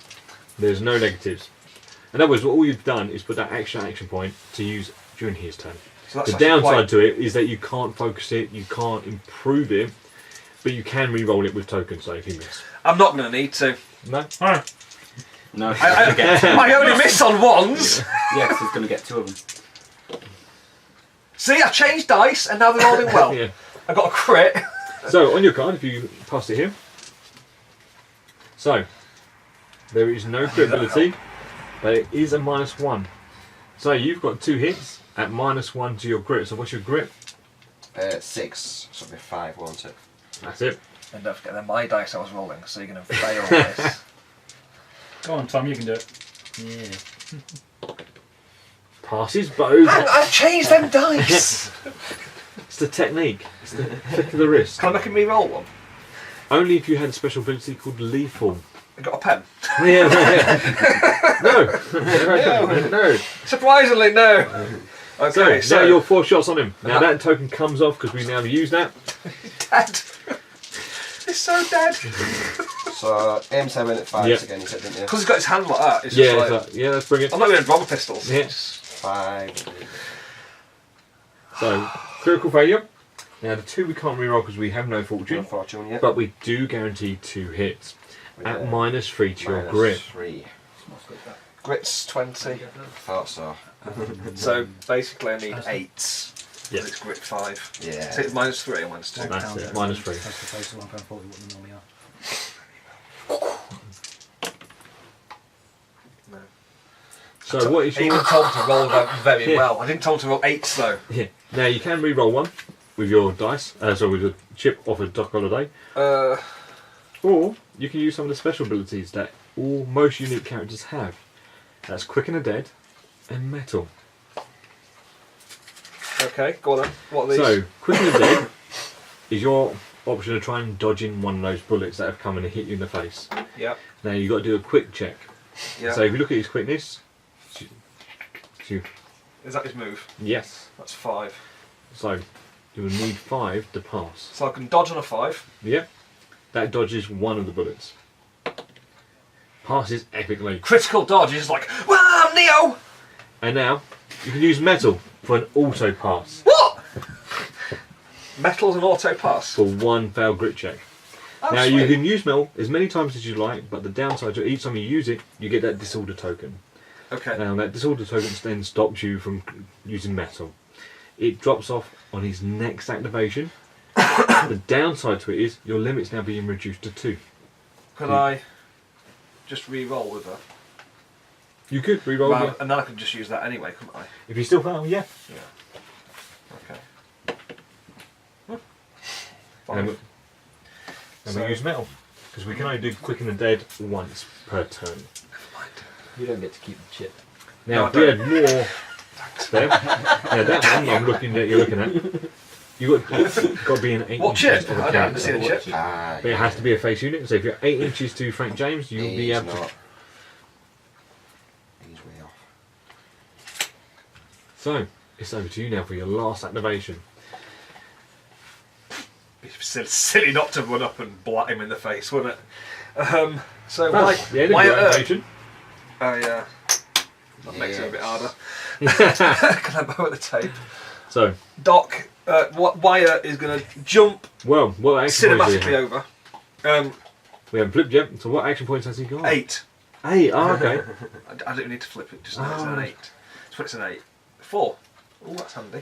There's no negatives. In other words, all you've done is put that extra action point to use during his turn. So that's The actually downside quite- to it is that you can't focus it, you can't improve it, but you can re-roll it with tokens, so if you miss. I'm not going to need to. No? No, I only miss on 1s! yeah, 'cause he's going to get 2 of them. See, I changed dice and now they're rolling well. Yeah. I got a crit. So on your card, if you pass it here, so there is no crit ability, but it is a -1. So you've got 2 hits at -1 to your grit. So what's your grit? 6, so it'll be 5, won't it? That's it. And don't forget, they're my dice I was rolling, so you're going to fail this. Go on, Tom, you can do it. Yeah. Passes both. I've changed them dice! It's the technique. It's the flick of the wrist. Can I make him re-roll one? Only if you had a special ability called lethal. I got a pen. Yeah. No. Surprisingly, no. Okay, So now you're 4 shots on him. Now that token comes off because we now use that. Dead. He's so dead. So, aim 7 at 5 Yep. again, you said, didn't you? Because he's got his hand like that. It's Yeah, just like, yeah, that's brilliant. I'm not going to rubber pistols. Yes. 5. So critical failure. Now the 2 we can't reroll because we have no fortune, Fortune, yeah. but we do guarantee 2 hits at -3 to your grit. 3. Grit's 20. Thought so. So basically I need 8. Yeah. It's grit 5. Yeah. So it's -3 and -2. That's it. -3. That's the place of £1.40 what they normally are. So what is I even your? told him to roll that very Yeah. well. I didn't tell him to roll 8s though. Yeah. Now you can reroll 1 with your dice. So with a chip off a Doc Holiday, or you can use some of the special abilities that most unique characters have. That's Quicken the Dead and Metal. Okay, go on then. What are these? So Quicken the Dead is your option to try and dodge in one of those bullets that have come in and hit you in the face. Yeah. Now you've got to do a quick check. Yeah. So if you look at his quickness, Is that his move? yes. That's 5. So you will need 5 to pass. So I can dodge on a 5. Yeah. That dodges one of the bullets. Passes epically. Critical dodge is like, wow, Neo! And now you can use metal for an auto pass What? Metal's an auto pass. for 1 failed grit check. Oh, now you sweet. can use metal as many times as you like, but the downside to each time you use it, you get that disorder token. Okay. Now that disorder token then stops you from using metal. It drops off on his next activation. The downside to it is your limit's now being reduced to 2. Could I just re-roll with her? You could reroll Well, it. and then I could just use that anyway, couldn't I? If you still fail, yeah. Okay. And, 5. we- and So- we use metal. Because we can only do Quicken the Dead once per turn. You don't get to keep the chip. Now, No, if we had more there, now that one you're looking at, you've got to be an 8 What inches chip? of a I don't see character. the chip. Ah, But it has to be a face unit, so if you're 8 inches to Frank James, you'll be he's able to. not. He's way off. So, it's over to you now for your last activation. It'd be silly not to run up and blat him in the face, wouldn't it? So Well, why? yeah, Why your activation. Oh yeah. That makes it a bit harder. Can I borrow the tape? So, Doc, Wyatt is going to jump well, what action points do you cinematically have? over. We haven't flipped yet, so what action points has he got? 8. 8, oh, okay. I don't even need to flip it, just know it's Oh. an 8. So it's an 8. 4. Oh, that's handy.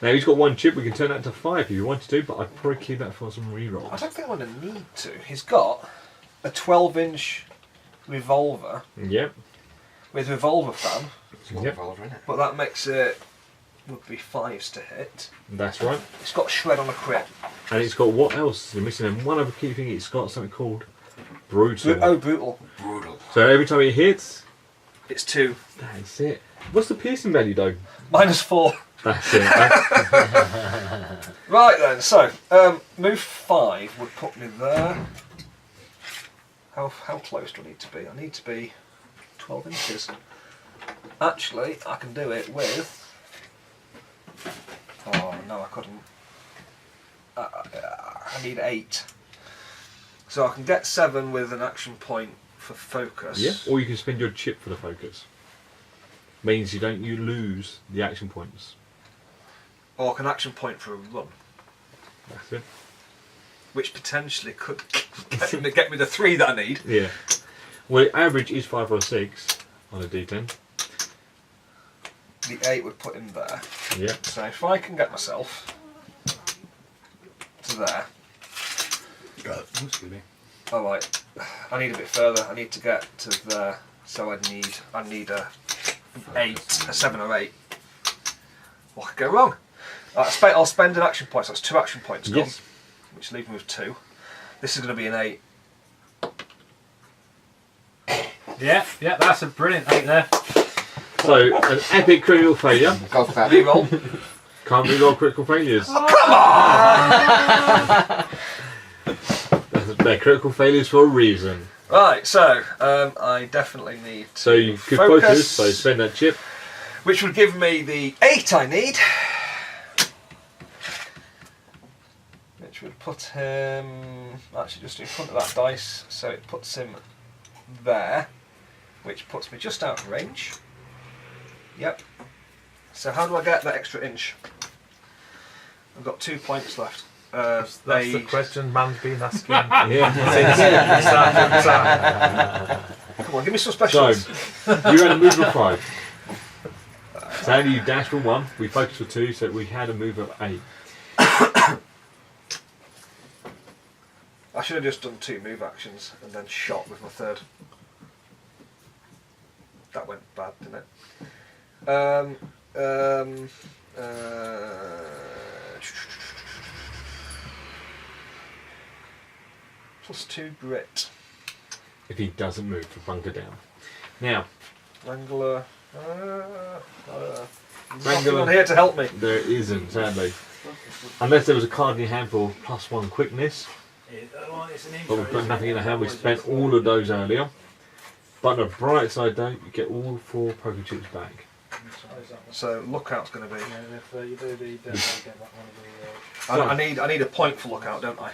Now he's got 1 chip, we can turn that to 5 if you wanted to, but I'd probably keep that for some I rerolls. don't think I'm going to need to. He's got a 12-inch revolver Yep, with revolver fan, It's got Yep. a revolver in it. but that makes it would be 5s to hit. that's right. It's got shred on a crit. And it's got what else? You're missing and one other key thing, it's got something called Brutal. Oh, brutal. Brutal. So every time he hits, It's 2. that's it. What's the piercing value though? -4. That's it. Right then, so move 5 would put me there. How close do I need to be? I need to be 12 inches. Actually, I can do it with. Oh no, I couldn't. I need 8. So I can get 7 with an action point for focus. Yeah, or you can spend your chip for the focus. Means you lose the action points. Or I can action point for a run, That's it. which potentially could get me the 3 that I need. Yeah. Well, average is 5 or 6 on a D10. the 8 would put him there. Yep. So if I can get myself to there. Excuse me. Alright, I need a bit further. I need to get to there. So I need a 7 or 8. What could go wrong? I'll spend an action point, so that's 2 action points gone, Yes. which leave me with 2. This is going to be an 8. Yeah, that's a brilliant 8 there. So, an epic critical failure. Go for that. Reroll. Can't reroll critical failures. They're critical failures for a reason. Right, so I definitely need to So you could focus, so spend that chip. which would give me the 8 I need. Which would put him actually just in front of that dice, so it puts him there, which puts me just out of range. Yep. So how do I get that extra inch? I've got 2 points left. That's the question man's been asking. Come on, give me some specials. So, you had a move of 5. Sandy, you dashed for 1, we focused for 2, so we had a move of 8. I should have just done 2 move actions and then shot with my 3rd. That went bad, didn't it? +2 grit. If he doesn't move to bunker down. Now, Wrangler. There's nothing on here to help me. there isn't, sadly. Unless there was a card in your hand for +1 quickness. But we've got nothing in our hand, we spent all of those earlier. But on the bright side though, you get all 4 poker chips back. So lookout's going to be. you do the get back one of the. I need a point for lookout, don't I?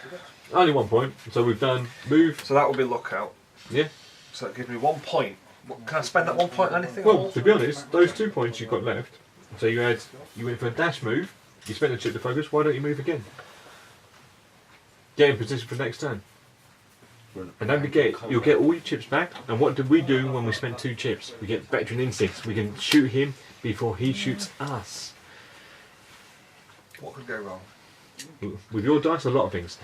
Only 1 point, so we've done move. So that will be lookout. Yeah. So that gives me 1 point. Can I spend that 1 point on anything? Well, to be honest, those 2 points you've got left. So you went for a dash move, you spent a chip to focus, why don't you move again? Get in position for next turn. And don't forget, you'll get all your chips back. And what did we do when we spent 2 chips? We get veteran instincts. We can shoot him before he shoots us. What could go wrong? With your dice, a lot of things.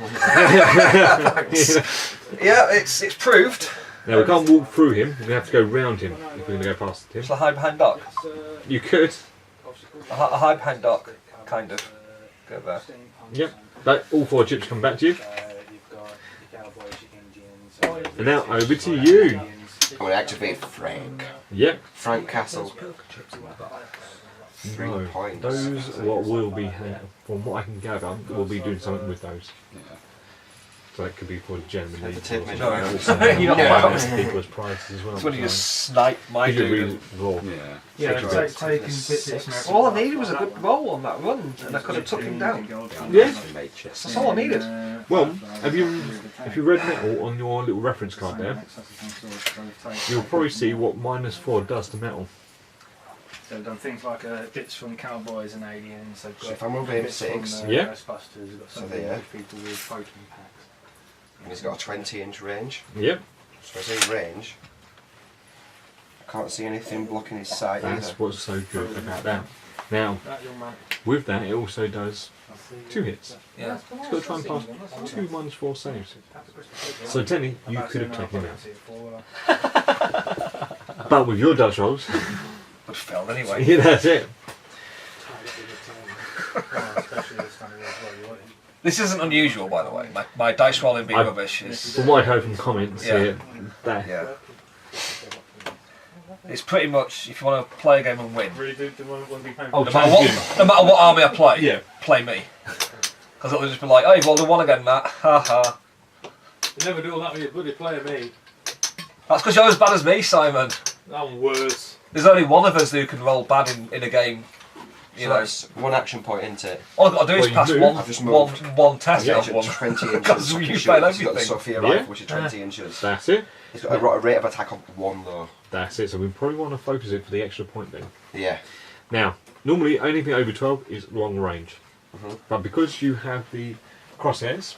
Yeah, it's proved. Now we can't walk through him, we have to go round him if we're going to go past him. Shall I hide behind Doc? You could. I hide behind Doc, kind of. Go there. Yep. But all 4 chips come back to you. And now over to you. I'm going to activate Frank. Yep. Frank Castle. 3 No, points. those what will be, from what I can gather, we'll be doing something with those. So that could be for Germany. The tip No, you you're not People as prizes as well. It's when you just snipe my dude. Taking bits. All I needed was a good roll on that run, and I could have took him down. Yeah. That's all I needed. Well, if you read metal on your little reference card there, you'll probably see what -4 does to metal. So we've done things like bits from Cowboys and Aliens. They've got So if I move in bits 6, from, Yeah. Ghostbusters. We've got some there. people with proton packs. and he's got a 20-inch range. Yep. So as in range, I can't see anything blocking his sight That's either. what's so good about that. Now, That young man. with that, it also does 2 hits. Yeah. It's got to try and pass 2 -4 saves. So technically, you could have taken him out. But with your dice rolls, But failed anyway. yeah, that's it. This isn't unusual, by the way. My dice rolling being rubbish is. From what I heard from comments here, that Yeah. It's pretty much if you want to play a game and win. Really do want to be paying. Oh, No matter what army I play, Yeah. play me. Because it'll just be like, oh, you've rolled a 1 again, Matt. Ha ha. You never do all that with your bloody player, me. That's because you're as bad as me, Simon. I'm worse. There's only one of us who can roll bad in a game. You So know, that's 1 action point into it. all I've got to do is Well, you pass move. I've just moved. one test. Yeah, I've won. 20 Because inches. you He's fail got the everything. Sophia Yeah. rifle, which is 20 inches. that's it. He's got a rate of attack of 1 though. That's it. So we probably want to focus it for the extra point then. Yeah. Now, normally anything over 12 is long range. But because you have the crosshairs,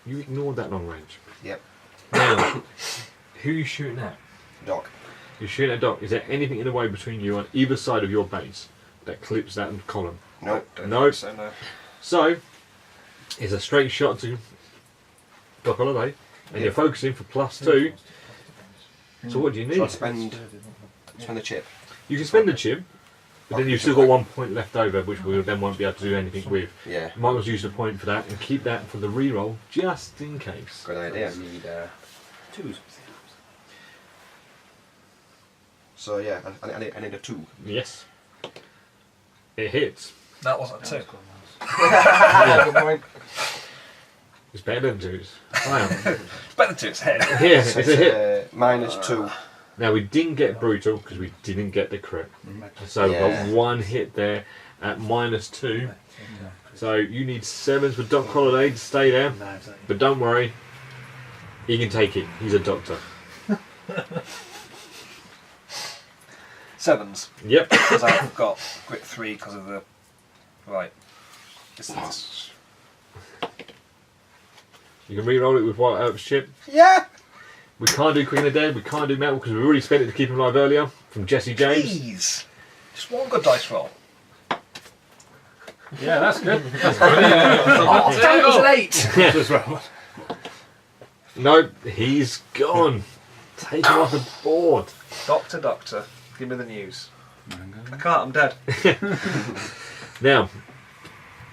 you ignore that long range. Yep. Now, who are you shooting at? Doc. You're shooting at a dock. Is there anything in the way between you on either side of your base that clips that column? No. No. So no. So, it's a straight shot to Dock Holiday, and you're focusing for +2. So what do you need? So I spend the chip. You can spend the chip, but then you've still got 1 point left over, which we then won't be able to do anything with. Yeah. Might as well use the point for that and keep that for the reroll just in case. Good idea. Need 2s. So yeah, I need a 2. Yes. It hits. That wasn't a 2. Good point. It's better than 2s. Wow. Better than 2, it's head. Yeah, it's a hit. -2. Now we didn't get brutal because we didn't get the crit. So we've got 1 hit there at -2. So you need 7s for Doc Holiday to stay there. But don't worry, he can take it. He's a doctor. 7s. Yep. Because I've got grit 3 because of the distance. You can re-roll it with White Oak's chip. Yeah. We can't do Quick and the Dead. We can't do Metal because we already spent it to keep him alive earlier. From Jesse James. Please. Just one good dice roll. Yeah, that's good. Oh, damn, it was late. No, he's gone. Take him off the board. Doctor, give me the news. I can't, I'm dead. Now,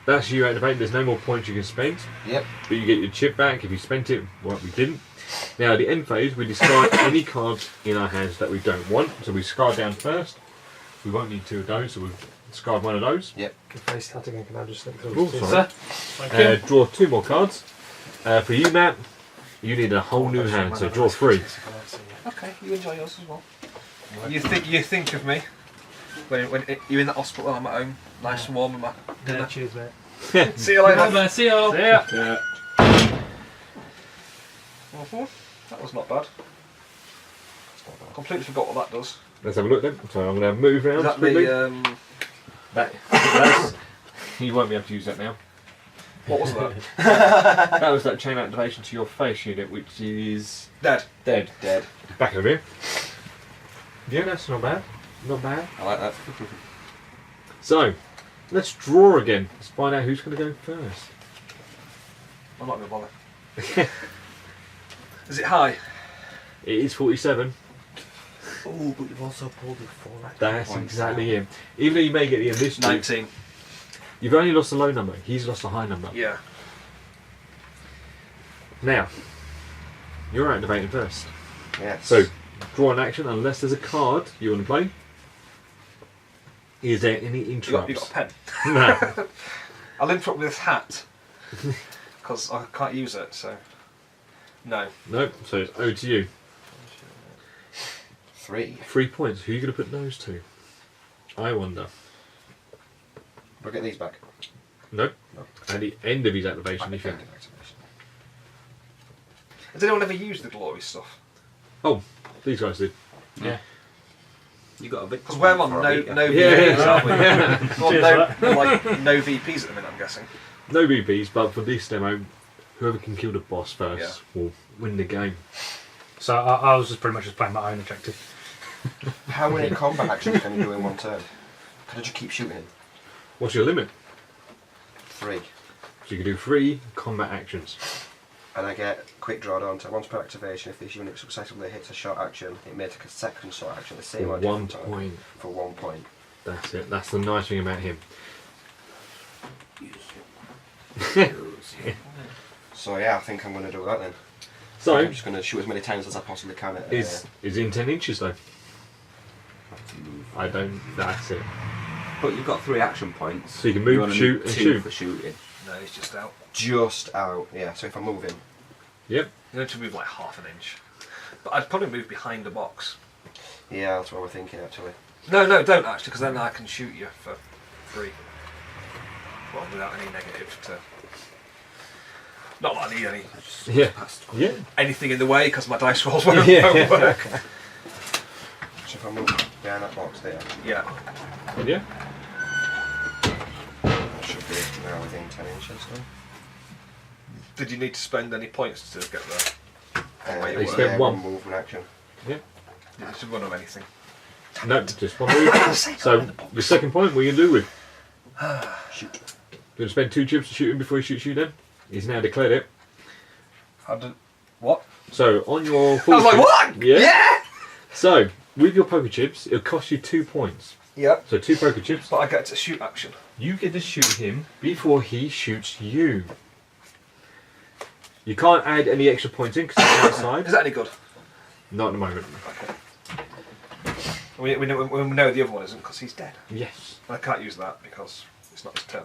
that's you activated. There's no more points you can spend. Yep. But you get your chip back if you spent it. Well, we didn't. Now, at the end phase, we discard any cards in our hands that we don't want. So we discard down first. We won't need 2 of those, so we'll discard 1 of those. Yep. Face that again, can I just think Oh, sorry. Draw 2 more cards. For you, Matt, you need a whole new hand, so draw 3. Okay, you enjoy yours as well. You think of me when you're in the hospital and I'm at home, nice and warm with my dinner. Cheers, mate. See you later. Bye, see you. See ya. That was not bad. Completely forgot what that does. Let's have a look then. So I'm going to move around. Is that quickly. the You won't be able to use that now. what was that? That was that chain activation to your face unit, which is Dead. dead. Dead. Back over here. Yeah, that's not bad. Not bad. I like that. So, let's draw again. Let's find out who's going to go first. I'm not going to bother. Is it high? It is 47. Oh, but you've also pulled it 4 action That's points. exactly him. Even though you may get the end of this dude, 19. you've only lost a low number. He's lost a high number. Yeah. Now, you're activating first. Yes. So, draw an action unless there's a card you want to play. Is there any You got interrupts? a pen. No. I'll interrupt with this hat because I can't use it. So no. Nope, so it's owed to you. 3. 3 points. Who are you going to put those to? I wonder. Do I get these back? Nope. No. At the end of his activation, if you... Has anyone ever used the glory stuff? Oh, these guys did. Yeah. You got a bit. Because we're on no VPs, Yeah. aren't we? We're on no VPs at the minute, I'm guessing. No BBs, but for this demo, whoever can kill the boss first will win the game. So I was just pretty much just playing my own objective. How many combat actions can you do in 1 turn? Can I just keep shooting him? What's your limit? 3. So you can do 3 combat actions. And I get quick drawdown to once per activation. If this unit successfully hits a short action, it may take a second short action the same For or 1 different time. point. For 1 point. That's it. That's the nice thing about him. So yeah, I think I'm going to do that then. So, I'm just going to shoot as many times as I possibly can at is in 10 inches though. I don't. That's it. But you've got 3 action points. So you can move, only shoot, need and 2 shoot. for shooting. No, he's just out. just out. Yeah, so if I move in. Yep. You need to move like half an inch. But I'd probably move behind the box. Yeah, that's what we're thinking actually. No, don't actually, because then I can shoot you for free. Well, without any negative to. Not that I need any Yeah. Yeah. anything in the way, because my dice rolls won't work. So if I move behind that box there, Yeah. Yeah. I should be now within 10 inches then. Did you need to spend any points to get there? Where you They were? spent yeah, one. movement action. Yeah. Just run of anything. No, just one move. So, your second point, what are you going to do with? Shoot. You're going to spend 2 chips to shoot him before he shoots you then? He's now declared it. What? So, on your... I was like, what? Yeah. So, with your poker chips, it'll cost you 2 points. Yep. So 2 poker chips. But I get to shoot action. You get to shoot him before he shoots you. You can't add any extra points in because it's outside. Is that any good? Not at the moment. Okay. We know the other one isn't because he's dead. Yes. I can't use that because it's not his turn.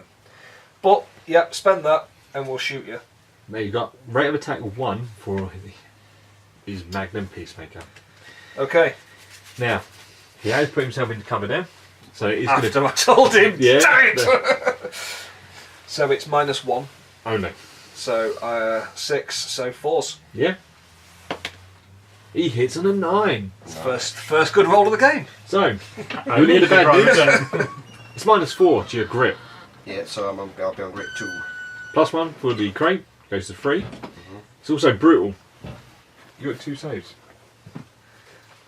But, yeah, spend that and we'll shoot you. Now you've got rate of attack 1 for his Magnum Peacemaker. Okay. Now, he has put himself into cover now. So he's After going I told him, Yeah. damn it! So it's -1. Only. So 6, so 4s. Yeah. He hits on a 9. First good roll of the game. So, you need a bad news. It's -4 to your grip. Yeah, so I'll be on grip 2. +1 for the crate, goes to 3. It's also brutal. You got 2 saves.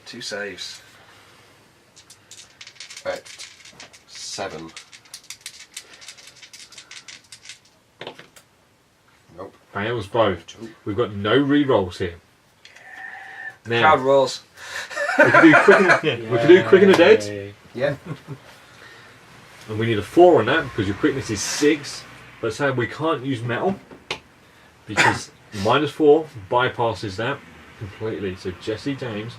2 saves. Right. 7. Nope. Fails both. We've got no re-rolls here. Now, Crowd rolls. we can do quick and the dead. Yeah. And we need a 4 on that because your quickness is 6. But saying we can't use metal because -4 bypasses that completely. So Jesse James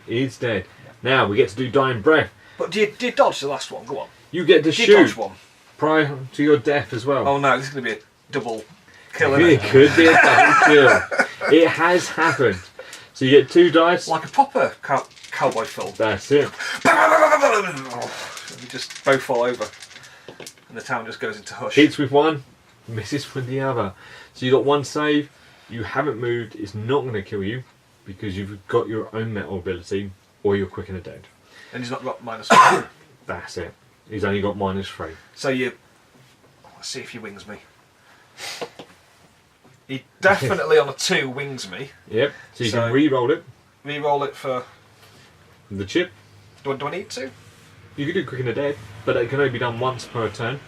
is dead. Now we get to do Dying Breath. But do you dodge the last one? Go on. You get to Do you shoot dodge one? prior to your death as well. Oh no, this is going to be a double kill, It isn't it? could be a double kill. It has happened. So you get 2 dice. Like a proper cowboy film. That's it. We just both fall over. And the town just goes into hush. Hits with 1, misses with the other. So you got 1 save. You haven't moved. It's not going to kill you because you've got your own metal ability or you're quick and a dead. And he's not got -1. That's it. He's only got -3. So you... Let's see if he wings me. He definitely on a 2 wings me. Yep. So you So- can re-roll it. Re-roll it for... The chip. Do I need to? You can do quick and a dead, but it can only be done once per turn.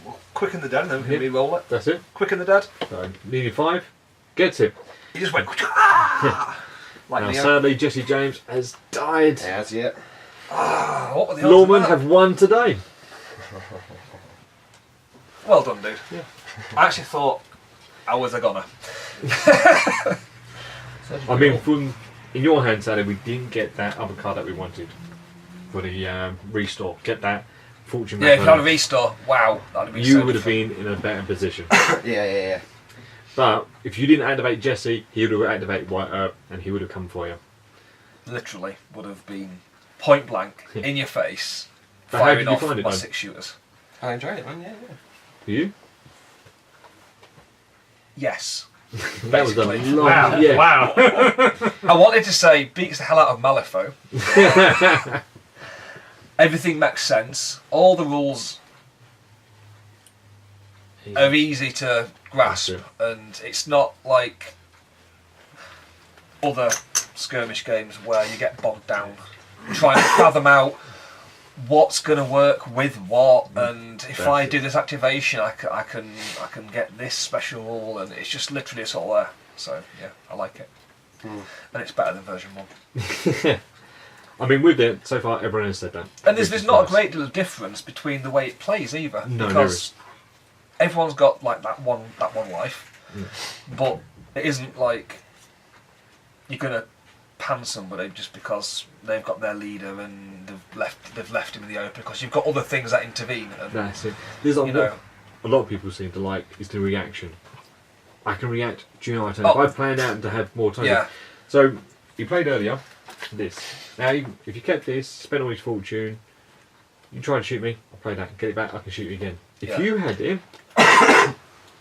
Well, quick in the dead, and then we can Yep. re-roll it. That's it. Quick in the dead. So needing 5. Gets it. He just went... Ah! Like Now Neo. sadly Jesse James has died. As yet. Ah, what were the odds of Lawman that? have won today. Well done, dude. Yeah. I actually thought I was a goner. I mean, from in your hand, Sally, we didn't get that other card that we wanted for the restore. Get that fortune. Yeah, if you had a restore, wow, that'd be you so would have different. been in a better position. Yeah. But if you didn't activate Jesse, he would have activated White Herb, and he would have come for you. Literally would have been point blank in your face, But how firing did you off find it, my though? 6 shooters. I enjoyed it, man. Yeah. You? Yes. That was a Basically. long. Wow. Yeah. Wow. I wanted to say beats the hell out of Malifaux. Everything makes sense. All the rules are easy to grasp, That's and it's not like other skirmish games where you get bogged down trying to fathom out what's going to work with what, and if I do this activation, I can get this special rule, and it's just literally it's all there. So yeah, I like it, and it's better than version 1. I mean, with it so far, everyone has said that. And Which there's is not a nice. great deal of difference between the way it plays either, No, there because is. everyone's got like that one life, Mm. but it isn't like you're gonna pan somebody just because they've got their leader and they've left him in the open, because you've got other things that intervene. And, That's it. There's a you lot, know, a lot of people seem to like is the reaction. I can react during my turn. If I planned out to have more time. yeah, So you played earlier this. Now, if you kept this, spent all his fortune, you try and shoot me, I'll play that, get it back, I can shoot you again. If Yeah. you had him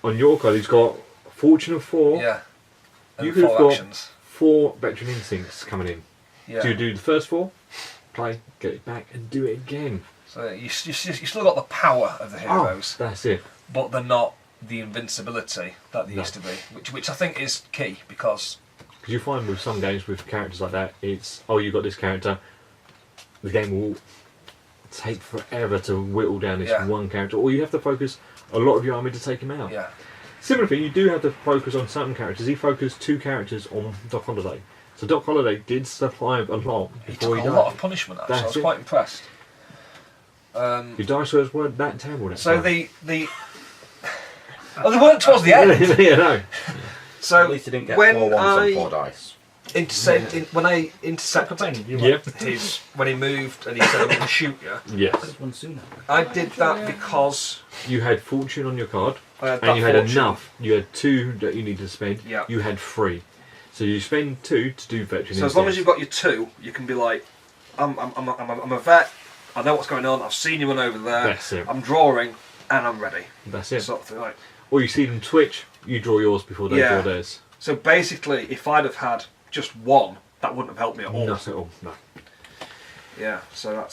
on your card, he's got fortune of 4. yeah. And You could have 4 got actions. 4 veteran instincts coming in. Yeah. So you do the first 4, play, get it back, and do it again. So you still got the power of the heroes, That's it. but they're not the invincibility that they No. used to be, which I think is key, because Because you find with some games with characters like that, it's, oh, you got this character, the game will take forever to whittle down this one character, or you have to focus a lot of your army to take him out. Yeah. Similar thing, you do have to focus on certain characters. He focused 2 characters on Doc Holliday. So Doc Holliday did survive a lot before he died. A lot of punishment, actually. I was quite impressed. Your dice rolls weren't that terrible. So they weren't towards the end. Yeah, no. So at least he didn't get when 4 ones on 4 dice. When I intercepted his when he moved and he said I'm going to shoot you. Yes. I did that because you had fortune on your card, and you had enough. You had 2 that you needed to spend. Yeah. You had 3, so you spend 2 to do veteran. So as long as you've got your 2, you can be like, I'm a vet. I know what's going on. I've seen you run over there. That's it. I'm drawing and I'm ready. That's it. Sort of thing, like. Or you see them twitch, you draw yours before they draw theirs. So basically, if I'd have had just 1, that wouldn't have helped me at all. Not at all, no. Yeah, so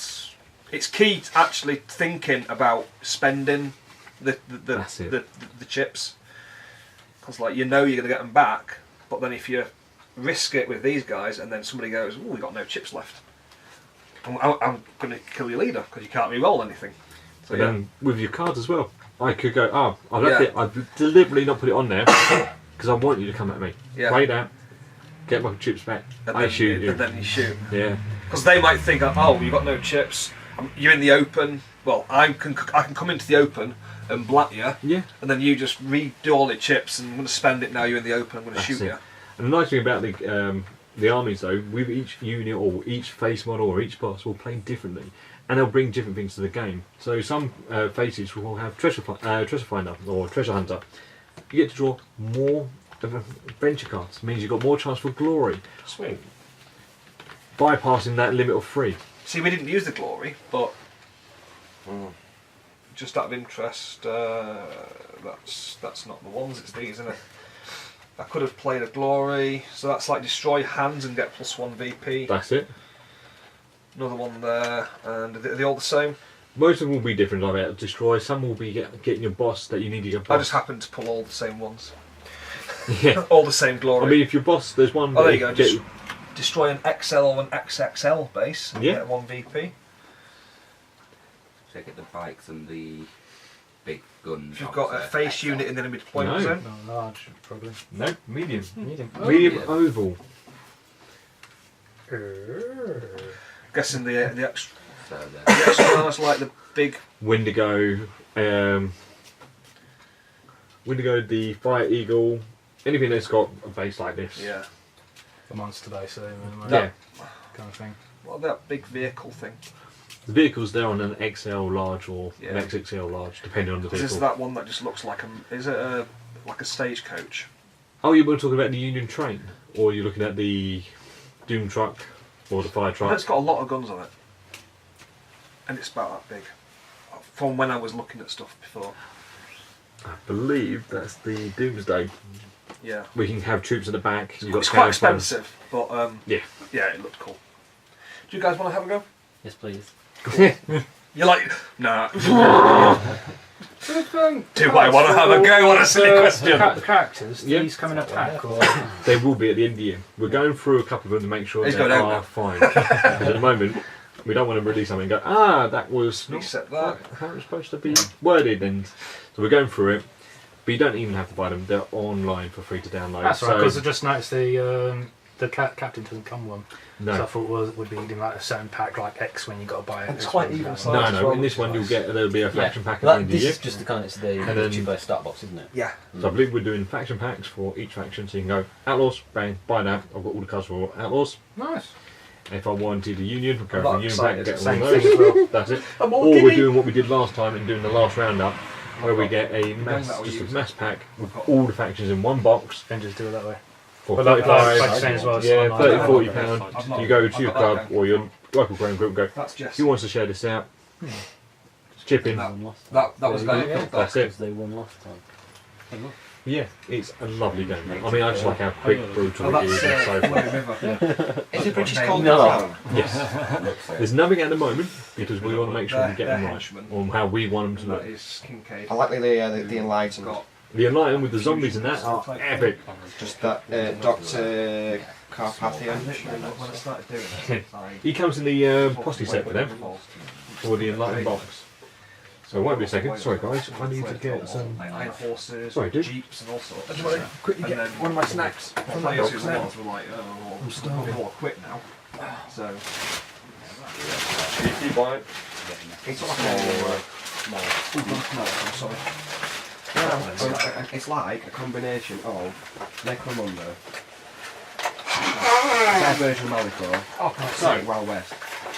it's key to actually thinking about spending the chips, because like you know you're going to get them back, but then if you risk it with these guys and then somebody goes, oh, we've got no chips left, I'm going to kill your leader because you can't re-roll anything. So then with your cards as well, I could go, I've deliberately not put it on there because I want you to come at me. Yeah. Play that, get my chips back, I shoot you. And then you shoot. Yeah. Because they might think, oh, you've got no chips, you're in the open, well, I can come into the open and blat you, and then you just redo all the chips and I'm going to spend it now you're in the open, I'm going to shoot you. And the nice thing about the armies though, with each unit or each face model or each boss will play differently, and they'll bring different things to the game. So some faces will have treasure finder or treasure hunter. You get to draw more adventure cards. It means you've got more chance for glory. Sweet. Bypassing that limit of 3. See, we didn't use the glory, but just out of interest, that's not the ones. It's these, isn't it? I could have played a glory, so that's like destroy hands and get +1 VP. That's it. Another one there, and are they all the same? Most of them will be different, like that. Destroy. Some will be getting your boss that you need to get boss. I just happened to pull all the same ones. Yeah. All the same glory. I mean, if your boss, there's one. Oh, there you go. Just destroy an XL or an XXL base and get 1 VP. So get the bikes and the big guns. If you've got a face unit in the enemy deployment zone. No, large, probably. No, medium. Medium. Medium oval. Guessing the extra. The extras like the big Wendigo, the Fire Eagle, anything that's got a base like this. Yeah. The monster base, kind of thing. What that big vehicle thing? The vehicles there on an XL large or an XXL large, depending on the vehicle. Is that one that just looks like is it like a stagecoach? Oh, you were talking about the Union train, or you're looking at the Doom truck or the fire truck? It's got a lot of guns on it, and it's about that big. From when I was looking at stuff before. I believe that's the Doomsday. Yeah. We can have troops at the back. It's quite expensive, but yeah, it looked cool. Do you guys want to have a go? Yes, please. You're like, nah. Do I want to have a go? What a silly question. Characters, these come in a pack? Or? They will be at the end of the year. We're going through a couple of them to make sure they are fine. Because at the moment, we don't want to release something and go, that was not how it was supposed to be worded. And so we're going through it. But you don't even have to buy them. They're online for free to download. That's right, because I just noticed the captain doesn't come one. No. So I thought it would be in like a certain pack like X when you got to buy it. It's quite even size. No, in this one there'll be a faction pack at the end of the year. This is just the kind of the cheaper start box, isn't it? Yeah. So I believe we're doing faction packs for each faction, so you can go Outlaws, bang, buy that. I've got all the cards for Outlaws. Nice. And if I wanted a Union, I'd go for a Union pack, get all those. well. That's it. Or we're doing what we did last time and doing the last roundup, where we get a mass pack with all the factions in one box. Then just do it that way. For But 35, like saying as well, yeah, online. £30-40. You go to your club or your local ground group and go, who wants to share this out? Chip in. That was very That's it. They won last time. Yeah, it's a lovely game. I mean, I just like how quick, brutal it is and so far. Is it British called No. Yes. There's nothing at the moment because we want to make sure we get them right on how we want them to look. I like the Enlightened The Enlightened with the zombies and that are epic. Just that Dr. Carpathian. When I started doing it, He comes in the postie set for them, for the Enlightened box. So it won't be a second. Sorry guys, I need to get some... I had horses, Sorry, dude. jeeps and all sorts. I just want to quickly get one of my snacks. Players who were like, oh, I'm starving. More quit now. So... Cheeky bite. It's like I'm sorry. It's like a combination of Necromunda, a version of Malifaux, so Wild West.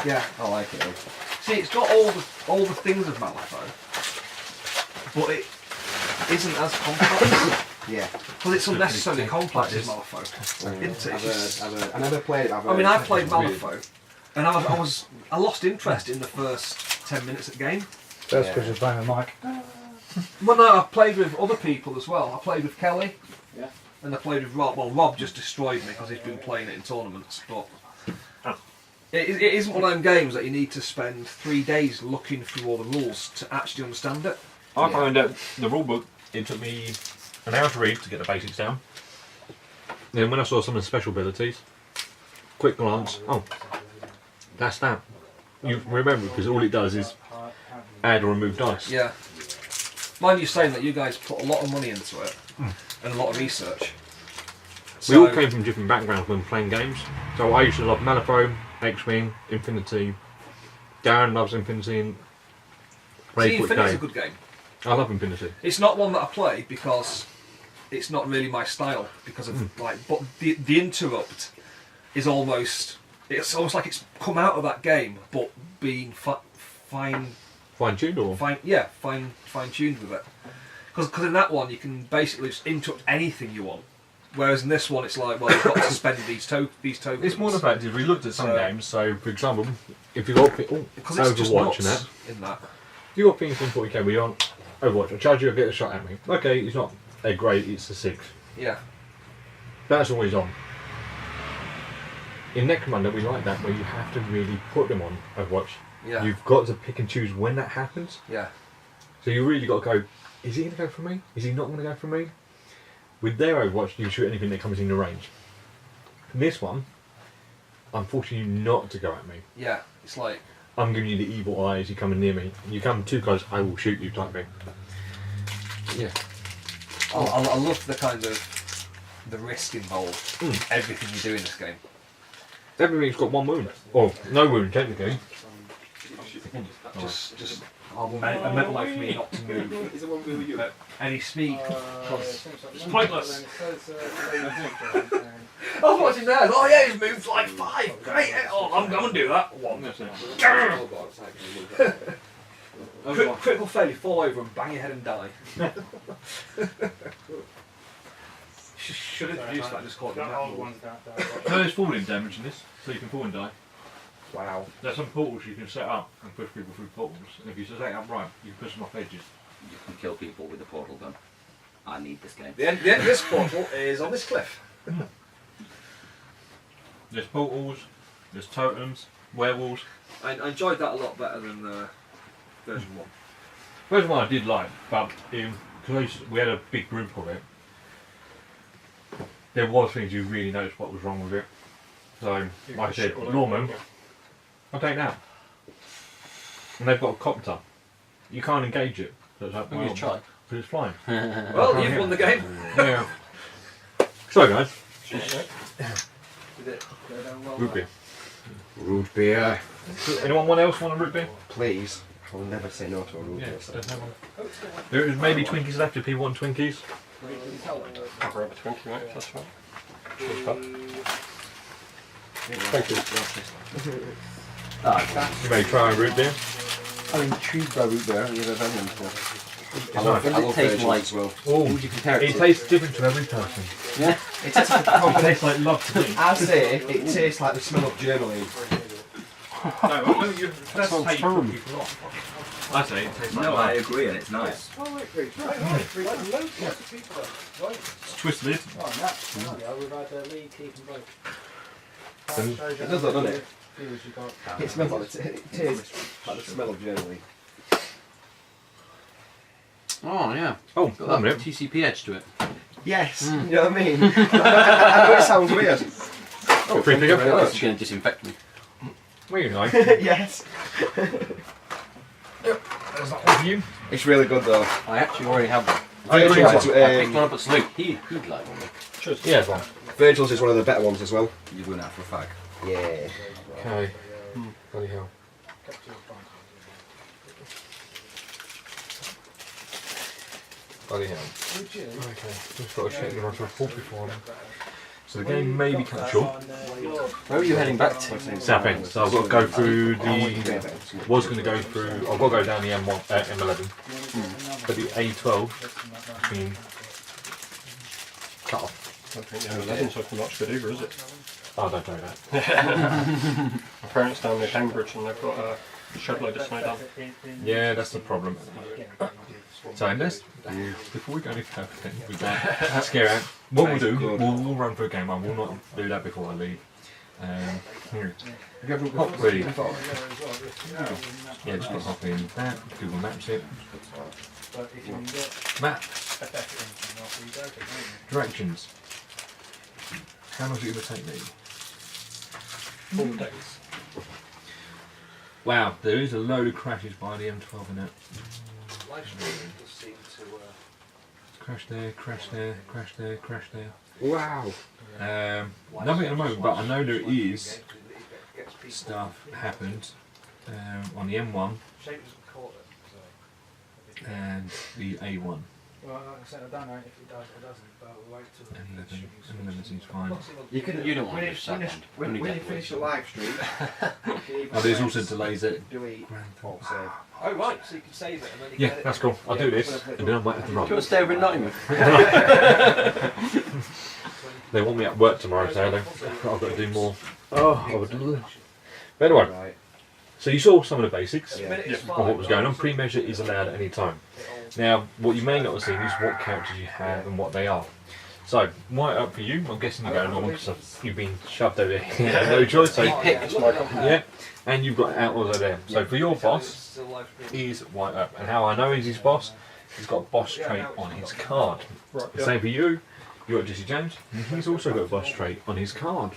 yeah. I like it. See, it's got all the things of Malifaux, but it isn't as complex. Yeah. Because it's unnecessarily complex as Malifaux, isn't it? I never played it. I mean, I played Malifaux, and I lost interest in the first 10 minutes of the game. That's because you're playing with Mike. Well, no, I played with other people as well. I played with Kelly. Yeah. And I played with Rob. Well, Rob just destroyed me because he's been playing it in tournaments. But it isn't one of them games that you need to spend 3 days looking through all the rules to actually understand it. I found out the rule book, it took me an hour to read to get the basics down. Then when I saw some of the special abilities, quick glance, oh, that's that. You remember, because all it does is add or remove dice. Yeah. Mind you saying that you guys put a lot of money into it and a lot of research. We all came from different backgrounds when playing games. So I used to love Malifaux, X-Wing, Infinity. Darren loves Infinity and See, Infinity's a good game. I love Infinity. It's not one that I play because it's not really my style because of but the interrupt is almost like it's come out of that game but being Fine-tuned or? Fine-tuned with it. Because in that one you can basically just interrupt anything you want. Whereas in this one it's like, well, you've got to spend these tokens. It's more the fact is we looked at some games, so for example, if you've got Overwatch and that, in that. you got things in 40k, we on Overwatch, I charge you, get a shot at me. Okay, it's not a great, it's a 6. Yeah. That's always on. In Necromunda we like that, where you have to really put them on Overwatch. Yeah. You've got to pick and choose when that happens. Yeah. So you really got to go, is he going to go for me? Is he not going to go for me? With their Overwatch, you shoot anything that comes in your range. This one, I'm forcing you not to go at me. Yeah, it's like... I'm giving you the evil eyes, you're coming near me. You come too close, I will shoot you type thing. Yeah. I love the kind of... the risk involved in everything you do in this game. Everything's got one wound. Or no wound, technically. Just a mental life for me not to move at any speed because it's pointless. I was watching there. Oh yeah, he's moved like 5. Great. Oh, I'm going to do that. 1. Critical failure. Fall over and bang your head and die. Should introduce that. Just call it the metal. No, there's falling damage in this, so you can fall and die. Wow. There's some portals you can set up and push people through portals. And if you set it up right, you can push them off edges. You can kill people with a portal gun. I need this game. The end of this portal is on this cliff. There's portals, there's totems, werewolves. I enjoyed that a lot better than version 1. Version 1 I did like, but because we had a big group of it, there was things you really noticed what was wrong with it. So, like I said, Norman, I'll take that. And they've got a copter. You can't engage it. So it's like, Well, you try. Because it's flying. Well, you've won the game. Yeah. Sorry guys. Root beer. Root beer. Anyone else want a root beer? Please. I will never say no to a root beer. There is maybe Twinkies left if people want Twinkies. I'll grab a Twinkie, mate, if that's fine. Thank you. You may try a root beer. I'm intrigued by root beer. You've ever had one before. I Does it love taste virgins like? as well. Oh, Who would you compare it it to? tastes different to every person. Yeah. It tastes like It tastes like love to me. I say it tastes like the smell of journaling. That's how you put people off. I say it tastes like No, love. I agree, and it's nice. It's twisted. It does look, doesn't it? It smells like it tastes like the smell of journaling. Oh yeah. Oh, Got one that minute. TCP edge to it. Yes. You know what I mean? I know it sounds weird. Oh, free figure. It's just going to disinfect me. Where are you going? Yes. There's that one for you. It's really good though. I actually already have one. Virgil's I is, picked one up at Snoop. He'd like one. Yeah, one. Virgil's is one of the better ones as well. You're going out for a fag. Yeah. Okay. Bloody hell. Bloody hell. Okay, just got to check the run report before then. So the game may be cut short. Where are you heading back to? South End. So I've got to go through the. Was going to go through. I've got to go down the M1, M11, but the A12 has been cut off. I don't think the M11's looking much good either, is it? Oh, don't do that. My parents down near Cambridge and they've got a shed load of snow down. Yeah, that's the problem. So let's, before we go any further with that scare out, what we'll do, we'll run through a game. I will not do that before I leave. Hopefully, yeah, just got to hop in that, Google Maps it. Map. Directions. How long is it going to take me? 4 days. Wow, there is a load of crashes by the M12 in it. Crash there, crash there, crash there, crash there. Wow. Nothing at the moment, but I know there is stuff happened on the M1 and the A1. Well, like I said, I don't know if it does or doesn't, but we'll wait till M11 seems fine. You don't want to do second. When you finish the live stream, Oh, there's also delays at delete. Grand Save. Oh right, so you can save it and then you Yeah, get it. that's cool. I'll do this, and then I might have to Do you want run. to stay over in Nottingham? They want me at work tomorrow, so I've got to do more. But anyway, so you saw some of the basics of what was going on. Pre-measure is allowed at any time. Now, what you may not have seen is what characters you have and what they are. So, white up for you. I'm guessing you're going normal because you've been shoved over here. No choice. So, yeah, and you've got outlaws over there. So, for your boss, is white up. And how I know he's his boss, he's got a boss trait on his card. Same for you. You got Jesse James, and he's also got a boss trait on his card.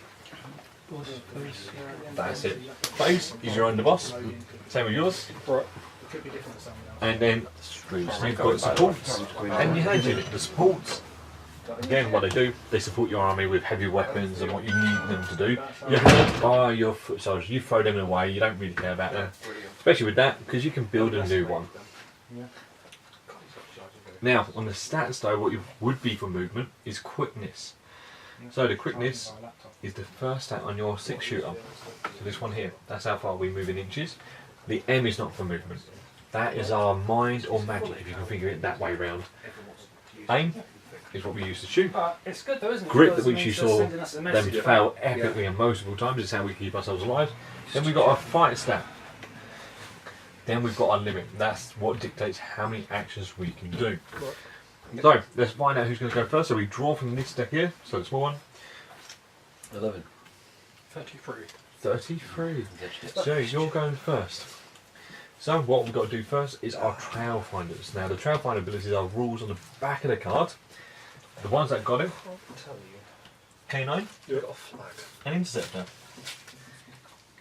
That's it. Phase is your own boss. Same with yours. And then you've got supports and your hand unit. The supports, again, what they do, they support your army with heavy weapons and what you need them to do. You have to buy your foot soldiers, you throw them away, you don't really care about them. Especially with that, because you can build a new one. Now, on the stats though, what you would be for movement is quickness. So the quickness is the first stat on your 6-shooter. So this one here, that's how far we move in inches. The M is not for movement. That is our mind or magic, if you can figure it that way round. Aim is what we use to shoot. It's good though, isn't it? Grip, Because which it you means saw they're sending us a them message. fail epically and multiple times, is how we keep ourselves alive. Then we've got our fight stat. Then we've got our limit. That's what dictates how many actions we can do. So, let's find out who's going to go first. So we draw from this deck here, so the small one. 11. 33. 33. So you're going first. So what we've got to do first is our trail finders. Now the trail finder abilities are rules on the back of the card. The ones that got it, K9 You've got a flag. and Interceptor.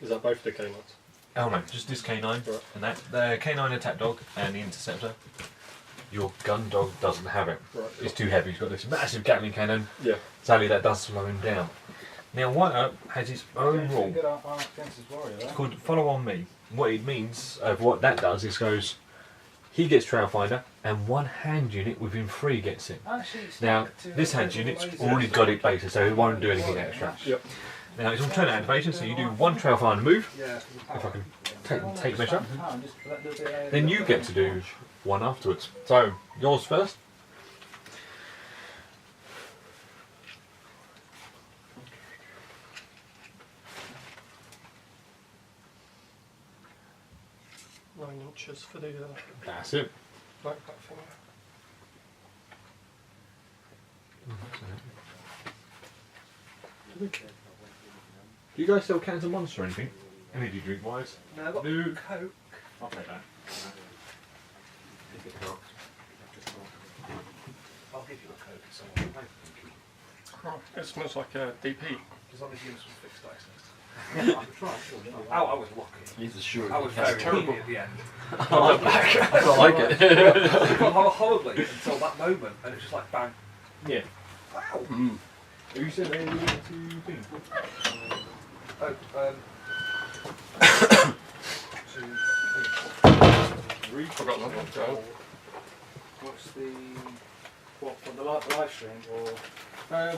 Is that both the K-Nuts? Oh no, just this K9 and that. The K9 attack dog and the Interceptor. Your gun dog doesn't have it. Right. It's too heavy. He's got this massive Gatling cannon. Yeah. Sadly that does slow him down. Now White Up has its own rule. It's called Follow On Me. What it means, what that does is goes, he gets Trail Finder and one hand unit within 3 gets it. Now this hand unit's already got it baited, so it won't do anything extra. Yep. Now it's alternate activation, so you do one Trail Finder move, if I can take measure, then you get to do one afterwards. So yours first. Inches for the That's it. black thing. Do you guys sell cans of Monster or anything? Energy drink wise? No, I've got No. Coke. I'll take that. I'll give you a code if someone will. Oh, it smells like a DP. As long as you use some fixed dice next time. I was lucky. He's assured. I was very terrible at the end. I like it. It got horribly until that moment, and it's just like bang. Yeah. Wow. Mm. You said they were to things. Forgot that one, Joe. What's the for the live stream or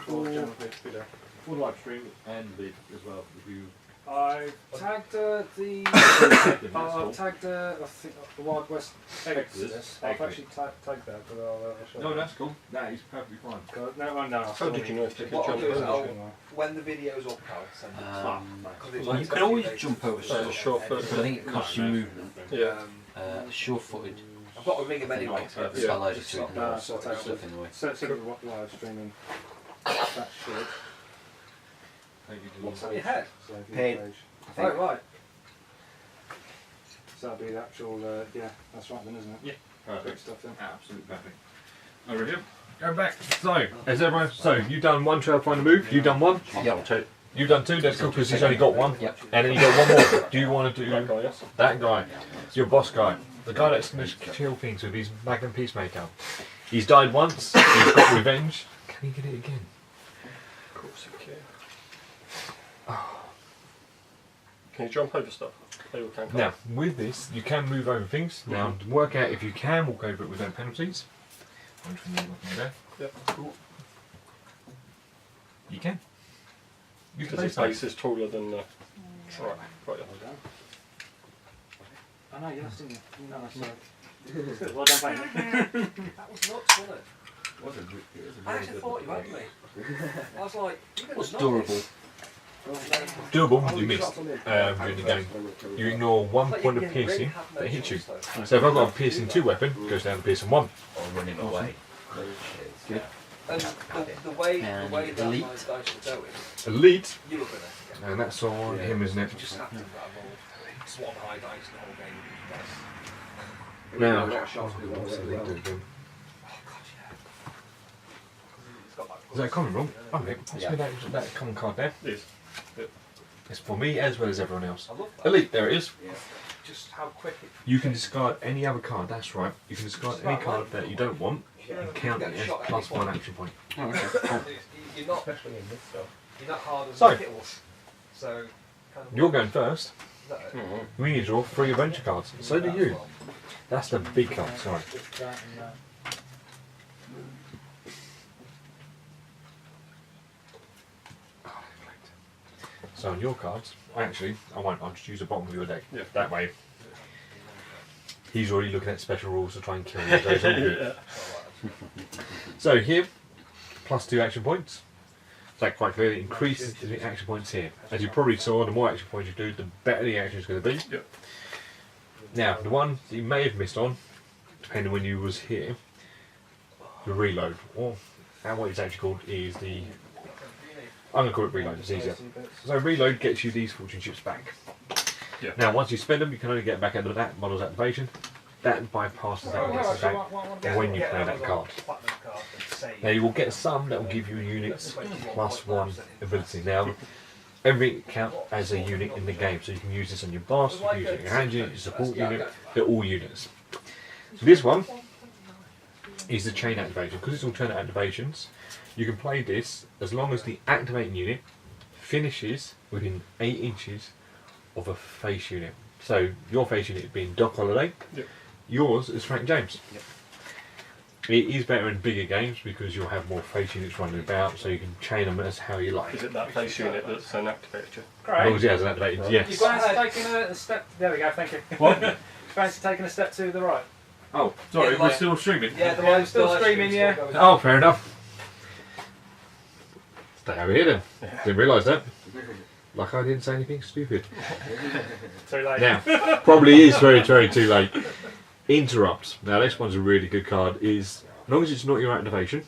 For general video? the live stream and the as well. If you I tagged the I've tagged I think the Wild West Exodus. I've actually tagged that, but I'll show no, you. that's cool. That is perfectly fine. No. How did you know if you could What I'll jump do is over? when the video's up, I'll send it to Well, you can always jump over stuff. Short But I foot. think it costs you movement. Yeah. Sure-footed. I've got to ring him anyway. Yeah. Allergic to it. No, Sort of stuff in the way. So the live streaming. That should. What's on your head? So if you Paid. page. I think. Oh, right. So that'll be the actual. Yeah, that's right then, isn't it? Yeah. Great Perfect. stuff then. Absolutely perfect. Over here. Go back. So, has everyone? So you've done one trail finder move. You've done one. Yep. Two. You've done two. That's cool because he's only got one. Yep. And then you got one more. Do you want to do That guy, yes. that guy? Your boss guy. The guy that's going to kill things with his Magnum Peacemaker. He's died once. He's got revenge. Can he get it again? Of course you can. Can you jump over stuff? They all can. Now, with this, you can move over things. Now, to work out if you can walk over it without penalties. I'm just going to look there. Yep. Cool. You can. You can Because his play base is taller than the track. Right. I know, yes, didn't you? No, sorry. Well done, mate. That was nuts, wasn't it? I actually thought you had me. I was like, What's durable? Doable, you missed during the game. You ignore 1 point of piercing that hits you. So if I've got a piercing 2 weapon, it goes down to piercing 1. Or running away. Good. And the way And that elite. my dice were going, Elite, you were going to and that's on him, isn't it? just happened that I've all swan high dice the whole game. Now, Oh, God, yeah. is that a common wrong? Oh, mate, pass me that common card there. Yes. It's for me as well as everyone else. I love that. Elite, there it is. Just how quick it. You can discard any other card, that's right. You can discard any card that you don't want and count it as +1 action point. Oh, okay. You're not, especially in this stuff. You're not hard as So. Skittles. So. Kind of You're going first. Is that it? We need to draw 3 adventure cards. So do you. That's the big card, sorry. So on your cards, actually, I won't, I'll just use the bottom of your deck. Yeah. That way, he's already looking at special rules to try and kill you. So it's all good. So here, +2 action points. That quite clearly increases the action points here. As you probably saw, the more action points you do, the better the action is going to be. Yep. Now, the one that you may have missed on, depending when you was here, the reload, or what it's actually called is the, I'm going to call it reload, it's easier. So reload gets you these fortune chips back. Yeah. Now once you spend them, you can only get back under that model's activation. That bypasses that and gets it back when you play that card. Now you will get some that will give you units +1 ability. Now everything counts as a unit in the game, so you can use this on your boss, you can use it on your hand unit, your support unit, they're all units. So this one is the chain activation. Because it's alternate activations, you can play this as long as the activating unit finishes within 8 inches of a face unit. So your face unit being Doc Holliday, Yep. yours is Frank James. Yep. It is better in bigger games because you'll have more face units running about, so you can chain them as how you like. Is it that face unit that's an activator? As long as it has an activated, yes. You've taking a step. There we go. Thank you. What? Fancy taking a step to the right. Oh, sorry, Yeah, we're like- still streaming. Yeah, the Yeah, live still live streaming, stream yeah. still goes Oh, on. fair enough. Stay over here then. Didn't realise that. Like I didn't say anything stupid. Too late. Now, probably is very, very too late. Interrupts. Now this one's a really good card. Is as long as it's not your activation.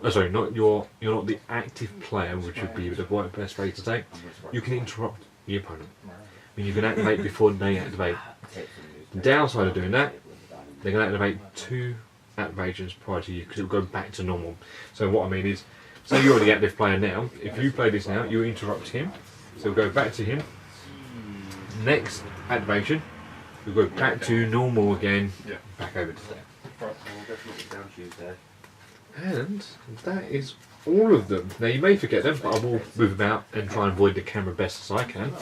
Oh, sorry, not you're not the active player, which would be the best way to take. You can interrupt the opponent. I mean, you can activate before they activate. The downside of doing that, they can activate 2 activations prior to you because it will go back to normal. So what I mean is, say you're the active player now. If you play this now, you interrupt him. So we'll go back to him. Next activation, we'll go back to normal again. Yeah. Back over to there. Right. And that is all of them. Now you may forget them, but I will move them out and try and avoid the camera best as I can.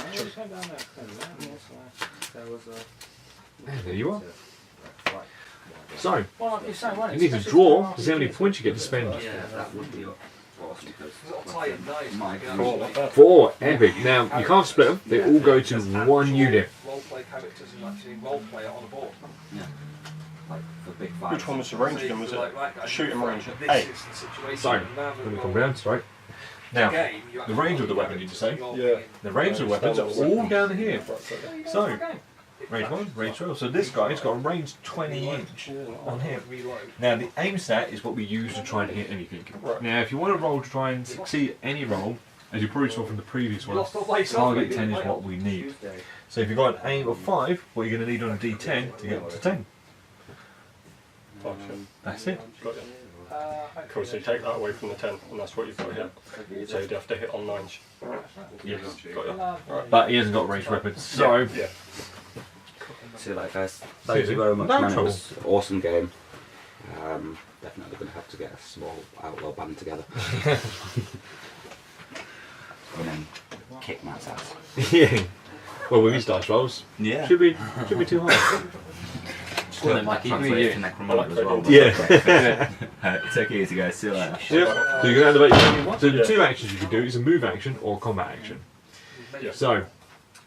And there you are. So, you need to draw to see how many points you get to spend. That would be awesome. 4, epic. Now, you can't split them, they all go to one unit. Roleplay characters and actually roleplay it on a board. Yeah. Like for big fights. Which one was the range again? Was it shooting range? So, let me come round, sorry. Now, the range of the weapon, did you say? Yeah. The range of the weapons are all down here. So, range 1, range 12. So this guy's got a range 20-inch on him. Now, the aim stat is what we use to try and hit anything. Now, if you want to roll to try and succeed any roll, as you probably saw from the previous one, target 10 is what we need. So if you've got an aim of 5, what you're going to need on a D10 to get up to 10. That's it. Got it. Cool, so you take that away from the 10, and that's what you've got to hit. So you'd have to hit on 9s. Yes. Got you. Right. But he hasn't got ranged weapons, so... Yeah. See you later, guys. Thank you very much, man. It was an awesome game. Definitely going to have to get a small outlaw band together. And then kick Matt's ass. Yeah. Well, with these dice rolls, yeah. should be too hard. Well, then, Mikey, yeah. Take it easy, guys. See you later. Yep. So you can activate so the two actions you can do is a move action or a combat action. Yeah. So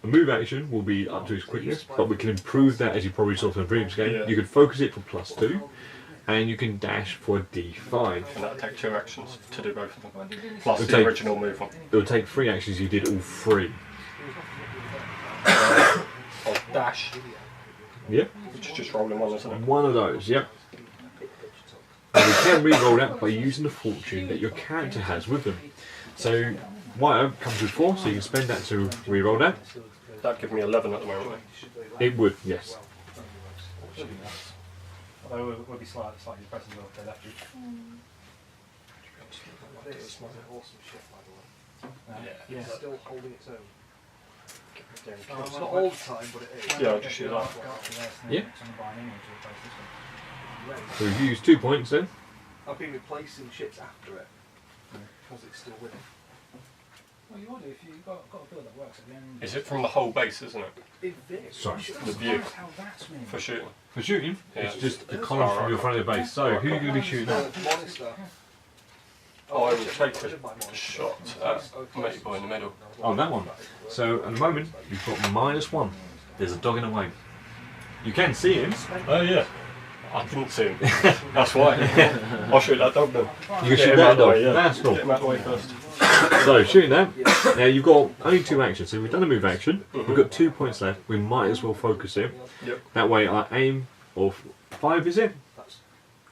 a move action will be up to his quickness, but we can improve that as you probably saw from the previous game. Yeah. You can focus it for +2, and you can dash for a D5. And that'll take 2 actions to do both of them. Plus It'll the take- original move one. It will take 3 actions. You did all 3. Or dash, Yep. which is just rolling one, isn't it? One of those. Yep. And you can re-roll that by using the fortune that your character has with them. So White comes with 4, so you can spend that to re-roll that. That'd give me 11 at the moment. It would, yes. Although we'll be slightly pressing off the left. Yeah. Still holding its own. It's It's not all the time, but it is. Yeah, I'll just use that. Yeah. So we've used 2 points then. I've been replacing ships after it because it's still winning. Well, you would if you've got a build that works at the end. Is it from the whole base, isn't it? Sorry. The view. For shooting. For shooting, Yeah. it's just a column from your front of the base. So who are you going to be shooting at? I will take a shot at Matey Boy in the middle. Oh, that one. So at the moment, you've got -1. There's a dog in the way. You can see him. Oh yeah. I didn't see him. That's why. I'll shoot that dog then. You can shoot that dog. That's cool. Get him out of the way first. So shooting that. Now you've got only 2 actions. So we've done a move action. We've got 2 points left. We might as well focus him. Yep. That way our aim of 5 is it?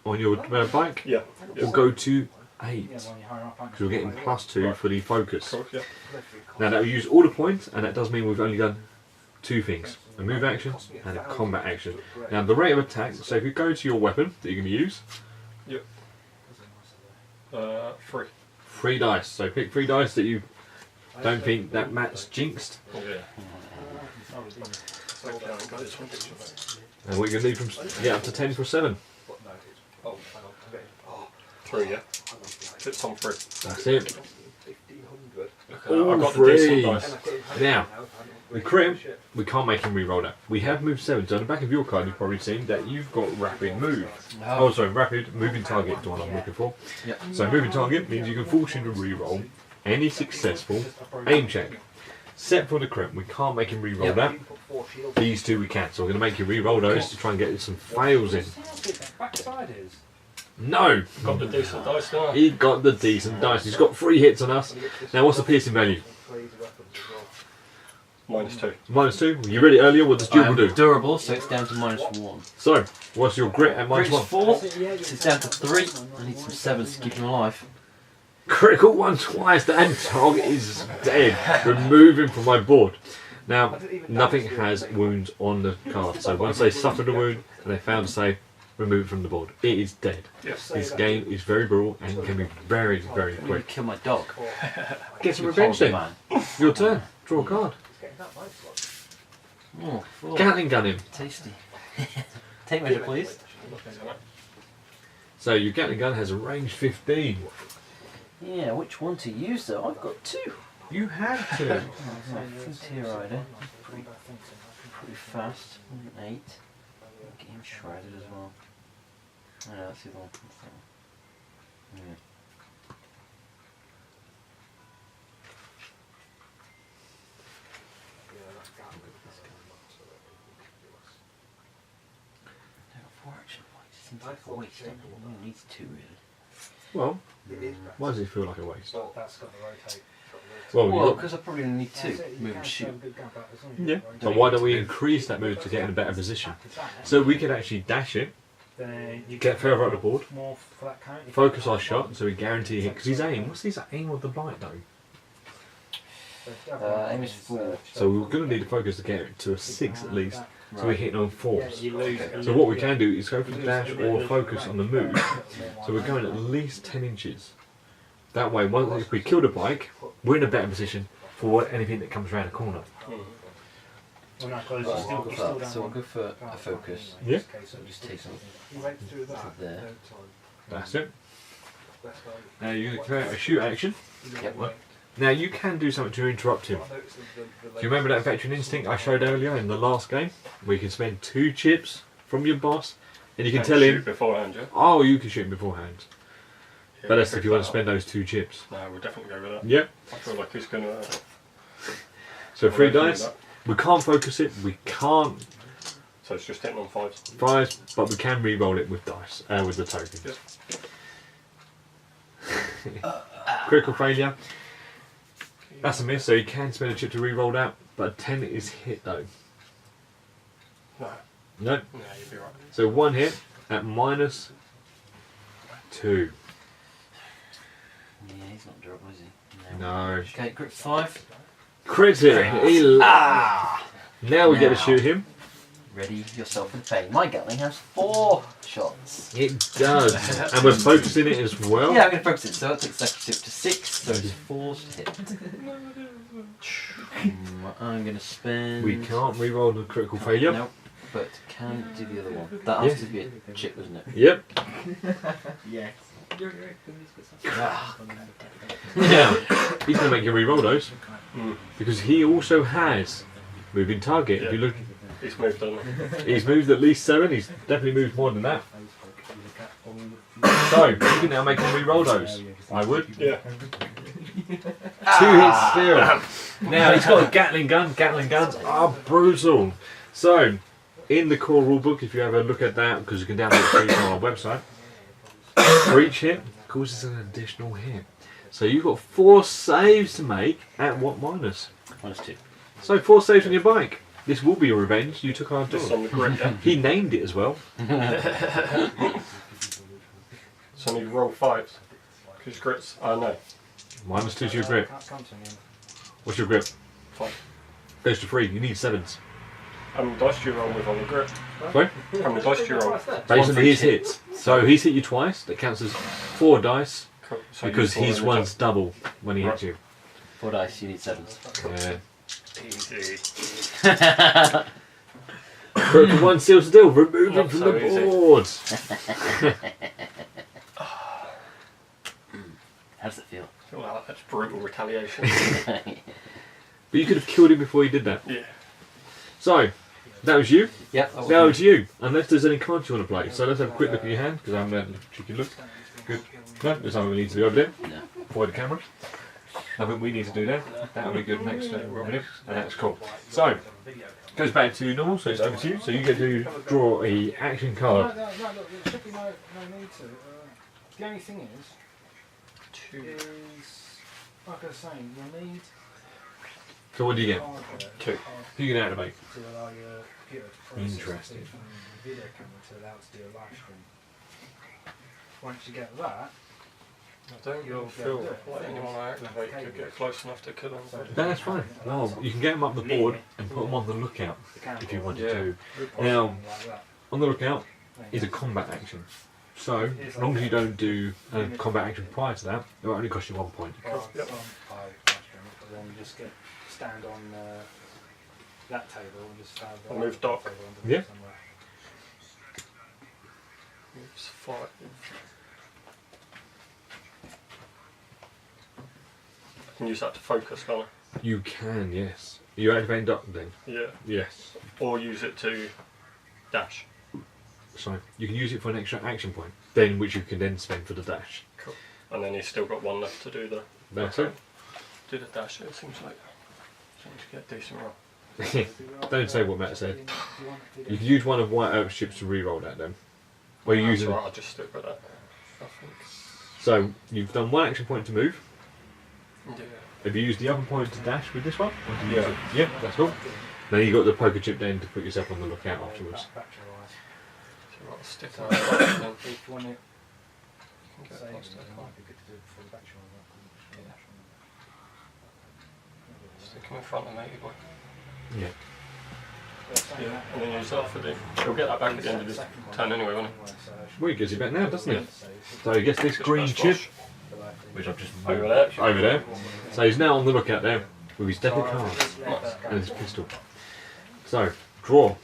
On your bike? Yeah. Will go to 8. Because we're getting +2 for the focus. Cool, yeah. Now that will use all the points, and that does mean we've only done 2 things. A move action and a combat action. Now the rate of attack, so if you go to your weapon that you're going to use, Yep. 3. 3 dice. So pick 3 dice that you don't think that Matt's jinxed. Yeah. And what you're going to need from get up to 10 for 7. 3, yeah. It's on 3. That's it. I've All got the decent 3. dice. Now, with Crim, we can't make him re-roll that. We have moved 7, so on the back of your card you've probably seen that you've got rapid move. Oh, sorry, rapid moving target is the one I'm looking for. Yep. So moving target means you can fortune to re-roll any successful aim check. Except for the Crim, we can't make him re-roll that. These 2 we can, so we're going to make you re-roll those to try and get some fails in. Backside is. No! Got the decent dice now. He got the decent dice. He's got 3 hits on us. Now what's the piercing value? -2. -2. You read it earlier, what does Jubal do? Durable, so it's down to -1. So, what's your grit at Grit's -1? 4, it's down to 3. I need some 7s to keep him alive. Critical 1 twice, and target is dead. Remove him from my board. Now, nothing has wounds on the card, so once they suffered a wound and they found to say, remove it from the board. It is dead. Yes. This game is very brutal and can be very, very You quick. kill my dog. Get some revenge then. Man. Your turn. Draw a card. Oh, full. Gatling gun him. Tasty. Take measure, please. So your Gatling gun has a range 15. Yeah, which one to use though? I've got two. You have to. Frontier Rider. Pretty fast. 8. Get him shredded as well. Oh, no, that's the other one. Yeah. Four action points. Seems like a waste. Who needs two really? Well, why does it feel like a waste? That's got to rotate. Well, because I probably only need two. Move and shoot. Yeah. But why don't we increase that move to get in a better position? So we could actually dash it, get further up the board, focus our shot, so we guarantee hit. Because his aim, what's his aim with the bite though? Aim is 4. So we're going to need to focus to get it to a 6 at least, so we're hitting on 4s. Okay. So what we can do is go for the dash or focus on the move. So we're going at least 10 inches. That way, once if we kill the bike, we're in a better position for anything that comes around the corner. So I'll go for a focus. Yeah. So I'll just take some to there. That's it. Now you can create a shoot action. Yep. Now you can do something to interrupt him. Do you remember that veteran instinct I showed earlier in the last game? Where you can spend 2 chips from your boss and you can tell him, beforehand, yeah? oh, you can shoot him beforehand. Yeah, But that's if you want to spend those 2 chips. No, we'll definitely go with that. Yep. I feel like he's going to... So 3 dice. We can't focus it. We can't So it's just hitting on 5s. 5s, but we can re-roll it with dice, with the tokens. Yep. Critical failure. That's a miss, so you can spend a chip to re-roll that, but a 10 is hit though. No. No. No, you'd be right. So 1 hit at -2. Yeah, he's not durable, is he? No. Okay, grip 5. Crit him. Now we get to shoot him. Ready yourself for the pain. My Gatling has 4 shots. It does. And we're focusing it as well. Yeah, I'm going to focus it. So I'll take second tip to 6. So it's 4 to hit. I'm going to spend... We can't re-roll the critical failure. Nope. But can do the other one. That has to be a chip, wasn't it? Yep. Yes. Now, he's going to make you re-roll those. Because he also has moving target. If you look, He's moved on. he's moved at least 7. He's definitely moved more than that. So, you can now make him re-roll those. I would. Yeah. 2 hits still. Now he's got a Gatling gun. Gatling guns are brutal. So, in the core rulebook, if you have a look at that, because you can download it free from our website, for each hit causes an additional hit. So you've got 4 saves to make at what minus? -2. So 4 saves on your bike. This will be a revenge. You took our Just door. on the grid, yeah. He named it as well. So you roll 5s. Because grits... Oh, no. -2 to your grip. What's your grip? 5. Goes to 3. You need 7s. How many dice do you roll with on the grip? Sorry? How many dice do you roll? Based on his hits. So he's hit you twice. That counts as 4 dice. Cool. So you Because fall his in the one's top. double when he hits you. 4 dice, you need 7s. Yeah. Easy. Critical 1 seals the deal. Remove him Not from so the easy. board. How does it feel? Well, that's brutal retaliation. But you could have killed him before you did that. Yeah. So, that was you. Yep. Now it's you. Unless there's any cards you want to play. So let's have a quick look at your hand, because I haven't had a cheeky look. Good. No, there's something we need to do over there. No. Avoid the camera. Nothing we need to do there. That'll be good next Robin. And that's cool. So, goes back to normal, so it's over to you. So you get to draw a action card. No, look, there should be no need to. The only thing is, like I was saying, you'll need So what do you get? 2. Who you can activate? to allow your computer to process Interesting. it from the video camera to allow it to do a live stream. Once you get that, I don't You'll feel get it. like anyone I activate could get close enough to kill him. That's fine. Well, you can get them up the board and put them on the lookout the camera if you wanted Yeah. to. Good point. Now, like that. on the lookout, is a combat action. So, as long as you don't do a combat action prior to that, it will only cost you 1 point. Then just stand on that table and just stand. I'll move dock. Yeah. Moves 5. I can use that to focus, can't I? You can, yes. Are you activating dock then? Yeah. Yes. Or use it to dash. So, you can use it for an extra action point, then which you can then spend for the dash. Cool. And then he's still got 1 left to do the. That's it. Do the dash. It seems like to get a decent roll. Don't say what Matt said. You can use one of White Oak's ships to re-roll that then. Or you use it. Right, I'll just stick with that. I think. So, you've done 1 action point to move. Yeah. Have you used the other point to dash with this one? Or do you Yeah. use it? Yeah, that's cool. Now you've got the poker chip then to put yourself on the lookout afterwards. So I'll stick on that then. If you want to Get say, it past that. might be good to do it before the batch roll. Stick him in front of me, boy. Yeah. Yeah, and then use that for the. He'll get that back at the end of his turn anyway, won't he? Well, he gets it back now, doesn't he? So he gets this green chip, which I've just Over there. over there. So he's now on the lookout there with his deck of cards Nice. and his pistol. So, draw.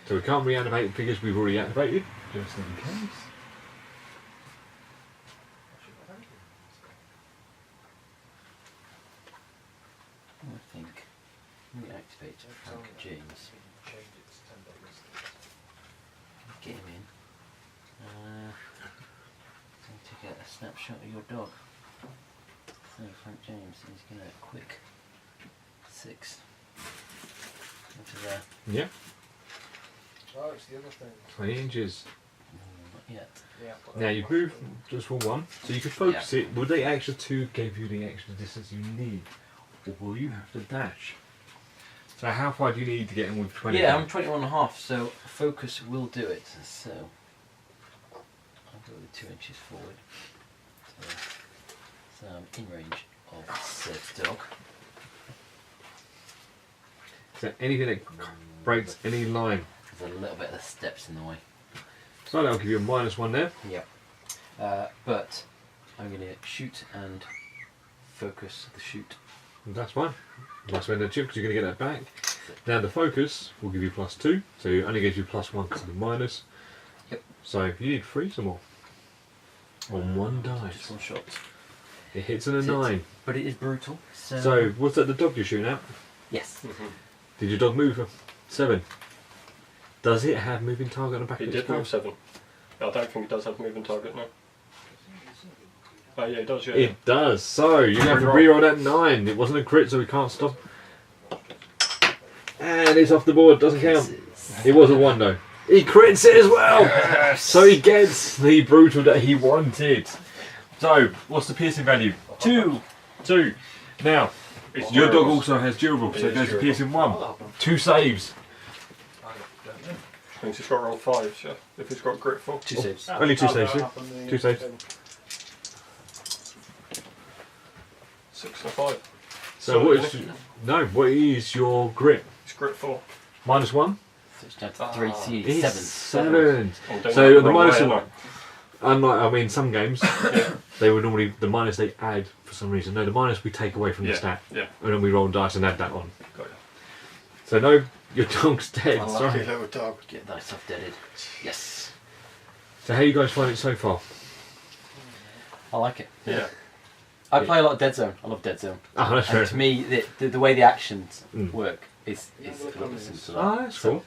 So we can't reanimate figures we've already activated, just in case. I think reactivate Frank James. Get him in. Need to get a snapshot of your dog. So Frank James is going to quick 6 into there. Yeah, Oh, it's the other thing. 20 inches. Not yet. Now you move just for 1, so you could focus it. Would the extra 2 give you the extra distance you need? Or will you have to dash? So how far do you need to get in with 20? Yeah, I'm 21.5, so focus will do it. So I'll go with 2 inches forward. So I'm in range of said dog. So anything that breaks any line. There's a little bit of the steps in the way. So that'll give you a -1 there. Yep. But I'm going to shoot and focus the shoot. That's fine. You must spend the chip because you're going to get that back. Now the focus will give you +2, so it only gives you +1 because of the minus. Yep. So if you need 3 some more. On 1 Just dice. 1 shot. It hits in a Hits. 9. But it is brutal. So what's that the dog you're shooting at? Yes. Did your dog move? 7. Does it have moving target on the back He of its did move car? 7. I don't think he does have a moving target now. Oh yeah, he does, yeah. It does. So you have to reroll that 9. It wasn't a crit, so we can't stop. And it's off the board. Doesn't count. It was a 1 though. He crits it as well. Yes. So he gets the brutal that he wanted. So what's the piercing value? 2. 2. Now It's your dog durable. also has durable, so It it is goes to durable. piercing 1. 2 saves. Which means he's got to roll 5, yeah. If he's got grit 4. 2 saves. Only 2 saves. Yeah? 2 saves. 6 and 5. So what is what is your grit? It's grit 4. -1. So it's down to 3, so you need It's 7. 7. I'm doing So that the wrong minus way, one. aren't Unlike, I mean, some games they would normally the minus they add for some reason. No, the minus we take away from I? the stat, Yeah. and then we roll dice and add that on. Got you. So no, your dog's dead. Unlucky Sorry. little dog. Get that stuff deaded. Yes. So how you guys find it so far? I like it. Yeah. I play a lot of Dead Zone. I love Dead Zone. Oh, that's fair. And to me, the way the actions Mm. work is a little bit simpler. Ah, that's cool.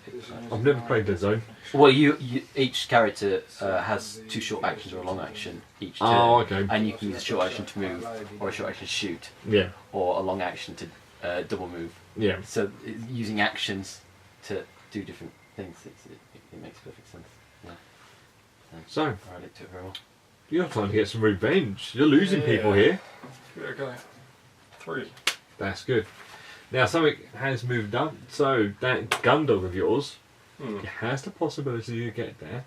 I've never played Dead Zone. Well, you each character has 2 short actions or a long action each turn. Oh, okay. And you can use a short action to move, or a short action to shoot, Yeah, or a long action to double move. yeah. So using actions to do different things, it makes perfect sense. Yeah. So I relate to it very well. you're trying to get some revenge. You're losing people here. Give it a go. 3. That's good. Now something has moved up. So that gun dog of yours. Hmm. It has the possibility to get there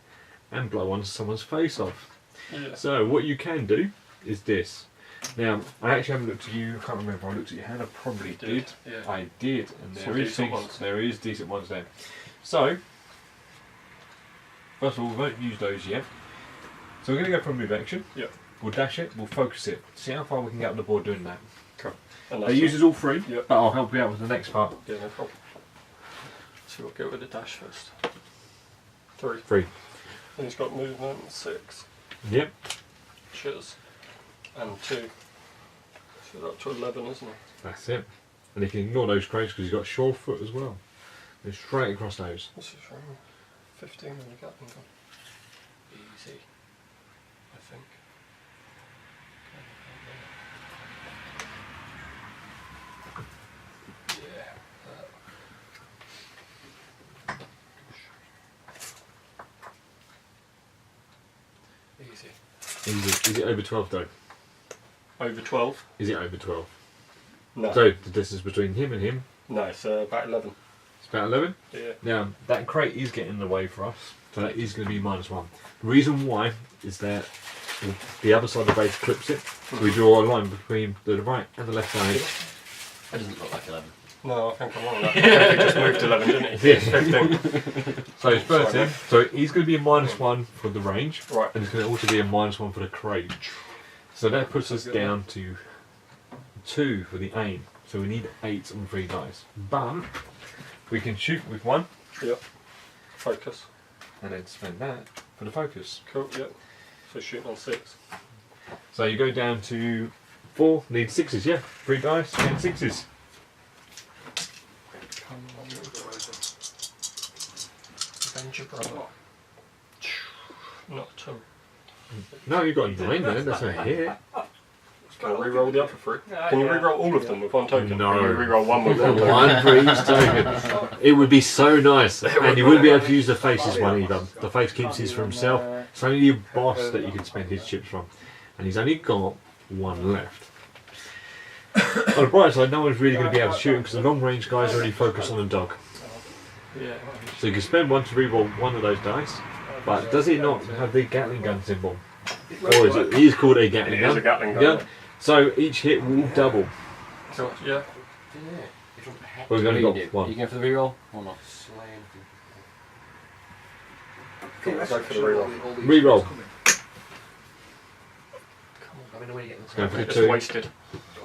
and blow on someone's face off. Yeah. So what you can do is this. Now, I actually haven't looked at you. I can't remember if I looked at your hand. I probably did. Yeah. I did, and there is decent ones there. So, first of all, we won't use those yet. So we're going to go for a move action. Yeah. We'll dash it. We'll focus it. See how far we can get up the board doing that. Cool. It uses all three, Yep. but I'll help you out with the next part. Yeah, no problem. So we'll go with the dash first. 3. 3. And he's got movement 6. Yep. Cheers. And 2. So that's up to 11, isn't it? That's it. And you can ignore those crates because he's got sure foot as well. They're straight across those. What's it from? 15 and you got them gone. Easy. I think. Yeah. Easy. Is it over 12 though? Over 12? Is it over 12? No. So the distance between him and him? No, it's about 11. It's about 11? Yeah. Now, that crate is getting in the way for us, so that is going to be -1. The reason why is that the other side of the base clips it, so we draw a line between the right and the left side. That doesn't look like 11. No, I think I'm wrong. He just moved 11, didn't he? Yeah. 15. So it's 13. So he's going to be a -1 for the range, Right. and it's going to also be a -1 for the crate. So that puts us down to 2 for the aim. So we need 8 on 3 dice. But we can shoot with 1. Yep. Focus. And then spend that for the focus. Cool, yep. So shooting on 6. So you go down to 4, need 6s, yeah. 3 dice, and 6s. Avenge your brother. Not 2. No, you've got 9 then, that's a hit. Can I re-roll the other 3? Can you re-roll all of them with 1 token? No. Can you re-roll 1 with 1 token? 1 for each token. It would be so nice. And you wouldn't be able to use the faces one either. The face keeps his for himself. It's only your boss that you can spend his chips from. And he's only got 1 left. On the bright side, no one's really going to be able to shoot him because the long range guys already focus on the dog. Yeah. So you can spend 1 to re-roll 1 of those dice. But does it not have the Gatling gun symbol? Or is it? It is called a Gatling gun. It is a Gatling gun. So each hit will double. So, yeah. Well, we've only got 1. You going for the reroll or not? Cool, go for the reroll. Reroll. Go for the just 2. wasted.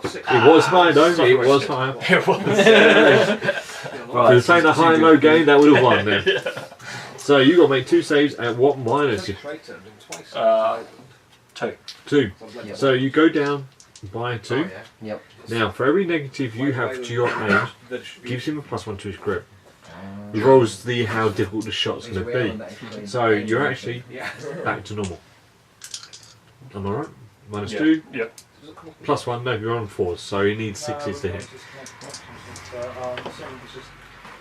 It was high though, it was higher. It was. If you're saying a high and low game, that would have won then. So you got to make 2 saves at what minus? 2. 2. So you go down by 2. Yep. Now for every negative you have to your aim, gives him a +1 to his grip. He rolls how difficult the shot's going to be. So you're actually back to normal. Am I right? -2. Yep. +1, no, you're on 4s, so you need 6s to hit.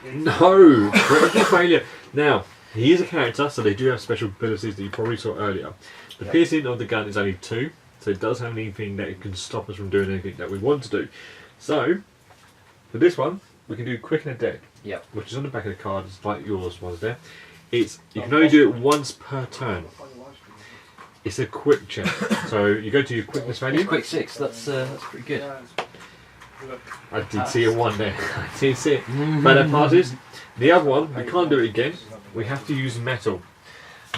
No! Critical failure. Now, he is a character, so they do have special abilities that you probably saw earlier. The piercing of the gun is only 2, so it does have anything that can stop us from doing anything that we want to do. So, for this one, we can do quick in a deck, which is on the back of the card, just like yours was there. You can only do it once per turn. It's a quick check, so you go to your quickness value. It's quick 6, that's pretty good. I did see a 1 there. I did see it. But that passes. The other one, we can't do it again. We have to use metal.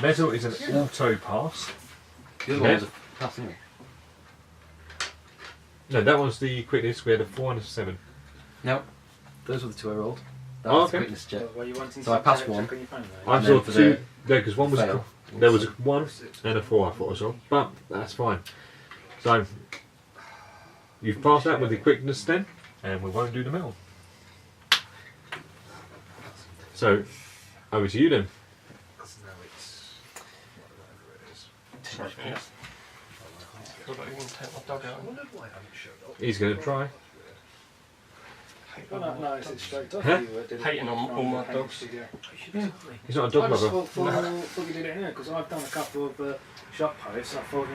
Metal is an auto pass. The other one was a pass, isn't it? No, that one's the quickness. We had a 4 and a 7. No, those were the 2 I rolled. That Oh, was the okay. quickness check. So So I passed 1. I And saw then for 2. the No, because one was fail. there was a 1 and a 4. I thought as well, but that's fine. So you've passed that with the quickness then, and we won't do the metal. So over to you then. He's going to try. Hating on all my dogs. He's not a dog I just lover. thought you did it here because I've done a couple of shop posts. I thought,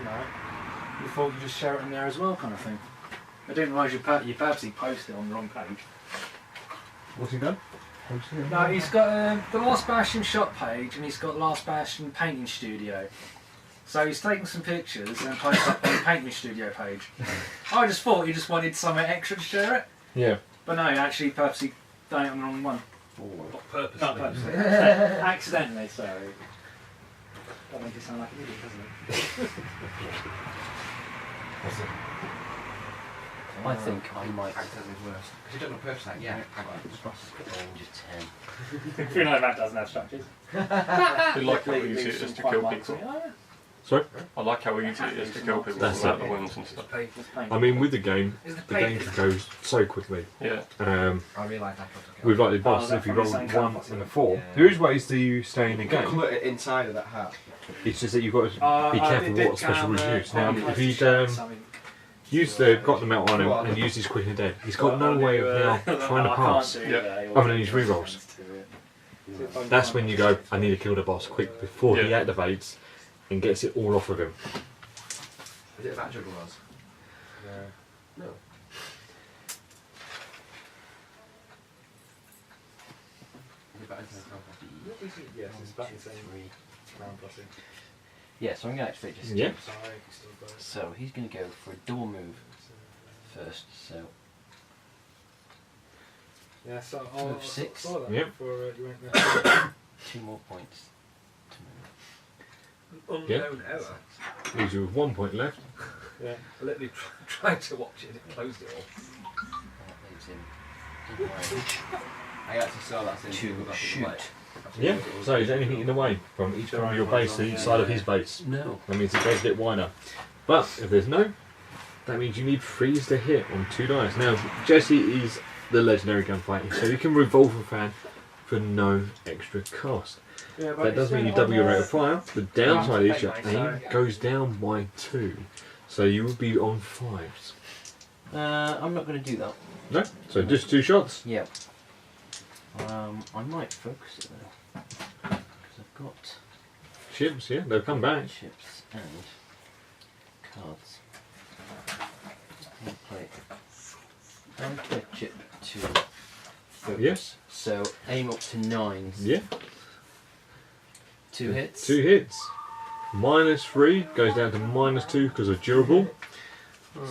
you thought you just share it in there as well, kind of thing. I didn't realise you purposely posted it on the wrong page. What's he done? No, he's got the Last Bastion shop page and he's got Last Bastion painting studio. So he's taken some pictures and posted up on the Paint Me Studio page. I just thought he just wanted something extra to share it. Yeah. But no, actually purposely done it on the wrong one. Not purposely. Not purposely. Accidentally, sorry. That makes it sound like an idiot, doesn't it? I think I might. Accidentally worse. Because you don't know purpose that, yeah. Range of 10. You know that doesn't have structures. I like how easy it is to kill people. Sorry? I like how easy it is to kill people That's without it. the wounds and stuff. I mean, with the game can go so quickly. Yeah. I realise I With like the boss, if you roll 1 and a 4, there is ways to stay in the game. Put it inside of that hat. It's just that you've got to be careful what special rules you use. Now, if he'd got them out on him and used his quick and dead, he's got no way of now trying to pass other than his rerolls. That's when you go, I need to kill the boss quick before he activates and gets it all off of him. Is it about jugglers? No. Yes, it's about the same round crossing. Yeah, so I'm going to activate just Yeah. So he's going to go for a double move first. So Yeah, so Move 6. Yep. You went there. 2 more points to move. Unknown error. Leaves you with 1 point left. Yeah. I literally tried to watch it and it closed it all. That leaves him in range I actually saw that thing. to shoot. Yeah. So is there anything in the way from each from your base to each side of his base? No. That means it goes a bit wider. But if there's no, that means you need 3s to hit on 2 dice. Now Jesse is the legendary gunfighter, so you can revolver fan for no extra cost. Yeah, That does mean you double your rate of fire. The downside is your aim goes down by 2, so you would be on 5s. I'm not going to do that. No, so just 2 shots. Yeah. I might focus it though, because I've got Chips, yeah, they'll come back. chips and cards. I'll play a chip to focus. Yes. So aim up to 9s. Yeah. 2 hits. 2 hits. -3 goes down to -2 because of durable.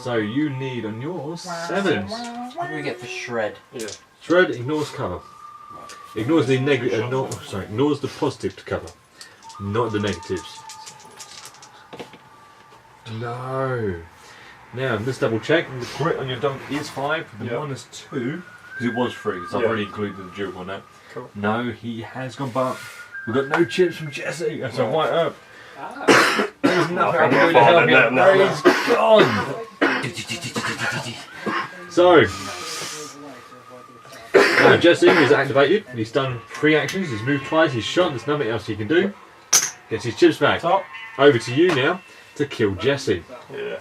So you need on yours 7s. What do we get for shred? Yeah. Shred ignores cover. Ignores the negative. Ignores the positive to cover, not the negatives. No. Now let's double check. The crit on your dog is 5. The -2 because it was 3. So I've already included the durable now. Cool. No, he has gone back. We've got no chips from Jesse. That's a white up. There's nothing I can do to help you. He's gone. So. Now Jesse is activated. He's done 3 actions. He's moved twice. He's shot. There's nothing else he can do. Gets his chips back. Over to you now to kill Jesse. Yeah.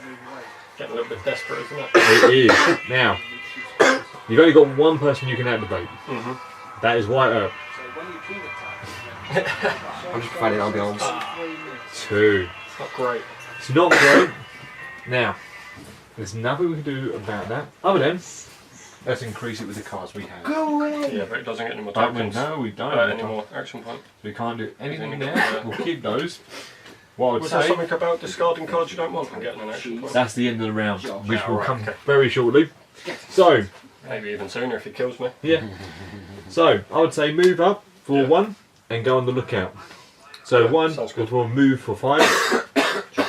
Getting a little bit desperate, isn't it? It is. Now, you've only got 1 person you can activate. That is White Herb. I'm just providing ambience. 2. It's not great. It's not great. Now, there's nothing we can do about that other than let's increase it with the cards we have. Go away! Yeah, but it doesn't get any more Don't we? tokens. No, we don't. Any more action points. We can't do anything Anything. there. We'll keep those. What I would Was there say, something about discarding cards you don't want and getting an action point? that's the end of the round, which will right, come okay. very shortly. So, Maybe even sooner if he kills me. yeah. So, I would say move up for 1 and go on the lookout. So, 1 sounds good. will move for 5.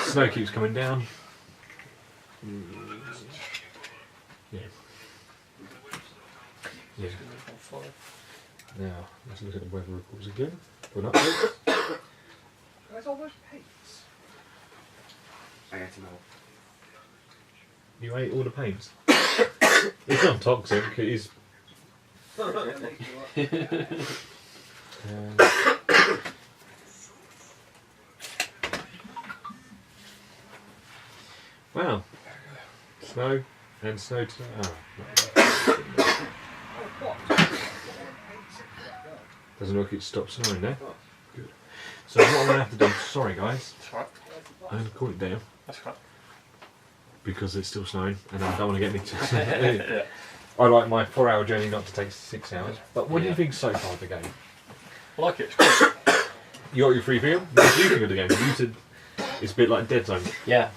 Snow keeps coming down. Yeah. Yeah. Now, let's look at the weather reports again. For an update. Where's all those paints? I ate them all. You ate all the paints. It's not toxic, it is. Wow. Snow and snow today. Oh. Doesn't look like it stopped snowing there. Good. So what I'm going to have to do, sorry guys, That's right. I'm going to cool it down That's right. because it's still snowing and I don't want to get into Yeah. I like my 4-hour journey not to take 6 hours. But what do you think so far of the game? I like it. It's good. You got your free feel? What do you think of the game? You said It's a bit like Dead Zone. Yeah.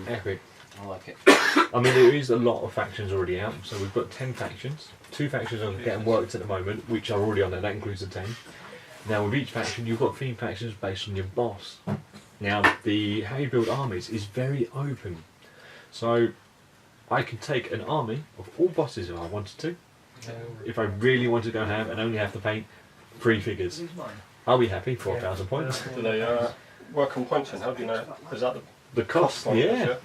Epic. I like it. I mean, there is a lot of factions already out, so we've got 10 factions. 2 factions are getting worked at the moment, which are already on there, that includes the 10. Now with each faction, you've got theme factions based on your boss. Now, how you build armies is very open. So, I can take an army of all bosses if I wanted to. If I really want to go ham and only have to paint 3 figures. I'll be happy, 4,000 points. Do they work on pointing? How do you know? Is that the cost? On Yeah. this,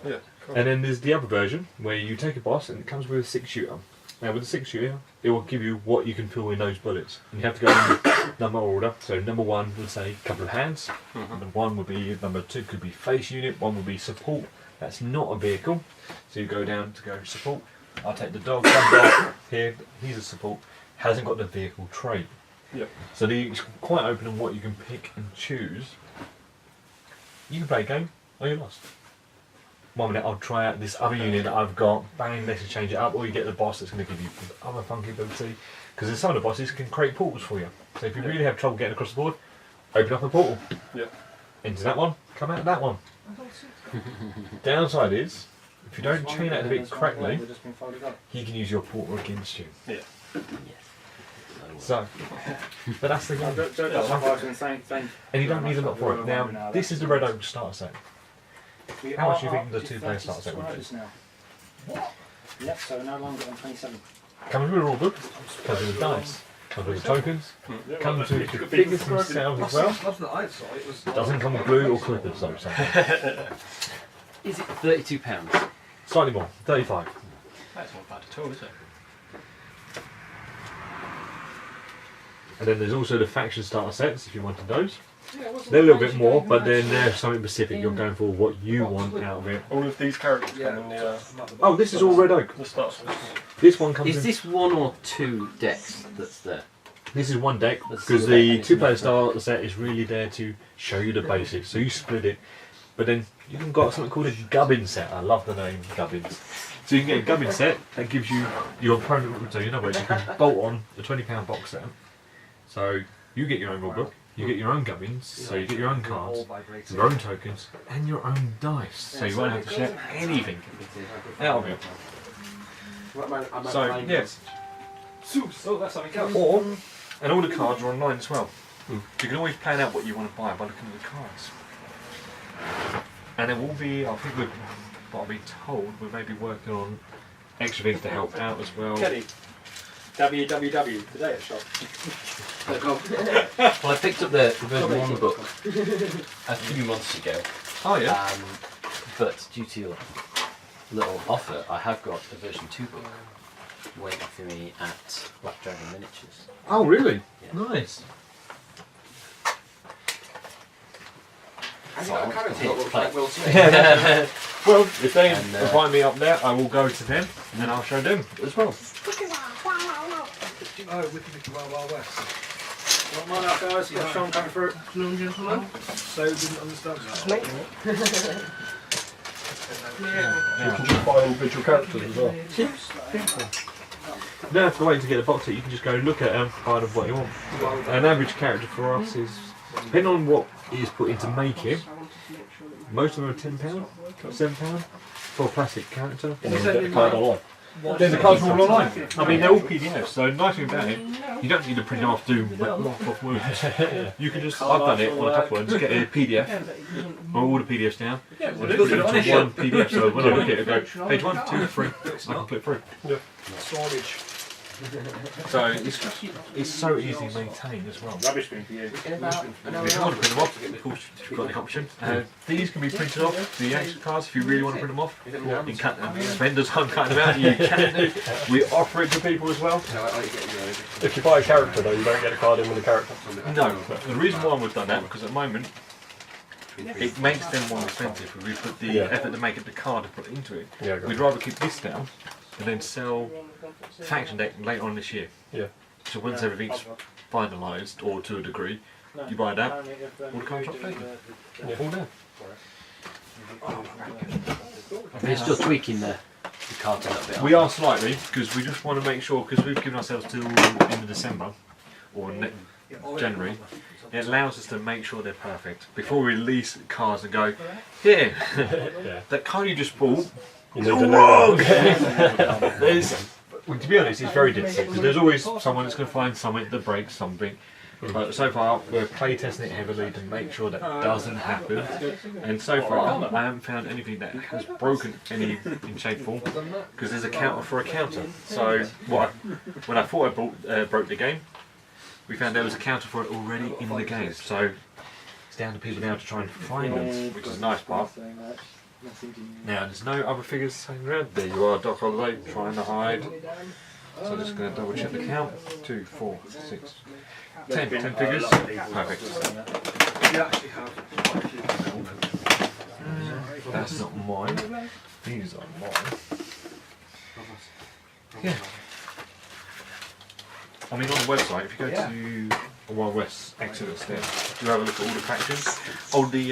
yeah. Cool. And then there's the other version where you take a boss and it comes with a 6-shooter. Now with the 6-shooter, it will give you what you can fill in those bullets. And you have to go in number order. So number 1 would say a couple of hands. Number 1 would be, number 2 could be face unit. 1 would be support. That's not a vehicle. So you go down to go support. I'll take the dog. Dog here, he's a support. Hasn't got the vehicle trait. Yep. So it's quite open on what you can pick and choose. You can play a game, or you're lost. 1 minute I'll try out this other unit that I've got, bang, let's change it up, or you get the boss that's going to give you other funky ability. Because some of the bosses can create portals for you. So if you really have trouble getting across the board, open up a portal. Yep. Into that one, come out of that one. Downside is, if you don't chain out the bit correctly, he can use your portal against you. Yeah. So, but that's the game. And you don't need a lot for it. Now, this is the Red Oak starter set. How much do you think the 2-player starter set would be? Yep, so no longer than 27. Comes with a rule book, comes with the dice, comes with the tokens, comes with the figures themselves as well. Doesn't come with glue or clippers though. So. Is it £32? Slightly more, 35. That's not bad at all, is it? And then there's also the faction starter sets if you wanted those. They're a little bit more, but then they're something specific. You're going for what you want out of it. All of these characters come in the. Oh, this is all Red Oak. The starts. This one comes. Is this 1 or 2 decks that's there? This is 1 deck because the 2-player starter set is really there to show you the basics. So you split it, but then you can got something called a gubbin set. I love the name gubbins. So you can get a gubbin set that gives you your opponent. So you know where you can bolt on a £20 box set. So you get your own rulebook, you get your own gubbins, so you get your own cards, your own tokens, and your own dice. So you won't have to share anything out of it. So yes. Oh, that's something else. Or, and all the cards are online as well. You can always plan out what you want to buy by looking at the cards. And there will be, I think what I've been told, we may be working on extra things to help out as well. Kelly, www, today at shop. Well, I picked up the version 1 book a few months ago. Oh yeah. But due to your little offer, I have got a version 2 book waiting for me at Black Dragon Miniatures. Oh really? Yeah. Nice. So I'm here to play. Well, if they invite me up there, I will go to them and I'll show them as well. Oh, Wicked Wild Wild West. Well, mine up, guys. Got Sean coming through. Afternoon, gentlemen. So didn't understand that. You can just buy individual characters as well. You don't have to wait to get a box set, you can just go look at them, buy them what you want. An average character for us is, depending on what is put in to make it, most of them are £10, £7 for a plastic character. And then you get the card online. Then the cards are all online. I mean, they're all PDFs, so the nice thing about it, you don't need to print them off to lock off wounds. You can just, I've done it on a couple of ones, get a PDF, all the PDFs down, and just put it into one PDF, so when I look at it, I go, page 1, 2, 3, I can click through. Yeah. Storage. So it's so easy to maintain as well. Rubbish bin for you. If you want to print them off, of course you've got the option. These can be printed off, the extra cards, if you really want to print them off. You can cut them, spend the time cutting them out, you can do. We offer it to people as well. If you buy a character though, you don't get a card in with the character. No, the reason why we've done that, because at the moment, it makes them more expensive if we put the effort to make it the card to put into it. Yeah, We'd rather keep this down and then sell faction deck later on this year. Yeah. So once everything's finalised, or to a degree, you buy that, all the cards drop free. All there. We're still tweaking the cards a little bit. We are slightly, because we just want to make sure, because we've given ourselves till end of December, or January, it allows us to make sure they're perfect before we release cars and go, here, that car you just bought. You need to know. Well, to be honest, it's very difficult because there's always someone that's going to find something that breaks something. But so far, we're play testing it heavily to make sure that doesn't happen. And so far, I haven't found anything that has broken any in shape or form because there's a counter for a counter. So when I thought I broke the game, we found there was a counter for it already in the game. So it's down to people now to try and find them, which is a nice part. Now, there's no other figures hanging around. There you are, Doc Holiday, trying to hide. So I'm just going to double check the count. 2, 4, 6, 10 figures. Perfect. That's not mine. These are mine. Yeah. I mean, on the website, if you go to Wild West Exodus, there, you have a look at all the factions. The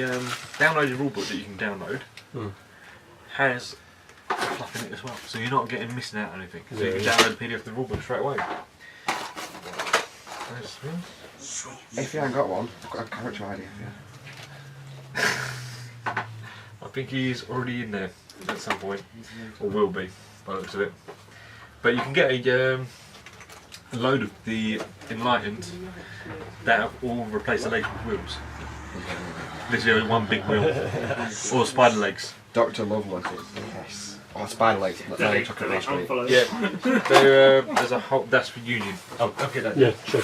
downloaded rulebook that you can download has fluff in it as well, so you're not missing out on anything. So you can download the PDF of the rulebook straight away. If you haven't got one, I've got a character idea for you. I think he's already in there at some point, or will be, by the looks of it. But you can get a load of the Enlightened that have all replaced the legs with wheels. Literally one big wheel. Or spider legs. Dr. Lovely. Yes. Or spider legs. Yeah. There's a whole. That's for Union. Oh, okay, that. Yeah, sure.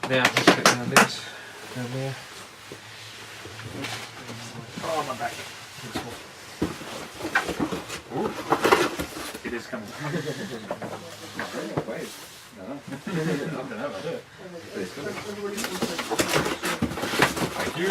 Now, let's get down this. Down there. Oh, my back. It is coming. Wait. No. I don't know about it. But it's coming. Thank you.